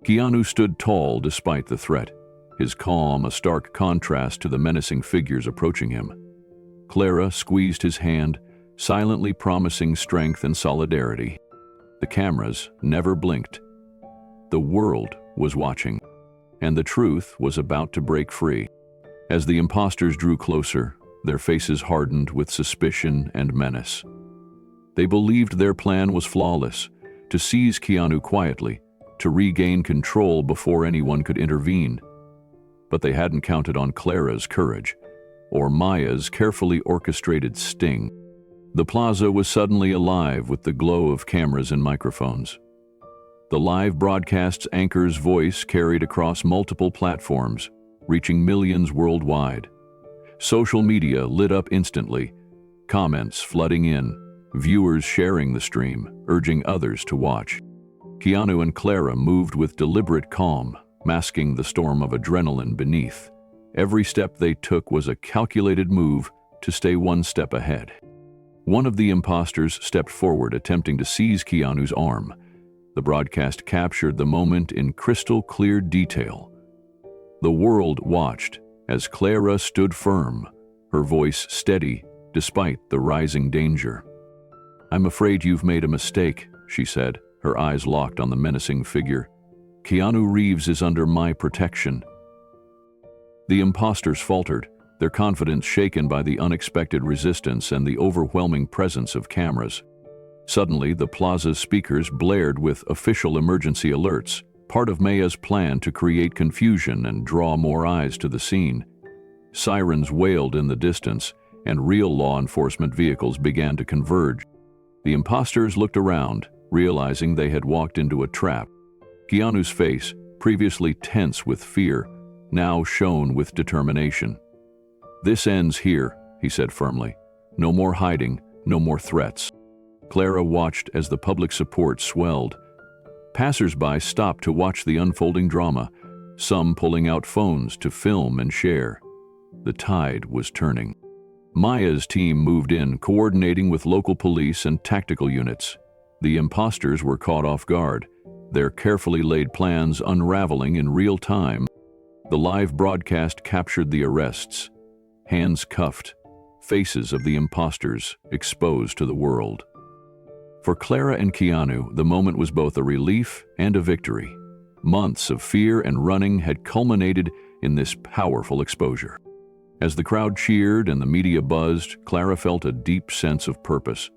Keanu stood tall despite the threat, his calm a stark contrast to the menacing figures approaching him. Clara squeezed his hand, silently promising strength and solidarity. The cameras never blinked. The world was watching, and the truth was about to break free. As the imposters drew closer, their faces hardened with suspicion and menace. They believed their plan was flawless, to seize Keanu quietly, to regain control before anyone could intervene. But they hadn't counted on Clara's courage, or Maya's carefully orchestrated sting. The plaza was suddenly alive with the glow of cameras and microphones. The live broadcast's anchor's voice carried across multiple platforms, reaching millions worldwide. Social media lit up instantly, comments flooding in, viewers sharing the stream, urging others to watch. Keanu and Clara moved with deliberate calm, masking the storm of adrenaline beneath. Every step they took was a calculated move to stay one step ahead. One of the imposters stepped forward, attempting to seize Keanu's arm. The broadcast captured the moment in crystal-clear detail. The world watched as Clara stood firm, her voice steady despite the rising danger. "I'm afraid you've made a mistake," she said, her eyes locked on the menacing figure. "Keanu Reeves is under my protection." The impostors faltered, their confidence shaken by the unexpected resistance and the overwhelming presence of cameras. Suddenly, the plaza's speakers blared with official emergency alerts, part of Maya's plan to create confusion and draw more eyes to the scene. Sirens wailed in the distance, and real law enforcement vehicles began to converge. The impostors looked around, realizing they had walked into a trap. Keanu's face, previously tense with fear, now shone with determination. "This ends here," he said firmly. "No more hiding, no more threats." Clara watched as the public support swelled. Passers-by stopped to watch the unfolding drama, some pulling out phones to film and share. The tide was turning. Maya's team moved in, coordinating with local police and tactical units. The impostors were caught off guard, their carefully laid plans unraveling in real time. The live broadcast captured the arrests, hands cuffed, faces of the impostors exposed to the world. For Clara and Keanu, the moment was both a relief and a victory. Months of fear and running had culminated in this powerful exposure. As the crowd cheered and the media buzzed, Clara felt a deep sense of purpose.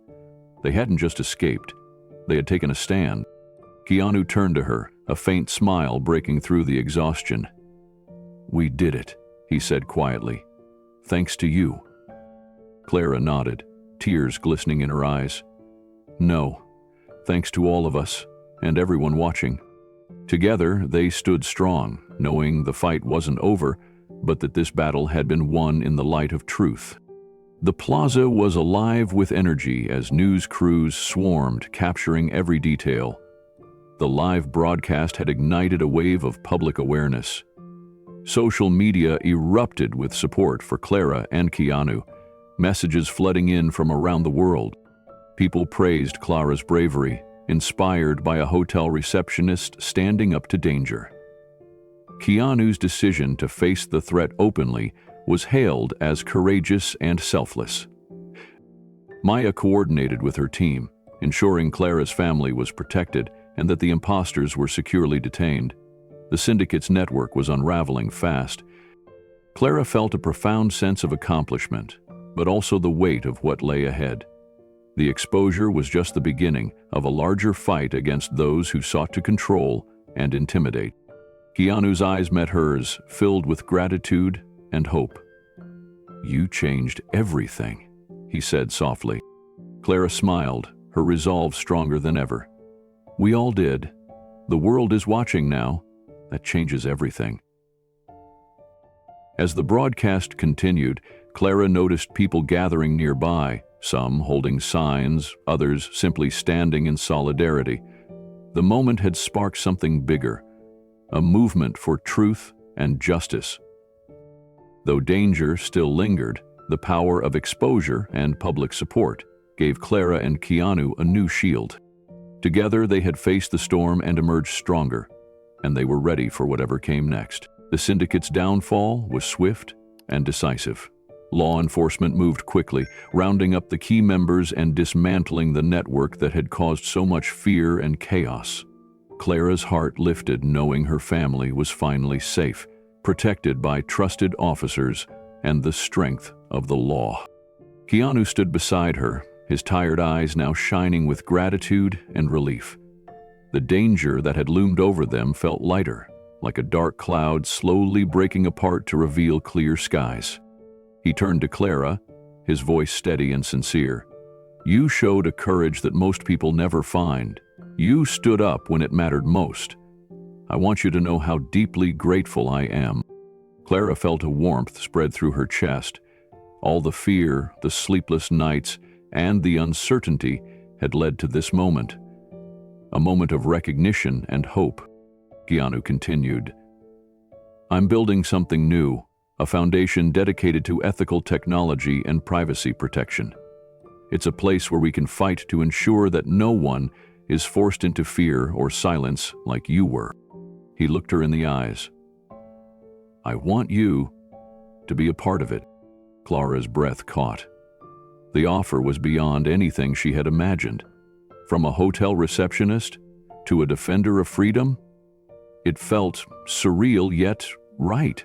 They hadn't just escaped, they had taken a stand. Keanu turned to her, a faint smile breaking through the exhaustion. "We did it," he said quietly. "Thanks to you." Clara nodded, tears glistening in her eyes. "No, thanks to all of us, and everyone watching." Together, they stood strong, knowing the fight wasn't over, but that this battle had been won in the light of truth. The plaza was alive with energy as news crews swarmed, capturing every detail. The live broadcast had ignited a wave of public awareness. Social media erupted with support for Clara and Keanu, messages flooding in from around the world. People praised Clara's bravery, inspired by a hotel receptionist standing up to danger. Keanu's decision to face the threat openly was hailed as courageous and selfless. Maya coordinated with her team, ensuring Clara's family was protected and that the impostors were securely detained. The syndicate's network was unraveling fast. Clara felt a profound sense of accomplishment, but also the weight of what lay ahead. The exposure was just the beginning of a larger fight against those who sought to control and intimidate. Keanu's eyes met hers, filled with gratitude and hope. "You changed everything," he said softly. Clara smiled, her resolve stronger than ever. "We all did. The world is watching now. That changes everything." As the broadcast continued, Clara noticed people gathering nearby, some holding signs, others simply standing in solidarity. The moment had sparked something bigger, a movement for truth and justice. Though danger still lingered, the power of exposure and public support gave Clara and Keanu a new shield. Together they had faced the storm and emerged stronger, and they were ready for whatever came next. The syndicate's downfall was swift and decisive. Law enforcement moved quickly, rounding up the key members and dismantling the network that had caused so much fear and chaos. Clara's heart lifted knowing her family was finally safe, protected by trusted officers and the strength of the law. Keanu stood beside her, his tired eyes now shining with gratitude and relief. The danger that had loomed over them felt lighter, like a dark cloud slowly breaking apart to reveal clear skies. He turned to Clara, his voice steady and sincere. "You showed a courage that most people never find. You stood up when it mattered most. I want you to know how deeply grateful I am." Clara felt a warmth spread through her chest. All the fear, the sleepless nights, and the uncertainty had led to this moment. A moment of recognition and hope. Keanu continued, "I'm building something new, a foundation dedicated to ethical technology and privacy protection. It's a place where we can fight to ensure that no one is forced into fear or silence like you were." He looked her in the eyes. "I want you to be a part of it." Clara's breath caught. The offer was beyond anything she had imagined. From a hotel receptionist to a defender of freedom, it felt surreal yet right.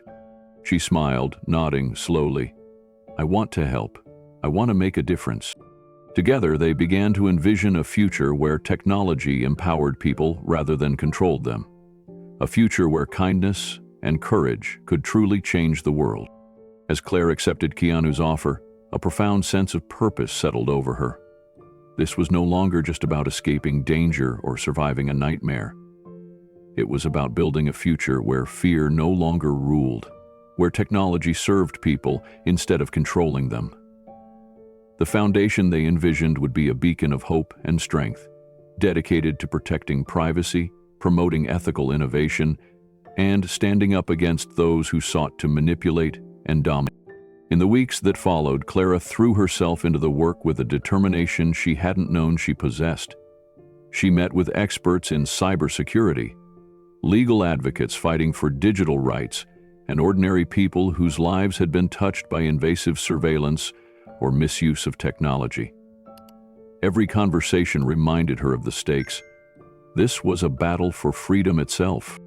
She smiled, nodding slowly. I want to help. I want to make a difference. Together, they began to envision a future where technology empowered people rather than controlled them. A future where kindness and courage could truly change the world. As Claire accepted Keanu's offer, a profound sense of purpose settled over her. This was no longer just about escaping danger or surviving a nightmare. It was about building a future where fear no longer ruled, where technology served people instead of controlling them. The foundation they envisioned would be a beacon of hope and strength, dedicated to protecting privacy, promoting ethical innovation, and standing up against those who sought to manipulate and dominate. In the weeks that followed, Clara threw herself into the work with a determination she hadn't known she possessed. She met with experts in cybersecurity, legal advocates fighting for digital rights, and ordinary people whose lives had been touched by invasive surveillance or misuse of technology. Every conversation reminded her of the stakes. This was a battle for freedom itself.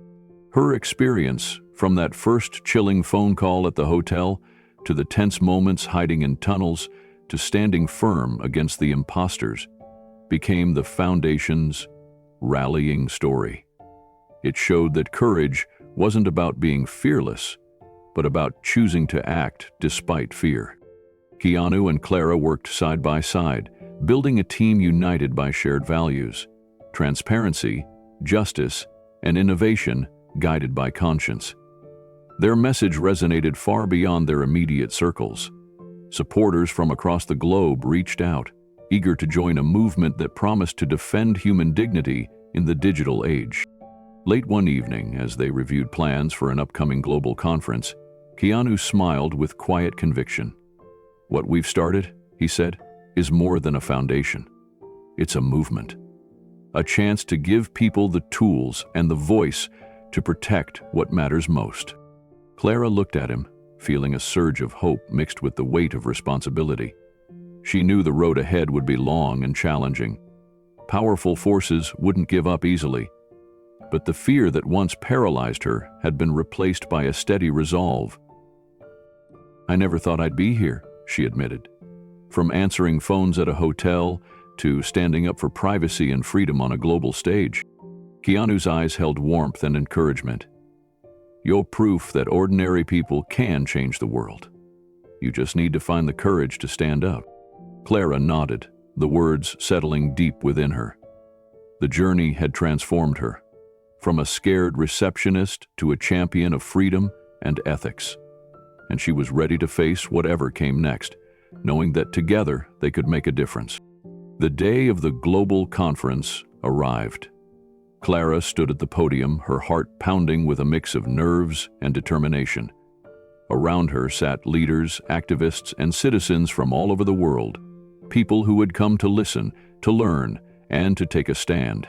Her experience, from that first chilling phone call at the hotel, to the tense moments hiding in tunnels, to standing firm against the impostors, became the Foundation's rallying story. It showed that courage wasn't about being fearless, but about choosing to act despite fear. Keanu and Clara worked side by side, building a team united by shared values: transparency, justice, and innovation guided by conscience. Their message resonated far beyond their immediate circles. Supporters from across the globe reached out, eager to join a movement that promised to defend human dignity in the digital age. Late one evening, as they reviewed plans for an upcoming global conference, Keanu smiled with quiet conviction. "What we've started," he said, "is more than a foundation. It's a movement. A chance to give people the tools and the voice to protect what matters most." Clara looked at him, feeling a surge of hope mixed with the weight of responsibility. She knew the road ahead would be long and challenging. Powerful forces wouldn't give up easily, but the fear that once paralyzed her had been replaced by a steady resolve. "I never thought I'd be here," she admitted. From answering phones at a hotel to standing up for privacy and freedom on a global stage. Keanu's eyes held warmth and encouragement. "You're proof that ordinary people can change the world. You just need to find the courage to stand up." Clara nodded, the words settling deep within her. The journey had transformed her, from a scared receptionist to a champion of freedom and ethics. And she was ready to face whatever came next, knowing that together they could make a difference. The day of the global conference arrived. Clara stood at the podium, her heart pounding with a mix of nerves and determination. Around her sat leaders, activists, and citizens from all over the world, people who had come to listen, to learn, and to take a stand.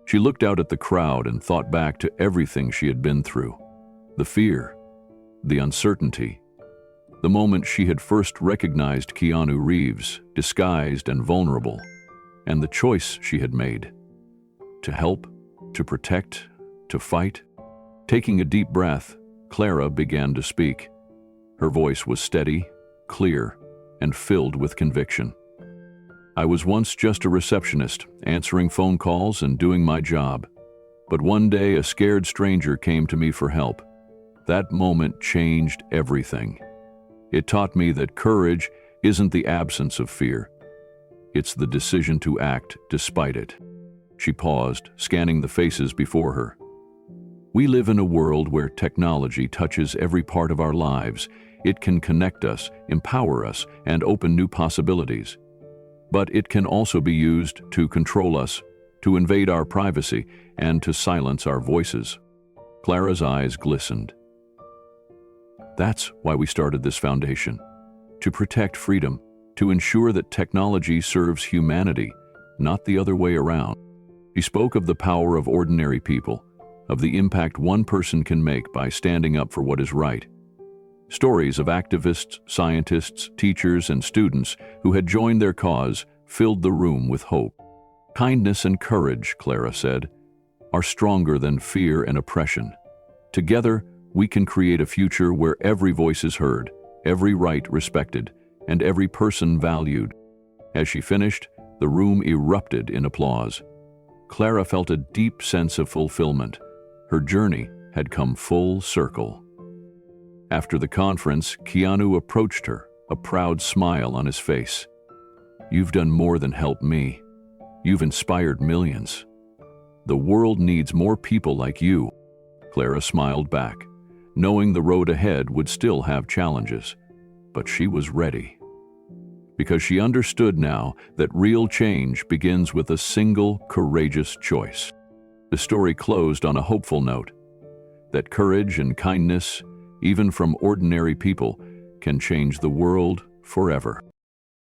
She looked out at the crowd and thought back to everything she had been through. The fear, the uncertainty, the moment she had first recognized Keanu Reeves, disguised and vulnerable, and the choice she had made. To help, to protect, to fight. Taking a deep breath, Clara began to speak. Her voice was steady, clear, and filled with conviction. "I was once just a receptionist, answering phone calls and doing my job. But one day a scared stranger came to me for help. That moment changed everything. It taught me that courage isn't the absence of fear. It's the decision to act despite it." She paused, scanning the faces before her. We live in a world where technology touches every part of our lives. It can connect us, empower us, and open new possibilities. But it can also be used to control us, to invade our privacy, and to silence our voices. Clara's eyes glistened. "That's why we started this foundation. To protect freedom, to ensure that technology serves humanity, not the other way around." He spoke of the power of ordinary people, of the impact one person can make by standing up for what is right. Stories of activists, scientists, teachers, and students who had joined their cause filled the room with hope. "Kindness and courage," Clara said, "are stronger than fear and oppression. Together, We can create a future where every voice is heard, every right respected, and every person valued." As she finished, the room erupted in applause. Clara felt a deep sense of fulfillment. Her journey had come full circle. After the conference, Keanu approached her, a proud smile on his face. "You've done more than help me. You've inspired millions. The world needs more people like you." Clara smiled back, knowing the road ahead would still have challenges, but she was ready. Because she understood now that real change begins with a single courageous choice. The story closed on a hopeful note, that courage and kindness, even from ordinary people, can change the world forever.